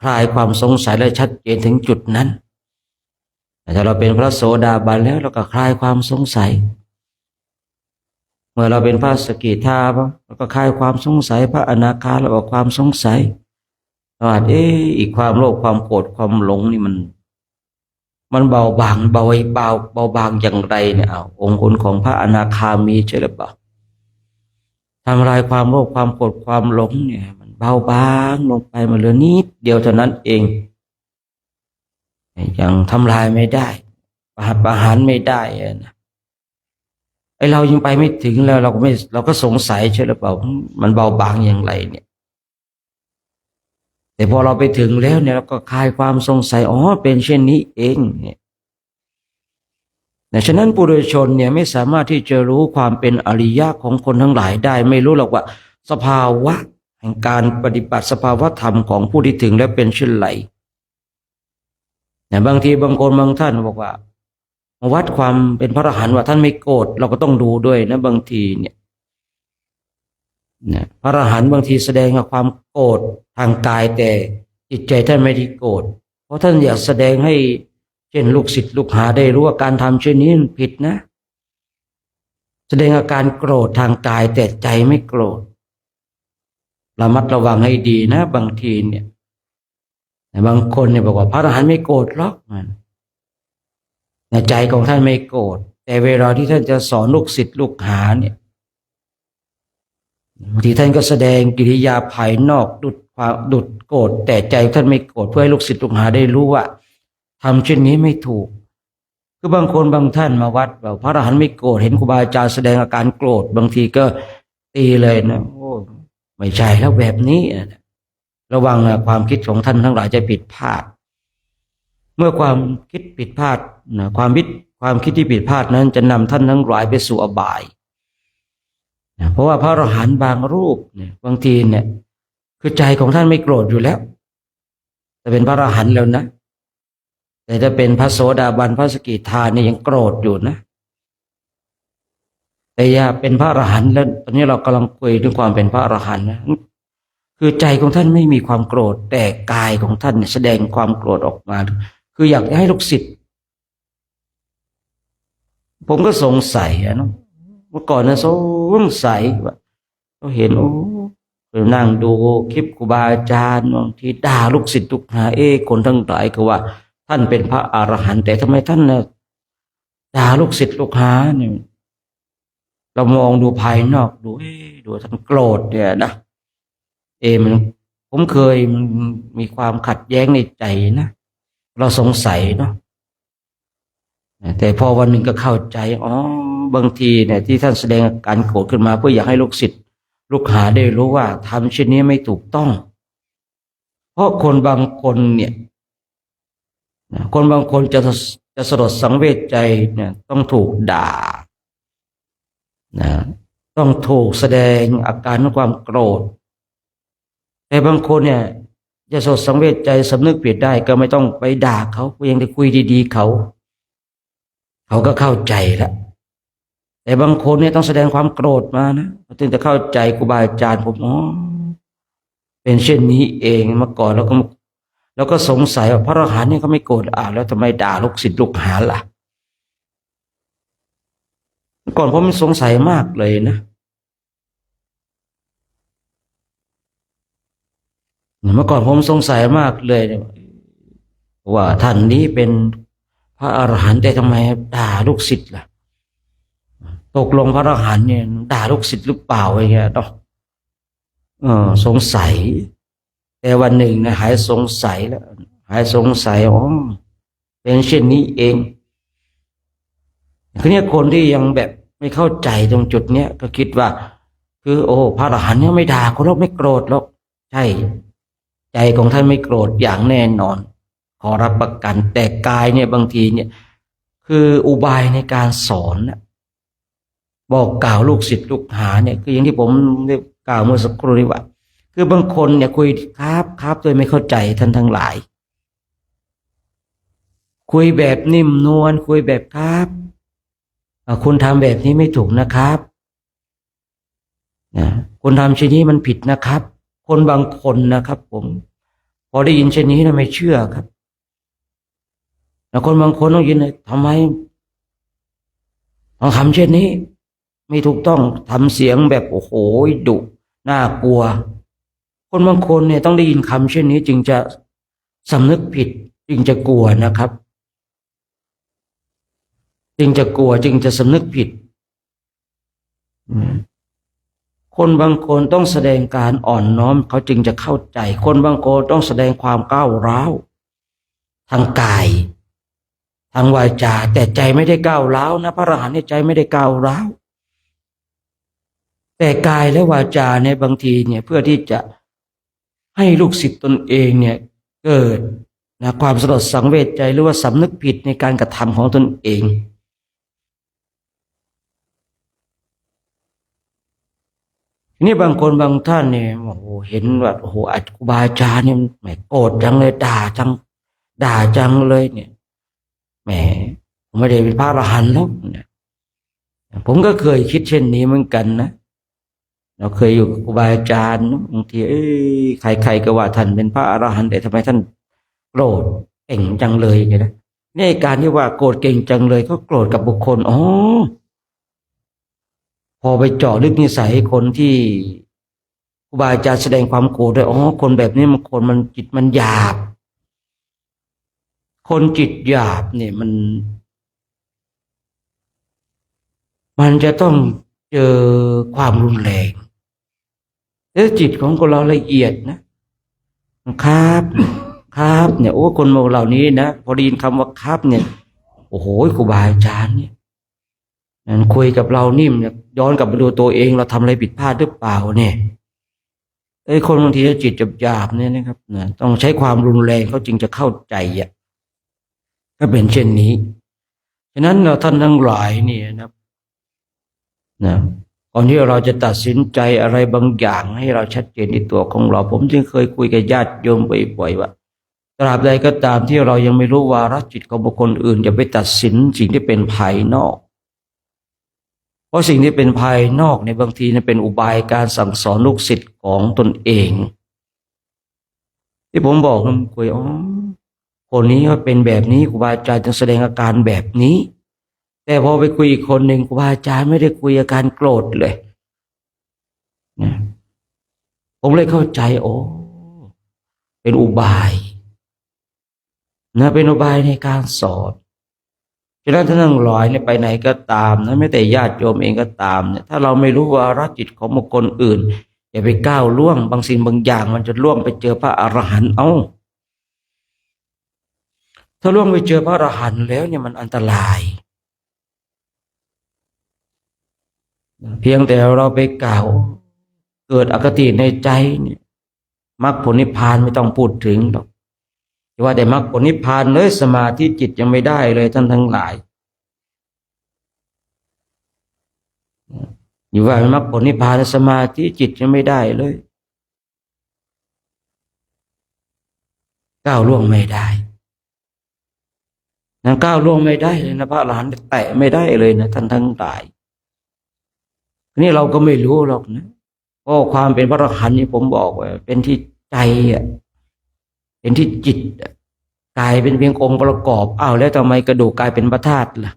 คลายความสงสัยและชัดเจนถึงจุดนั้นแต่ถ้าเราเป็นพระโสดาบันแล้วเราก็คลายความสงสัยเมื่อเราเป็นพระสกิทาเราก็คลายความสงสัยพระอนาคาเราก็ความสงสัยว่าอีกความโลภความโกรธความหลงนี่มันเบาบางเบาบางอย่างไรเนี่ยองค์คุณของพระอนาคามีใช่หรือเปล่าทำลายความโลภความโกรธความหลงเนี่ยมันเบาบางลงไปมาเหลือนิดเดียวเท่านั้นเองยังทำลายไม่ได้ประหารไม่ได้นะไอเรายังไปไม่ถึงแล้วเราก็สงสัยใช่หรือเปล่ามันเบาบางอย่างไรเนี่ยแต่พอเราไปถึงแล้วเนี่ยเราก็คลายความสงสัยเป็นเช่นนี้เองเนี่ยฉะนั้นปุถุชนเนี่ยไม่สามารถที่จะรู้ความเป็นอริยะของคนทั้งหลายได้ไม่รู้หรอกว่าสภาวะแห่งการปฏิบัติสภาวะธรรมของผู้ที่ถึงแล้วเป็นเช่นไรบางทีบางคนบางท่านบอกว่าวัดความเป็นพระอรหันต์ว่าท่านไม่โกรธเราก็ต้องดูด้วยนะบางทีเนี่ยพระอรหันต์บางทีแสดงความโกรธทางกายแต่จิตใจท่านไม่ได้โกรธเพราะท่านอยากแสดงให้เช่นลูกศิษย์ลูกหาได้รู้ว่าการทำเช่นนี้ผิดนะแสดงอาการโกรธทางกายแต่ใจไม่โกรธระมัดระวังให้ดีนะบางทีเนี่ยบางคนเนี่ยบอกว่าพระอรหันต์ไม่โกรธหรอกในใจของท่านไม่โกรธแต่เวลาที่ท่านจะสอนลูกศิษย์ลูกหาเนี่ยบางทีท่านก็แสดงกิริยาภายนอกดุดโกรธแต่ใจท่านไม่โกรธเพื่อให้ลูกศิษย์ลูกหาได้รู้ว่าทำเช่นนี้ไม่ถูกคือบางคนบางท่านมาวัดแบบพระอรหันต์ไม่โกรธเห็นครูบาอาจารย์แสดงอาการโกรธบางทีก็ตีเลยนะไม่ใช่แล้วแบบนี้ระวังความคิดของท่านทั้งหลายจะผิดพลาดเมื่อความคิดผิดพลาดความคิดที่ผิดพลาดนั้นจะนำท่านทั้งหลายไปสู่อบายเพราะว่าพระอรหันต์บางรูปเนี่ยบางทีเนี่ยคือใจของท่านไม่โกรธอยู่แล้วแต่เป็นพระอรหันต์แล้วนะแต่ถ้าเป็นพระโสดาบันพระสกิทาเนี่ยยังโกรธอยู่นะแต่อย่าเป็นพระอรหันต์แล้วตอนนี้เรากำลังคุยถึงความเป็นพระอรหันต์นะคือใจของท่านไม่มีความโกรธแต่กายของท่านแสดงความโกรธออกมาคืออยากให้ลูกศิษย์ผมก็สงสัยนะเมื่อก่อนนะสงสัยว่าเราเห็นนั่งดูคลิปครูบาอาจารย์บางทีด่าลูกศิษย์ลูกหาคนทั้งหลายก็ว่าท่านเป็นพระอรหันต์แต่ทำไมท่านด่าลูกศิษย์ลูกหาเนี่ยเรามองดูภายนอกดูท่านโกรธเนี่ยนะผมเคยมันมีความขัดแย้งในใจนะเราสงสัยเนาะแต่พอวันหนึ่งก็เข้าใจบางทีเนี่ยที่ท่านแสดงอาการโกรธขึ้นมาเพื่ออยากให้ลูกศิษย์ลูกหาได้รู้ว่าทำเช่นนี้ไม่ถูกต้องเพราะคนบางคนเนี่ยคนบางคนจะสลดสังเวชใจเนี่ยต้องถูกด่าต้องถูกแสดงอาการของความโกรธแต่บางคนเนี่ยจะสลดสังเวชใจสำนึกผิดได้ก็ไม่ต้องไปด่าเขายังได้คุยดีๆเขาก็เข้าใจแล้วแต่บางคนเนี่ยต้องแสดงความโกรธมานะถึงจะเข้าใจครูบาอาจารย์ผมเป็นเช่นนี้เองเมื่อก่อนเราก็สงสัยว่าพระอรหันต์เนี่ยเขาไม่โกรธแล้วทำไมด่าลูกศิษย์ลูกหาล่ะเมื่อก่อนผมสงสัยมากเลยนะเมื่อก่อนผมสงสัยมากเลยว่าท่านนี้เป็นพระอรหันต์แต่ทำไมด่าลูกศิษย์ล่ะตกลงพระอรหันต์เนี่ยด่าลูกศิษย์หรือเปล่าอะไรเงี้ยสงสัย แต่วันหนึ่งนะหายสงสัยแล้วหายสงสัยเป็นเช่นนี้เองคือเนี่ยคนที่ยังแบบไม่เข้าใจตรงจุดเนี้ยก็คิดว่าคือพระอรหันต์เนี่ยไม่ด่าคนหรอกไม่โกรธหรอกใช่ใจของท่านไม่โกรธอย่างแน่นอนขอรับประกันแต่กายเนี่ยบางทีเนี่ยคืออุบายในการสอนนะบอกกล่าวลูกศิษย์ลูกหาเนี่ยคืออย่างที่ผมได้กล่าวเมื่อสักครู่นี้ว่าคือบางคนเนี่ยคุยครับโดยไม่เข้าใจท่านทั้งหลายคุยแบบนิ่มนวลคุยแบบครับคุณทำแบบนี้ไม่ถูกนะครับนะคุณทำเช่นนี้มันผิดนะครับคนบางคนนะครับผมพอได้ยินเช่นนี้นะไม่เชื่อครับแล้วคนบางคนต้องยินเลยทำไมต้องทำเช่นนี้ไม่ถูกต้องทำเสียงแบบโอ้โหดุน่ากลัวคนบางคนเนี่ยต้องได้ยินคำเช่นนี้จึงจะสำนึกผิดจึงจะกลัวนะครับจึงจะกลัวจึงจะสำนึกผิดคนบางคนต้องแสดงการอ่อนน้อมเขาจึงจะเข้าใจคนบางคนต้องแสดงความก้าวร้าวทางกายทางวาจาแต่ใจไม่ได้ก้าวร้าวนะพระอรหันต์ในใจไม่ได้ก้าวร้าวแต่กายและวาจาในบางทีเนี่ยเพื่อที่จะให้ลูกศิษย์ตนเองเนี่ยเกิดนะความสลดสังเวชใจหรือว่าสำนึกผิดในการกระทำของตนเองนี่บางคนบางท่านเนี่ยเห็นว่าครูบาอาจารย์เนี่ยแหมโกรธจังเลยด่าจังเลยเนี่ยแหมผมไม่ได้เป็นพระอรหันต์แล้วเนี่ยผมก็เคยคิดเช่นนี้เหมือนกันนะเราเคยอยู่กับครูบาอาจารย์บางทีใครก็ว่าท่านเป็นพระอรหันต์แต่ทำไมท่านโกรธเก่งจังเลยเนี่ยนะนี่การที่ว่าโกรธเก่งจังเลยก็โกรธกับบุคคลพอไปเจาะลึกนิสัยคนที่ครูบาอาจารย์แสดงความโกรธด้วยคนแบบนี้มันจิตมันหยาบคนจิตหยาบเนี่ยมันจะต้องเจอความรุนแรงแล้วจิตของคนเราละเอียดนะครับเนี่ยคนเหล่านี้นะพอได้ยินคำว่าครับเนี่ยครูบาอาจารย์เนี่ยนั่นคุยกับเรานิ่มเนี่ยย้อนกลับมาดูตัวเองเราทำอะไรผิดพลาดหรือเปล่าเนี่ยคนบางทีจิตหยาบเนี่ยนะครับนะต้องใช้ความรุนแรงเขาจึงจะเข้าใจก็เป็นเช่นนี้ฉะนั้นเราท่านทั้งหลายเนี่ยนะก่อนที่เราจะตัดสินใจอะไรบางอย่างให้เราชัดเจนในตัวของเราผมจึงเคยคุยกับญาติโยมบ่อยๆว่าตราบใดก็ตามที่เรายังไม่รู้วาระจิตของบุคคลอื่นอย่าไปตัดสินสิ่งที่เป็นภายนอกเพราะสิ่งที่เป็นภายนอกในบางทีเป็นอุบายการสั่งสอนลูกศิษย์ของตนเองที่ผมบอกนะคุยคนนี้เขาเป็นแบบนี้ครูบาอาจารย์จึงแสดงอาการแบบนี้แต่พอไปคุยอีกคนหนึ่งครูบาอาจารย์ไม่ได้คุยอาการโกรธเลยผมเลยเข้าใจเป็นอุบายเป็นอุบายในการสอนฉะนั้นท่านทั้งหลายเนี่ยไปไหนก็ตามนะไม่แต่ญาติโยมเองก็ตามเนี่ยถ้าเราไม่รู้วาระจิตของบุคคลอื่นอย่าไปก้าวล่วงบางสิ่งบางอย่างมันจะล่วงไปเจอพระอรหันต์ถ้าล่วงไปเจอพระอรหันต์แล้วเนี่ยมันอันตรายเพียงแต่เราไปกล่าวเกิดอคติในใจเนี่ยมรรคผลนิพพานไม่ต้องพูดถึงหรอกว่าแต่มรรคผลนิพพานเลยสมาธิจิตยังไม่ได้เลยท่านทั้งหลายอยู่ว่ามรรคผลนิพพานสมาธิจิตยังไม่ได้เลยก้าวล่วงไม่ได้ก้าวล่วงไม่ได้เลยนะพระอรหันต์แตะไม่ได้เลยนะท่านทั้งหลายนี่เราก็ไม่รู้หรอกนะเพราะความเป็นพระอรหันต์นี่ผมบอกว่าเป็นที่ใจเป็นที่จิตกายเป็นเพียงองค์ประกอบแล้วทำไมกระดูกกลายเป็นพระธาตุล่ะ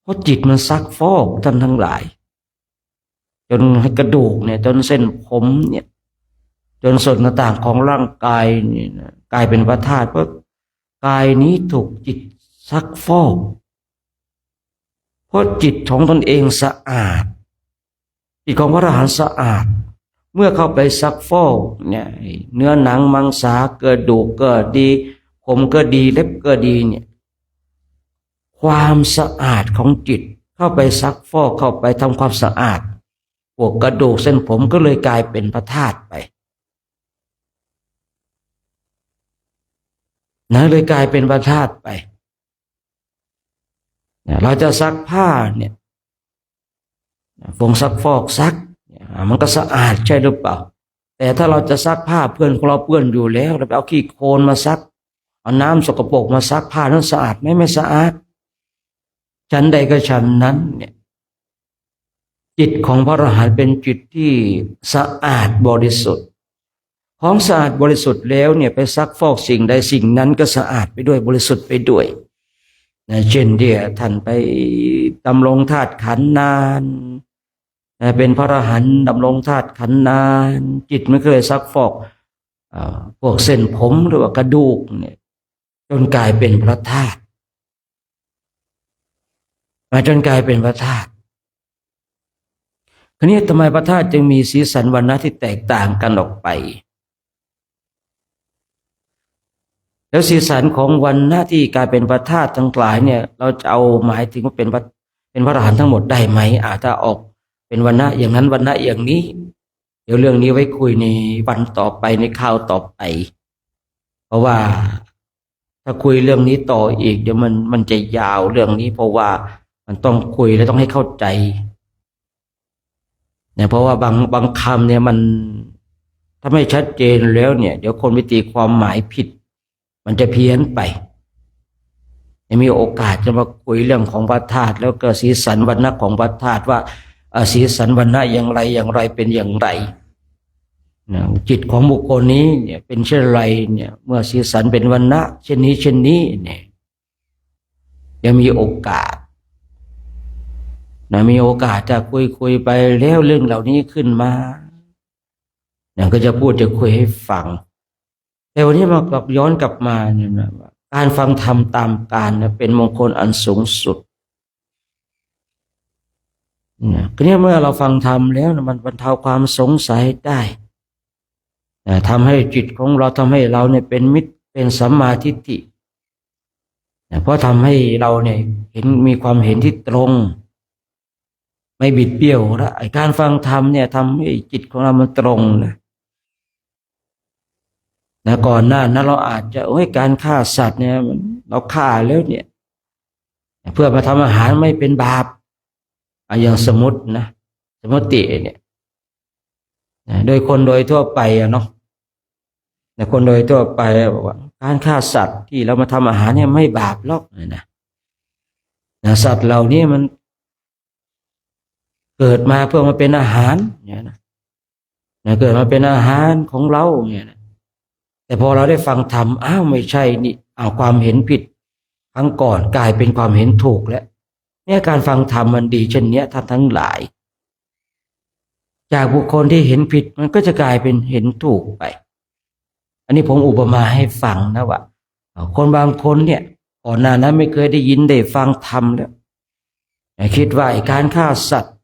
เพราะจิตมันซักฟอกท่านทั้งหลายจนให้กระดูกเนี่ยจนเส้นผมเนี่ยจนส่วนต่างๆของร่างกายนี่นะกลายเป็นพระธาตุเพราะกายนี้ถูกจิตซักฟอกเพราะจิตของตนเองสะอาดจิตของพระอรหันต์สะอาด เมื่อเข้าไปซักฟอกเนี่ยเนื้อหนังมังสากระดูกก็ดีผมก็ดีเล็บก็ดีเนี่ยความสะอาดของจิตเข้าไปซักฟอกเข้าไปทำความสะอาดพวกกระดูกเส้นผมก็เลยกลายเป็นพระธาตุไปนะเลยกลายเป็นพระธาตุไปเราจะซักผ้าเนี่ยฟงซักฟอกซักมันก็สะอาดใช่หรือเปล่าแต่ถ้าเราจะซักผ้าเพื่อนของเราเปื้อนอยู่แล้วเราไปเอาขี้โคลนมาซักเอาน้ำสกปรกมาซักผ้านั้นสะอาดไหมไม่สะอาดฉันใดก็ฉันนั้นเนี่ยจิตของพระอรหันต์เป็นจิตที่สะอาดบริสุทธิ์ของสะอาดบริสุทธิ์แล้วเนี่ยไปซักฟอกสิ่งใดสิ่งนั้นก็สะอาดไปด้วยบริสุทธิ์ไปด้วยเช่นเดียวท่านไปดำรงธาตุขันธ์นานเป็นพระอรหันต์ดำรงธาตุขันธ์นานจิตไม่เคยซักฟอกพวกเส้นผมหรือว่ากระดูกเนี่ยจนกลายเป็นพระธาตุจนกลายเป็นพระธาตุคราวนี้ทำไมพระธาตุจึงมีสีสันวรรณะที่แตกต่างกันออกไปแล้วสีสันของวรรณะที่กลายเป็นพระธาตุทั้งหลายเนี่ยเราจะเอาหมายถึงว่าเป็นพระอรหันต์ทั้งหมดได้ไหมถ้าออกเป็นวรรณะอย่างนั้นวรรณะอย่างนี้เดี๋ยวเรื่องนี้ไว้คุยในวันต่อไปในคราวต่อไปเพราะว่าถ้าคุยเรื่องนี้ต่ออีกเดี๋ยวมันจะยาวเรื่องนี้เพราะว่ามันต้องคุยและต้องให้เข้าใจเนี่ยเพราะว่าบางคำเนี่ยมันถ้าไม่ชัดเจนแล้วเนี่ยเดี๋ยวคนไปตีความหมายผิดมันจะเพี้ยนไปมีโอกาสจะมาคุยเรื่องของพระธาตุแล้วก็สีสันวรรณะของพระธาตุว่าสีสันวรรณะอย่างไรเป็นอย่างไรจิตของบุคคลนี้เนี่ยเป็นเช่นไรเนี่ยเมื่อสีสันเป็นวรรณะเช่นนี้เนี่ยยังมีโอกาสมีโอกาสจะคุยไปแล้วเรื่องเหล่านี้ขึ้นมาก็จะพูดจะคุยให้ฟังแต่วันนี้มากลับย้อนกลับมาเนี่ยนะการฟังธรรมตามกาลเป็นมงคลอันสูงสุดทีนี้เมื่อเราฟังธรรมแล้วมันบรรเทาความสงสัยได้ทำให้จิตของเราทำให้เราเนี่ยเป็นมิตรเป็นสัมมาทิฏฐิเพราะทำให้เราเนี่ยมีความเห็นที่ตรงไม่บิดเบี้ยวแล้วการฟังธรรมเนี่ยทำให้จิตของเรามันตรงนะก่อนหน้านั้นเราอาจจะการฆ่าสัตว์เนี่ยเราฆ่าแล้วเนี่ยเพื่อมาทำอาหารไม่เป็นบาปอย่างสมมติเนี่ยโดยคนโดยทั่วไปเนาะคนโดยทั่วไปบอกว่าการฆ่าสัตว์ที่เรามาทำอาหารเนี่ยไม่บาปหรอกนะสัตว์เหล่านี้มันเกิดมาเพื่อมาเป็นอาหารเนี่ยนะเกิดมาเป็นอาหารของเราเนี่ยนะแต่พอเราได้ฟังธรรมไม่ใช่นี่ความเห็นผิดครั้งก่อนกลายเป็นความเห็นถูกแล้วเนี่ยการฟังธรรมมันดีเช่นนี้ท่านทั้งหลายจากบุคคลที่เห็นผิดมันก็จะกลายเป็นเห็นถูกไปอันนี้ผมอุปมาให้ฟังนะว่าคนบางคนเนี่ยก่อนหน้านั้นไม่เคยได้ยินได้ฟังธรรมแล้วคิดว่าการฆ่าสัตว์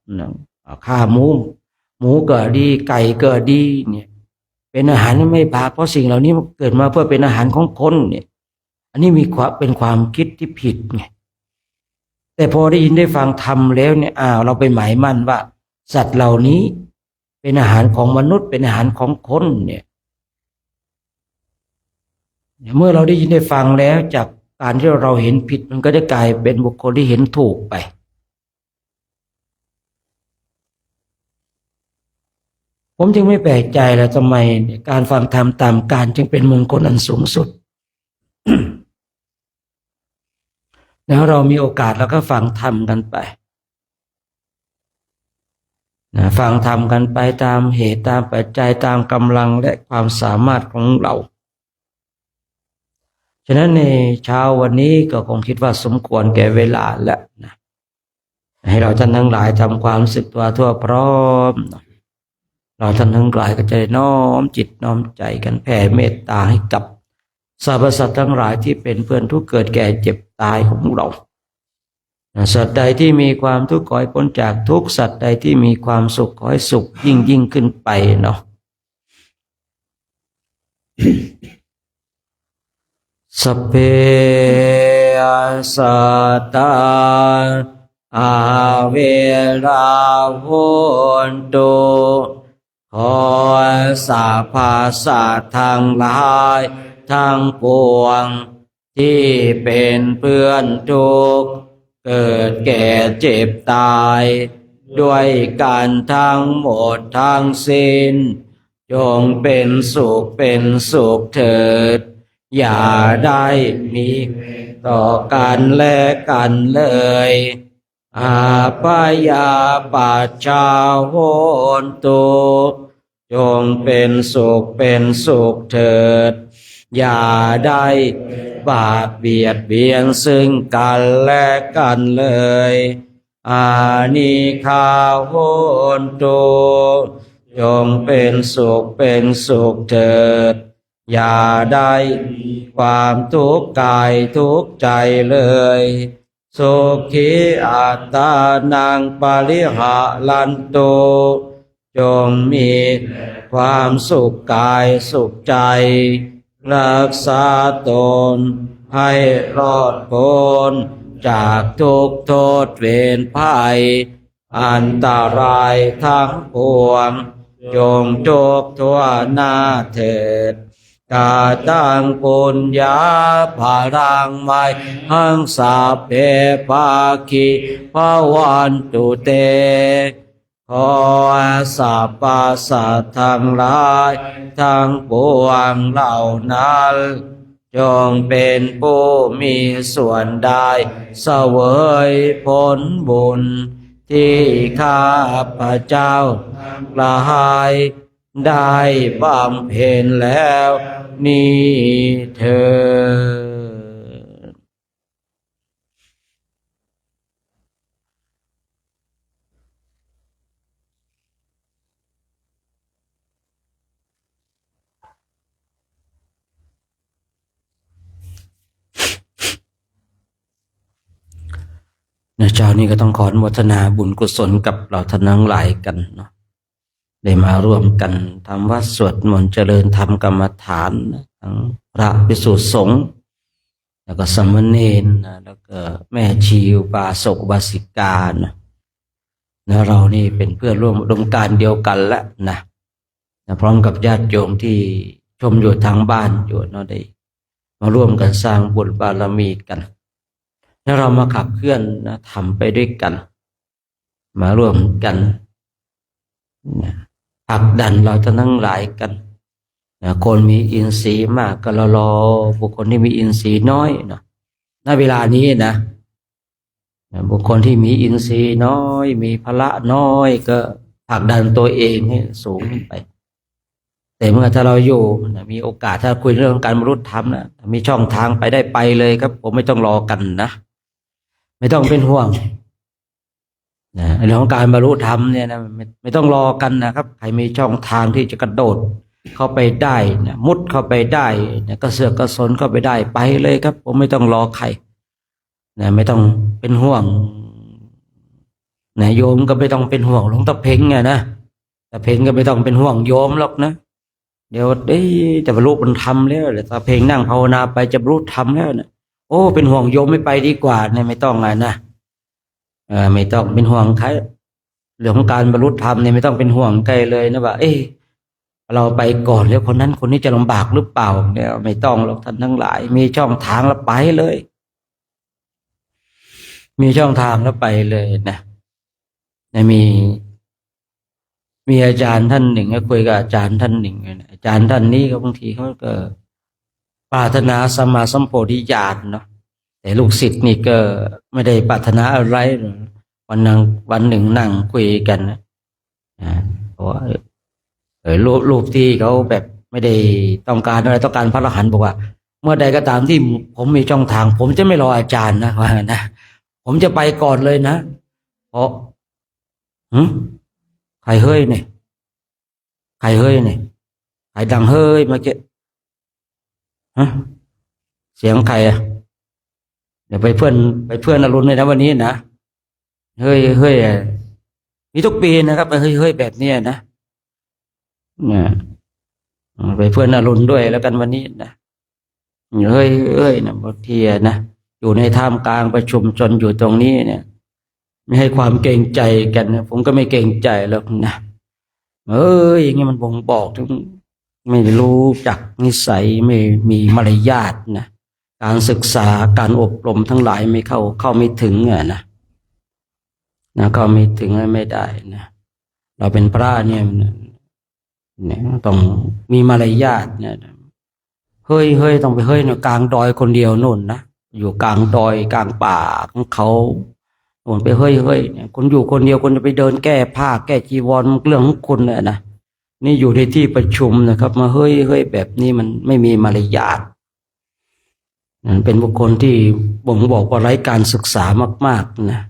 ฆ่าหมูก็ดีไก่ก็ดีเนี่ยเป็นอาหารไม่บาปเพราะสิ่งเหล่านี้มันเกิดมาเพื่อเป็นอาหารของคนเนี่ยอันนี้เป็นความคิดที่ผิดไงแต่พอได้ยินได้ฟังธรรมแล้วเนี่ยเราไปหมายมั่นว่าสัตว์เหล่านี้เป็นอาหารของมนุษย์เป็นอาหารของคนเนี่ยเมื่อเราได้ยินได้ฟังแล้วจากการที่เราเห็นผิดมันก็จะกลายเป็นบุคคลที่เห็นถูกไปผมจึงไม่แปลกใจแล้วทำไมการฟังธรรมตามกาลจึงเป็นมงคลอันสูงสุด แล้วเรามีโอกาสแล้วก็ฟังธรรมกันไปฟังธรรมกันไปตามเหตุตามปัจจัยตามกำลังและความสามารถของเราฉะนั้นในเช้าวันนี้ก็คงคิดว่าสมควรแก่เวลาแล้วนะให้เราท่านทั้งหลายทำความรู้สึกตัวทั่วพร้อมเราท่านทั้งหลายก็จะน้อมจิตน้อมใจกันแผ่เมตตาให้กับสรรพสัตว์ทั้งหลายที่เป็นเพื่อนทุกเกิดแก่เจ็บตายของเรา สัตว์ใดที่มีความทุกข์ขอให้พ้นจากทุกข์สัตว์ใดที่มีความสุขขอให้สุขยิ่งขึ้นไปเนาะสัพเพสัตตาอาเวราโหนตุขอสาภาสัตว์ทั้งหลายทั้งปวงที่เป็นเพื่อนทุกข์เกิดแก่เจ็บตายด้วยกันทั้งหมดทั้งสิ้นจงเป็นสุขเถิดอย่าได้มีต่อกันและกันเลยอาปายาปัจจาโหนตุจงเป็นสุขเถิดอย่าได้บาปเบียดเบียนซึ่งกันและกันเลยอานิคาโหนตุจงเป็นสุขเถิดอย่าได้ความทุกข์กายทุกข์ใจเลยสุขีอัตตานังปริหารันตุจงมีความสุขกายสุขใจรักษาตนให้รอดพ้นจากทุกข์โทษเวรภัยอันตรายทั้งปวงจงทุกข์ทั่วหน้าเถิดกาตังปุญญาภารังไมหังสาเพภาคิภาวันตุเตขอสัพพสัตว์ทั้งหลายทั้งปวงเหล่านั้นจงเป็นผู้มีส่วนได้เสวยผลบุญที่ข้าพเจ้าหลายได้บำเพ็ญแล้วนี้เถิดเช้านี้ก็ต้องขออนุโมทนาบุญกุศลกับเราท่านทั้งหลายกันเนาะได้มาร่วมกันทำวัดสวดมนต์เจริญธรรมกรรมฐานทั้งพระภิกษุสงฆ์แล้วก็สามเณรแล้วก็แม่ชีอุบาสกอุบาสิกานะเรานี่เป็นเพื่อนร่วมอุดมการณ์เดียวกันแล้วนะพร้อมกับญาติโยมที่ชมอยู่ทางบ้านอยู่เนาะได้มาร่วมกันสร้างบุญบารมีกันแล้วเรามาขับเคลื่อนนะทำไปด้วยกันมาร่วมกันนะผลักดันเราทั้งหลายกันนะคนมีอินทรีย์มากก็รอบุคคลที่มีอินทรีย์น้อยนะณเวลานี้นะบุคคลที่มีอินทรีย์น้อยมีพละน้อยก็ผลักดันตัวเองให้สูงขึ้นไปแต่เมื่อถ้าเราอยู่นะมีโอกาสถ้าคุยเรื่องการบรรลุธรรมนะมีช่องทางไปได้ไปเลยครับผมไม่ต้องรอกันนะไม่ต้องเป็นห่วงนะเรื่องของการบรรลุธรรมเนี่ยนะไม่ต้องรอกันนะครับใครมีช่องทางที่จะกระโดดเข้าไปได้นะมุดเข้าไปได้นะกระเสือกกระสนเข้าไปได้ไปเลยครับผมไม่ต้องรอใครนะไม่ต้องเป็นห่วงนะโยมก็ไม่ต้องเป็นห่วงหลวงตาเพ็งไงนะตาเพ็งก็ไม่ต้องเป็นห่วงโยมหรอกนะเดี๋ยวจะบรรลุธรรมแล้วตาเพ็งนั่งภาวนาไปจะบรรลุธรรมแล้วนะโอ้เป็นห่วงโยมไม่ไปดีกว่าเนี่ยไม่ต้องไงนะไม่ต้องเป็นห่วงใครเรื่องของการบรรลุธรรมเนี่ยไม่ต้องเป็นห่วงใครเลยนะว่าเราไปก่อนแล้วคนนั้นคนนี้จะลำบากหรือเปล่าเนี่ยไม่ต้องหรอกท่านทั้งหลายมีช่องทางแล้วไปเลยมีช่องทางแล้วไปเลยนะมีอาจารย์ท่านหนึ่งก็คุยกับอาจารย์ท่านหนึ่งอาจารย์ท่านนี้ก็บางทีเขาก็ปรารถนาสัมมาสัมโพธิญาณเนาะแต่ลูกศิษย์นี่ก็ไม่ได้ปรารถนาอะไรวันหนึ่งนั่งคุยกันนะเพราะว่ารูปที่เขาแบบไม่ได้ต้องการอะไรต้องการพระอรหันต์บอกว่าเมื่อใดก็ตามที่ผมมีช่องทางผมจะไม่รออาจารย์นะว่านะผมจะไปก่อนเลยนะเพราะใครเฮ้ยเนี่ยใครเฮ้ยเนี่ยใครดังเฮ้ยเมื่อกี้เสียงใคร เดี๋ยวไปเพื่อนอรุณเลยนะวันนี้นะเฮ้ยเฮ้ยมีทุกปีนะครับเฮ้ยเฮ้ยแบบเนี้ยนะเนี่ยไปเพื่อนอรุณด้วยแล้วกันวันนี้นะเฮ้ยเฮ้ยนะบางทีนะอยู่ในท่ามกลางประชุมชนอยู่ตรงนี้เนี่ยไม่ให้ความเกรงใจกันนะผมก็ไม่เกรงใจแล้วนะอย่างนี้มันบ่งบอกถึงไม่รู้จักนิสัยไม่มีมารยาทนะการศึกษาการอบรมทั้งหลายไม่เข้าไม่ถึงนะเข้าไม่ถึงไม่ได้นะเราเป็นพระเนี่ยต้องมีมารยาทเนี่ยเฮ้ยต้องไปเนี่ยกลางดอยคนเดียวนู่นนะอยู่กลางดอยกลางป่าของเขาโน่นไปเฮ้ยเนี่ยคุณอยู่คนเดียวคุณจะไปเดินแก้ผ้าแก้จีวรเรื่องของคุณเนี่ยนะนี่อยู่ในที่ประชุมนะครับมาเฮ้ยแบบนี้มันไม่มีมารยาทนั่นเป็นบุคคลที่บ่งบอกว่าไร้การศึกษามากๆนะ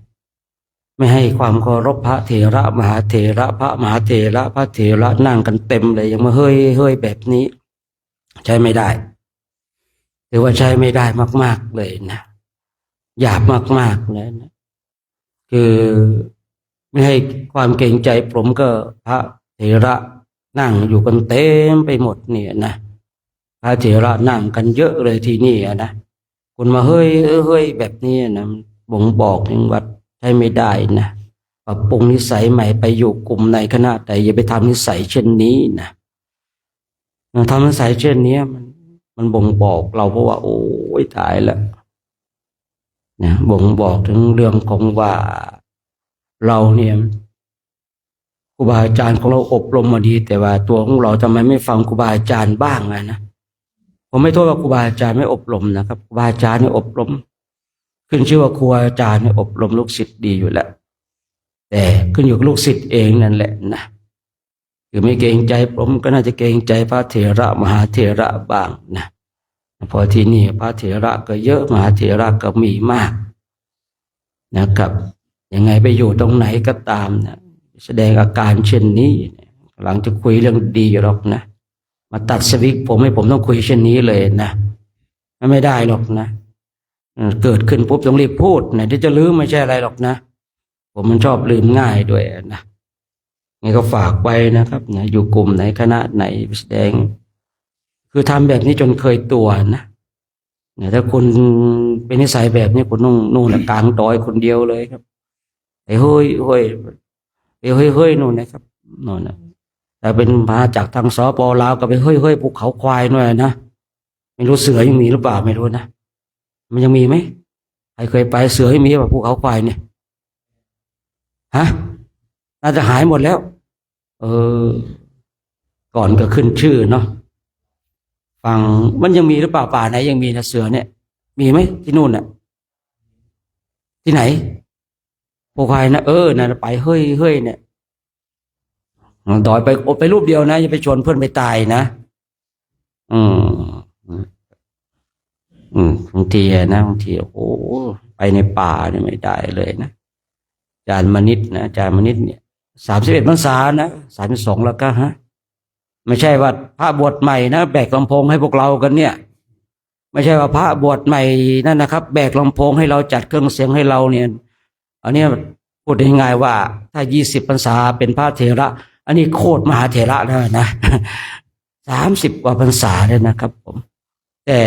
ไม่ให้ความเคารพพระเถระมหาเถระพระมหาเถระพระเถระนั่งกันเต็มเลยยังมาเฮ้ยแบบนี้ใช้ไม่ได้หรือว่าใช้ไม่ได้มากๆเลยนะหยาบมากๆเลยนะคือไม่ให้ความเกรงใจผมก็พระเถระนั่งอยู่กันเต็มไปหมดเนี่ยนะพระเถระนั่งกันเยอะเลยที่นี่นะคุณมาเฮ้ยแบบนี้นะบ่งบอกถึงวัดใช้ไม่ได้นะปรับปรุงนิสัยใหม่ไปอยู่กลุ่มในคณะแต่อย่าไปทำนิสัยเช่นนี้นะทำนิสัยเช่นนี้มันบ่งบอกเราเพราะว่าโอ้ยตายแล้วนะบ่งบอกถึงเรื่องของว่าเราเนี่ยครูบาอาจารย์ของเราอบรมมาดีแต่ว่าตัวของเราทำไมไม่ฟังครูบาอาจารย์บ้างนะผมไม่โทษว่าครูบาอาจารย์ไม่อบรมนะครับครูบาอาจารย์เนี่ยอบรมขึ้นชื่อว่าครูอาจารย์เนี่ยอบรมลูกศิษย์ดีอยู่แล้วแต่ขึ้นอยู่กับลูกศิษย์เองนั่นแหละนะคือไม่เกรงใจผมก็น่าจะเกรงใจพระเถระมหาเถระบ้างนะพอที่นี่พระเถระก็เยอะมหาเถระก็มีมากนะครับยังไงไปอยู่ตรงไหนก็ตามนะแสดงอาการเช่นนี้หลังจะคุยเรื่องดีหรอกนะมาตัดสวิตผมให้ผมต้องคุยเช่นนี้เลยนะไม่ได้หรอกนะเกิดขึ้นปุ๊บต้องรีบพูดนะที่จะลืมไม่ใช่อะไรหรอกนะผมมันชอบลืมง่ายด้วยนะนี่ก็ฝากไว้นะครับนะอยู่กลุ่มไหนคณะไหนแสดงคือทำแบบนี้จนเคยตัวนะเนี่ยถ้าคุณเป็นนิสัยแบบนี้คุณต้องนู่นกลางดอยคนเดียวเลยครับไอ้เฮ้ยนู่นนะครับนู่นนะแต่เป็นมาจากทางสปลาวก็ไปเฮ้ยภูเขาควายหน่อยนะไม่รู้เสือยังมีหรือเปล่าไม่รู้นะมันยังมีไหมใครเคยไปเสือยังมีแบบภูเขาควายเนี่ยฮะน่าจะหายหมดแล้วก่อนก็ขึ้นชื่อเนาะฟังมันยังมีหรือเปล่าป่าไหนยังมีนะเสือเนี่ยมีไหมที่นู่นน่ะที่ไหนภูควายนะนั่นไปเฮ้ยเนี่ยดอยไปรูปเดียวนะอย่าไปชวนเพื่อนไปตายนะบางทีนะบางทีโอ้ไปในป่าเนี่ยไม่ได้เลยนะอาจารย์มนิตนะอาจารย์มนิตเนี่ย31 พรรษานะ32แล้วก็ไม่ใช่ว่าพระบวชใหม่นะแบกลำโพงให้พวกเรากันเนี่ยไม่ใช่ว่าพระบวชใหม่นั่นนะครับแบกลำโพงให้เราจัดเครื่องเสียงให้เราเนี่ยอันนี้พูดง่ายๆว่าถ้า20 พรรษาเป็นพระเถระอันนี้โคตรมหาเถระแล้วนะ30 กว่าพรรษาเลยนะครับผมแต่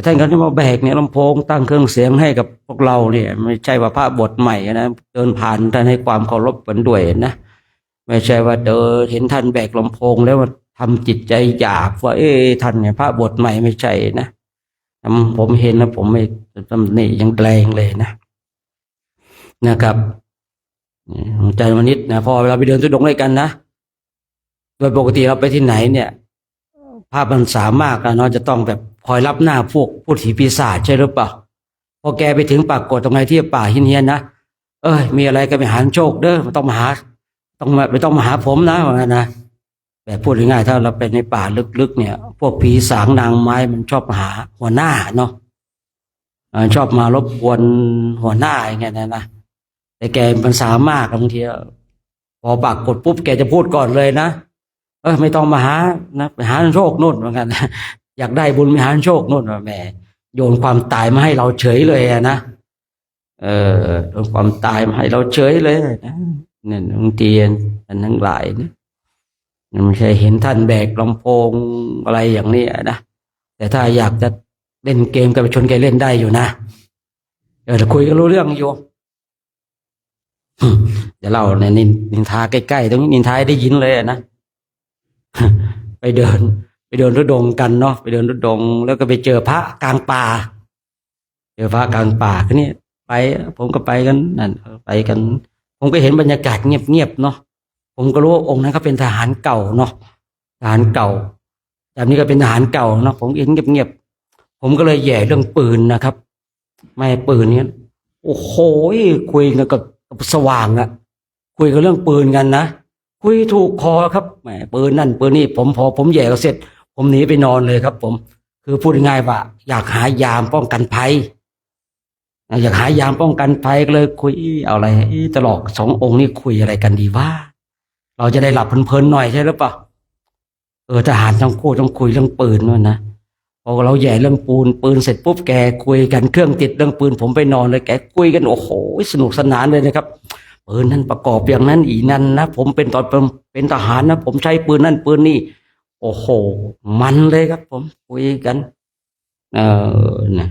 ท่านก็ที่มาแบกเนี่ยลำโพงตั้งเครื่องเสียงให้กับพวกเราเนี่ยไม่ใช่ว่าพระบวชใหม่นะเดินผ่านท่านให้ความเคารพกันด้วยนะไม่ใช่ว่าเห็นท่านแบกลำโพงแล้วทำจิตใจหยาบว่าท่านเนี่ยพระบวชใหม่ไม่ใช่นะผมเห็นนะผมไม่ทำนี่ยังแรงเลยนะครับใจมนิดนะพอเวลาไปเดินทุดงค์ด้วยกันนะโดยปกติเราไปที่ไหนเนี่ยภาพมันสามารถเนาะจะต้องแบบคอยรับหน้าพวกพูดผีปีศาจใช่หรือเปล่าพอแกไปถึงปากกดตรงไหนที่ป่าหินเฮียนนะมีอะไรก็ไปหาโชคเด้อไม่ต้องมาหาผมนะว่านะแบบพูดง่ายๆถ้าเราไปในป่าลึกๆเนี่ยพวกผีสางนางไม้มันชอบมาหาหัวหน้าเนาะชอบมารบกวนหัวหน้าอย่างเงี้ยนะแต่แกมันสามารถบางทีพอปากกดปุ๊บแกจะพูดก่อนเลยนะไม่ต้องมาหานะไปหาโชคนู่นเหมือนกันอยากได้บุญไปหาโชคนู่นว่าแหม โยนความตายมาให้เราเฉยเลยอะนะโยนความตายมาให้เราเฉยเลยนะเนี่ยบางทีอันทั้งหลายนะไม่ใช่เห็นท่านแบกลำโพงอะไรอย่างนี้นะแต่ถ้าอยากจะเล่นเกมกับชนแกเล่นได้อยู่นะแต่คุยกันรู้เรื่องอยู่ เดี๋ยวเล่าในนินทาใกล้ๆตรงนี้นินทาได้ยินเลยนะ ไปเดินทุดงค์กันเนาะไปเดินทุดงค์แล้วก็ไปเจอพระกลางป่าก็นี่ไปผมก็ไปกันนั่นไปกัน ผมก็เห็นบรรยากาศเงียบๆเนาะผมก็รู้ว่าองค์นั้นเขาเป็นทหารเก่าเนาะทหารเก่าแบบนี้ก็เป็นทหารเก่าเนาะผมเห็นเงียบๆผมก็เลยแย่เรื่องปืนนะครับไม่ปืนเนี้ยโอ้โหคุยกันกับสว่างอะคุยกันเรื่องปืนกันนะคุยถูกคอครับแหมปืนนั่นปืนนี่ผมแย่ก็เสร็จผมหนีไปนอนเลยครับผมคือพูดง่ายว่าอยากหายามป้องกันภัยอยากหายามป้องกันภัยก็เลยคุยเอาอะไรตลอดสององค์นี่คุยอะไรกันดีว่าเราจะได้หลับเพลินๆหน่อยใช่หรือเปล่าทหารทั้งคู่ต้องคุยเรื่องปืนด้วยนะพอเราแย่เรื่องปืนเสร็จปุ๊บแกคุยกันเครื่องติดเรื่องปืนผมไปนอนเลยแกคุยกันโอ้โหสนุกสนานเลยนะครับปืนนั้นประกอบอย่างนั้นอีนั่นนะผมเป็นตอนเป็นทหารนะผมใช้ปืนนั่นปืนนี่โอ้โหมันเลยครับผมคุยกันนะ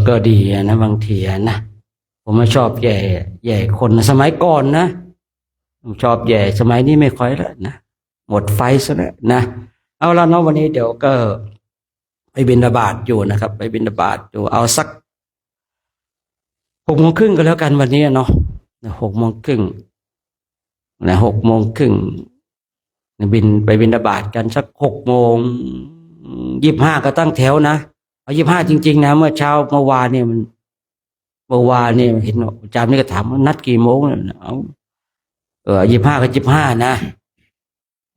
ก็ดีนะบางทีนะผมไม่ชอบแย่คนสมัยก่อนนะผมชอบแย่สมัยนี้ไม่ค่อยแล้วนะหมดไฟซะแล้วนะเอาละเนาะวันนี้เดี๋ยวก็ไปบิณฑบาตอยู่นะครับไปบิณฑบาตอยู่เอาสัก6:30ก็แล้วกันวันนี้เนาะ6:30นะ6:30ไปบิณฑบาตกันสัก6:25ก็ตั้งแถวนะเอา25จริงๆนะเมื่อวานเนี่ยเห็นอาจารย์นี่ก็ถามว่านัดกี่โมงเนี่ยเอา25ก็25นะ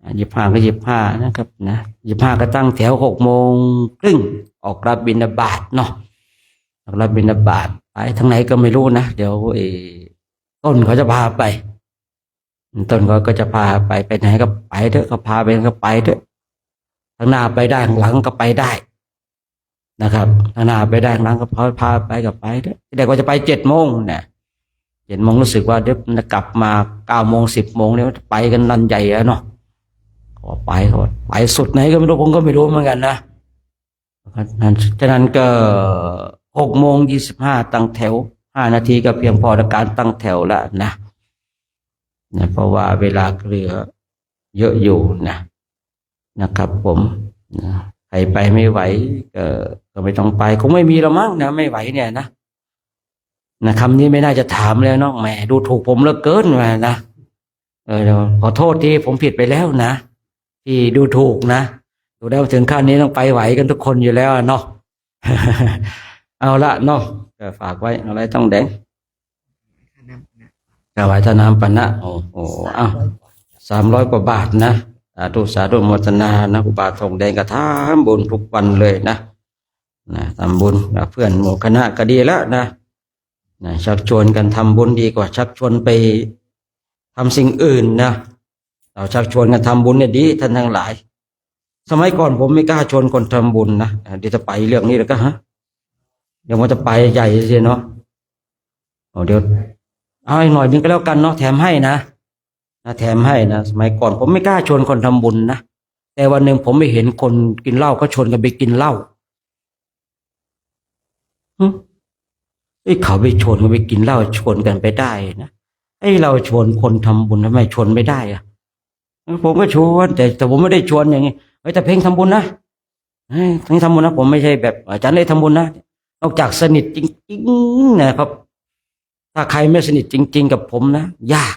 25ก็25นะครับนะ25ก็ตั้งแถว6:30ออกรับบิณฑบาตเนาะออกรับบิณฑบาตไปทางไหนก็ไม่รู้นะเดี๋ยวต้นเขาจะพาไปต้นก็จะพาไปไหนก็ไปเถอะเขาพาไปก็ไปเถอะทางหน้าไปได้ข้างหลังก็ไปได้นะครับทางหน้าไปได้ข้างหลังก็พาไปก็ไปเถอะแต่ก็จะไป7:00เนี่ย7:00รู้สึกว่าเดี๋ยวจะกลับมา9:00 10:00เนี่ยไปกันนันใหญ่เนาะก็ไปสุดไหนก็ไม่รู้ผมก็ไม่รู้เหมือนกันนะฉะนั้นก็6:25ตั้งแถว5 นาทีก็เพียงพอในการตั้งแถวแล้วนะเพราะว่าเวลาเหลือเยอะอยู่นะครับผมใครไปไม่ไหวก็ไม่ต้องไปคงไม่มีละมั้งนะไม่ไหวเนี่ยนะคำนี้ไม่น่าจะถามแล้วเนาะแหมดูถูกผมเหลือเกินนะขอโทษที่ผมผิดไปแล้วนะที่ดูถูกนะดูแล้วถึงขั้นนี้ต้องไปไหวกันทุกคนอยู่แล้วเนาะ เอาละเนาะก็ฝากไว้อะไรต้องแดงถวายทานน้ำปนะโอ้โห300 กว่าบาทนะสาธุโมทนานะอุบาททองแดงกระทำบุญทุกวันเลยนะทำบุญเพื่อนหมู่คณะก็ดีแล้วนะชักชวนกันทำบุญดีกว่าชักชวนไปทำสิ่งอื่นนะเราชักชวนกันทำบุญเนี่ยดีท่านทั้งหลายสมัยก่อนผมไม่กล้าชวนคนทำบุญนะเดี๋ยวจะไปเรื่องนี้แล้วก็เดี๋ยวมันจะไปใหญ่สิเนาะเดี๋ยวเอาอีกหน่อยนึงก็แล้วกันเนาะแถมให้นะแถมให้นะสมัยก่อนผมไม่กล้าชวนคนทำบุญนะแต่วันหนึ่งผมไม่เห็นคนกินเหล้าก็ชวนกันไปกินเหล้าเขาไปชวนกันไปกินเหล้าชวนกันไปได้นะเราชวนคนทำบุญทำไมชวนไม่ได้อะผมก็ชวนแต่ผมไม่ได้ชวนอย่างนี้แต่เพ่งทำบุญนะเพ่งทำบุญนะผมไม่ใช่แบบอาจารย์เลยทำบุญนะนอกจากสนิทจริงๆนะครับถ้าใครไม่สนิทจริงๆกับผมนะยาก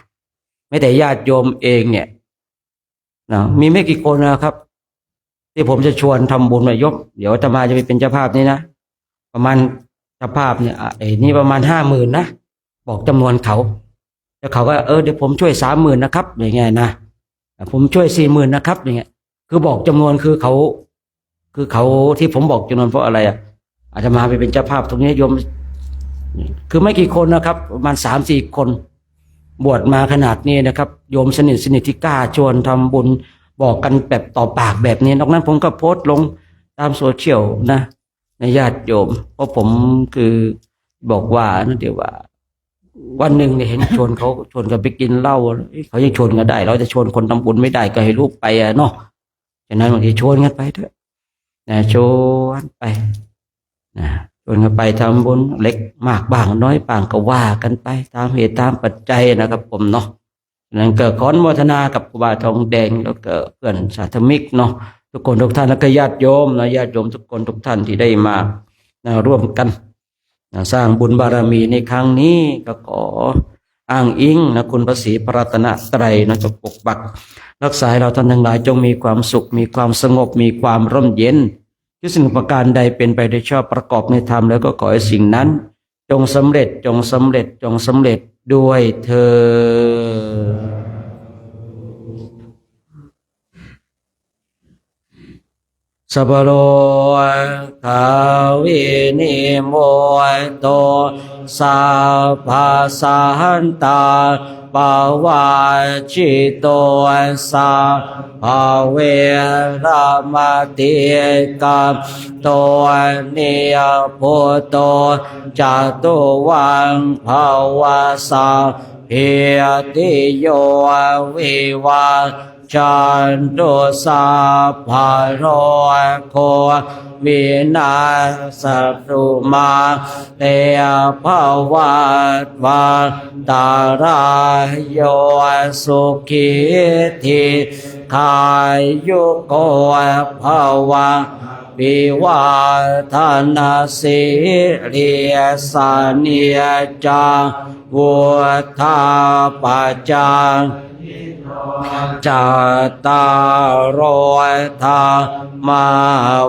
ไม่แต่ญาติโยมเองเนี่ยมีไม่กี่คนนะครับที่ผมจะชวนทำบุญมายกเดี๋ยวอาตมาจะไปเป็นเจ้าภาพนี่นะประมาณเจ้าภาพเนี่ยนี่ประมาณ50,000นะบอกจำนวนเขาแล้วเขาก็เดี๋ยวผมช่วย30,000นะครับอย่างเงี้ยนะผมช่วย40,000นะครับอย่างเงี้ยคือบอกจำนวนคือเขาที่ผมบอกจำนวนเพราะอะไรอาตมาไปเป็นเจ้าภาพตรงนี้โยมคือไม่กี่คนนะครับประมาณ3-4 คนบวชมาขนาดนี้นะครับโยมสนิทที่กล้าชวนทำบุญบอกกันแบบต่อปากแบบนี้นอกนั้นผมก็โพสต์ลงตามโซเชียลนะ ในญาติโยมเพราะผมคือบอกว่านะเดี๋ยวว่า วันหนึ่งเนี่ยเห็นชวนเขาชวนกันไปกินเหล้าเขายังชวนกันได้ เราจะชวนคนทำบุญไม่ได้ก็ให้ลูกไปอะเนาะฉะนั้นบางทีชวนกันไปเถอะนะชวนไปนะชวนกันไปทำบุญเล็กมากบ้างน้อยบ้างก็ว่ากันไปตามเหตุตามปัจจัยนะครับผมเนาะนั้นก็ขออนุโมทนากับครูบาทองแดงแล้วก็เพื่อนสาธมิกเนาะทุกคนทุกท่านแล้วก็ญาติโยมนะญาติโยมทุกคนทุกท่านที่ได้มาร่วมกันสร้างบุญบารมีในครั้งนี้ก็ขออ้างอิงนะคุณพระศรีพระรัตนตรัยนะจงปกปักรักษาให้เราท่านทั้งหลายจงมีความสุขมีความสงบมีความร่มเย็นทุกสิ่งประการใดเป็นไปโดยชอบประกอบในธรรมแล้วก็ขอให้สิ่งนั้นจงสำเร็จจงสำเร็จจงสำเร็จด้วยเธอสัพพโลกาวินิโมโตสัพพสันตาปวาจิตโตสัพพเวรมติกาโตนิยพุตโตจตุวังภวสัพเพติโยวิวัชจันตุสัพพะโรโควินาศตุมาเตภวัตวันตารายโยสุขิธิขายุโกภวะวิวัฒนาสิริสานิจาวุฒาปัจจังจัตตารโอธรรม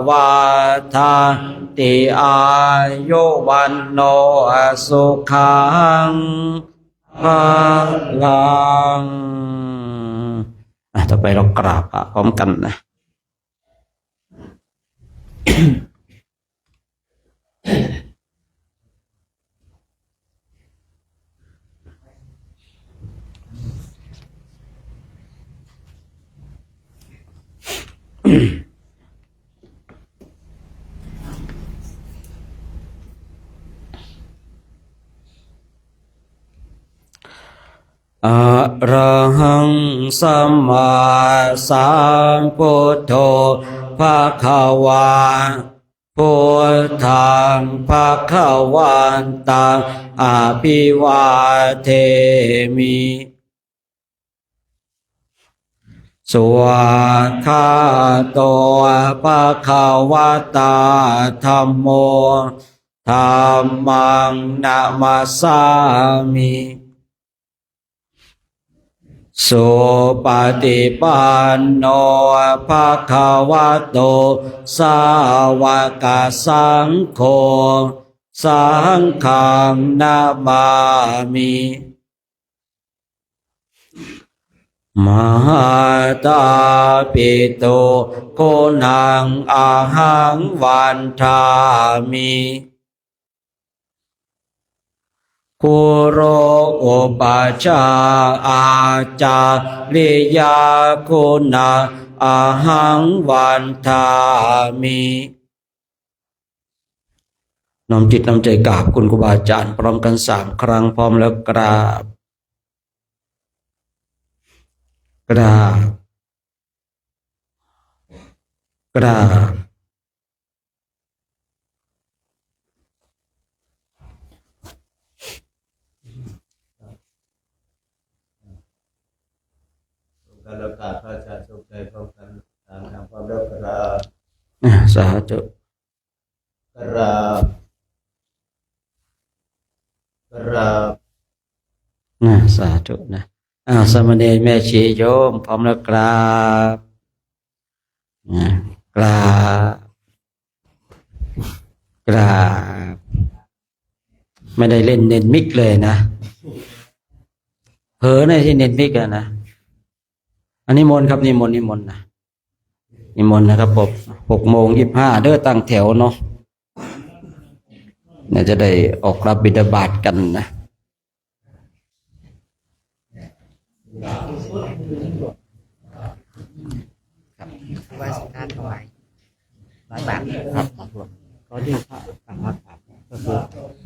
วาทาติอายุวันโนสุขังภะลังต่อไปเรากราบพร้อมกันนะอะระหังสัมมาสัมพุทโธภะคะวาพุทธังภะคะวันตังอะภิวาเทมิสวากขาโตภะคะวะตาธัมโมธัมมังนะมัสสามิสุปฏิปันโนภะคะวะโตสาวกสังโฆสังฆังนะมามิมหาตาปิโตโกนังอาหังวันทามิคุโรโอปัจจาอาจาริยาคุณาอาหังวันทามิน้อมจิตน้อมใจกราบคุณครูบาอาจารย์พร้อมกัน3 ครั้งพร้อมแล้วกราบกราบกราบการแล้วกราบพระอาจารย์สุขใจพร้อมกันตามคำพร้อมแล้วกราบสาธุกราบกราบสาธุนะสามเณรแม่ชีโยมพร้อมแล้วกราบกราบกราบไม่ได้เล่นเน้นมิกเลยนะเผลอในที่เน้นมิกอะนะอันนี้มนต์ครับนิมนต์นะนิมนต์นะครับผม6:25เด้อตั้งแถวเนาะเนี่ยจะได้ออกรับบิณฑบาตกันนะว่าสินค้าถวาย100 บาทครับ ตอนที่พระต่างวัดถามก็คือ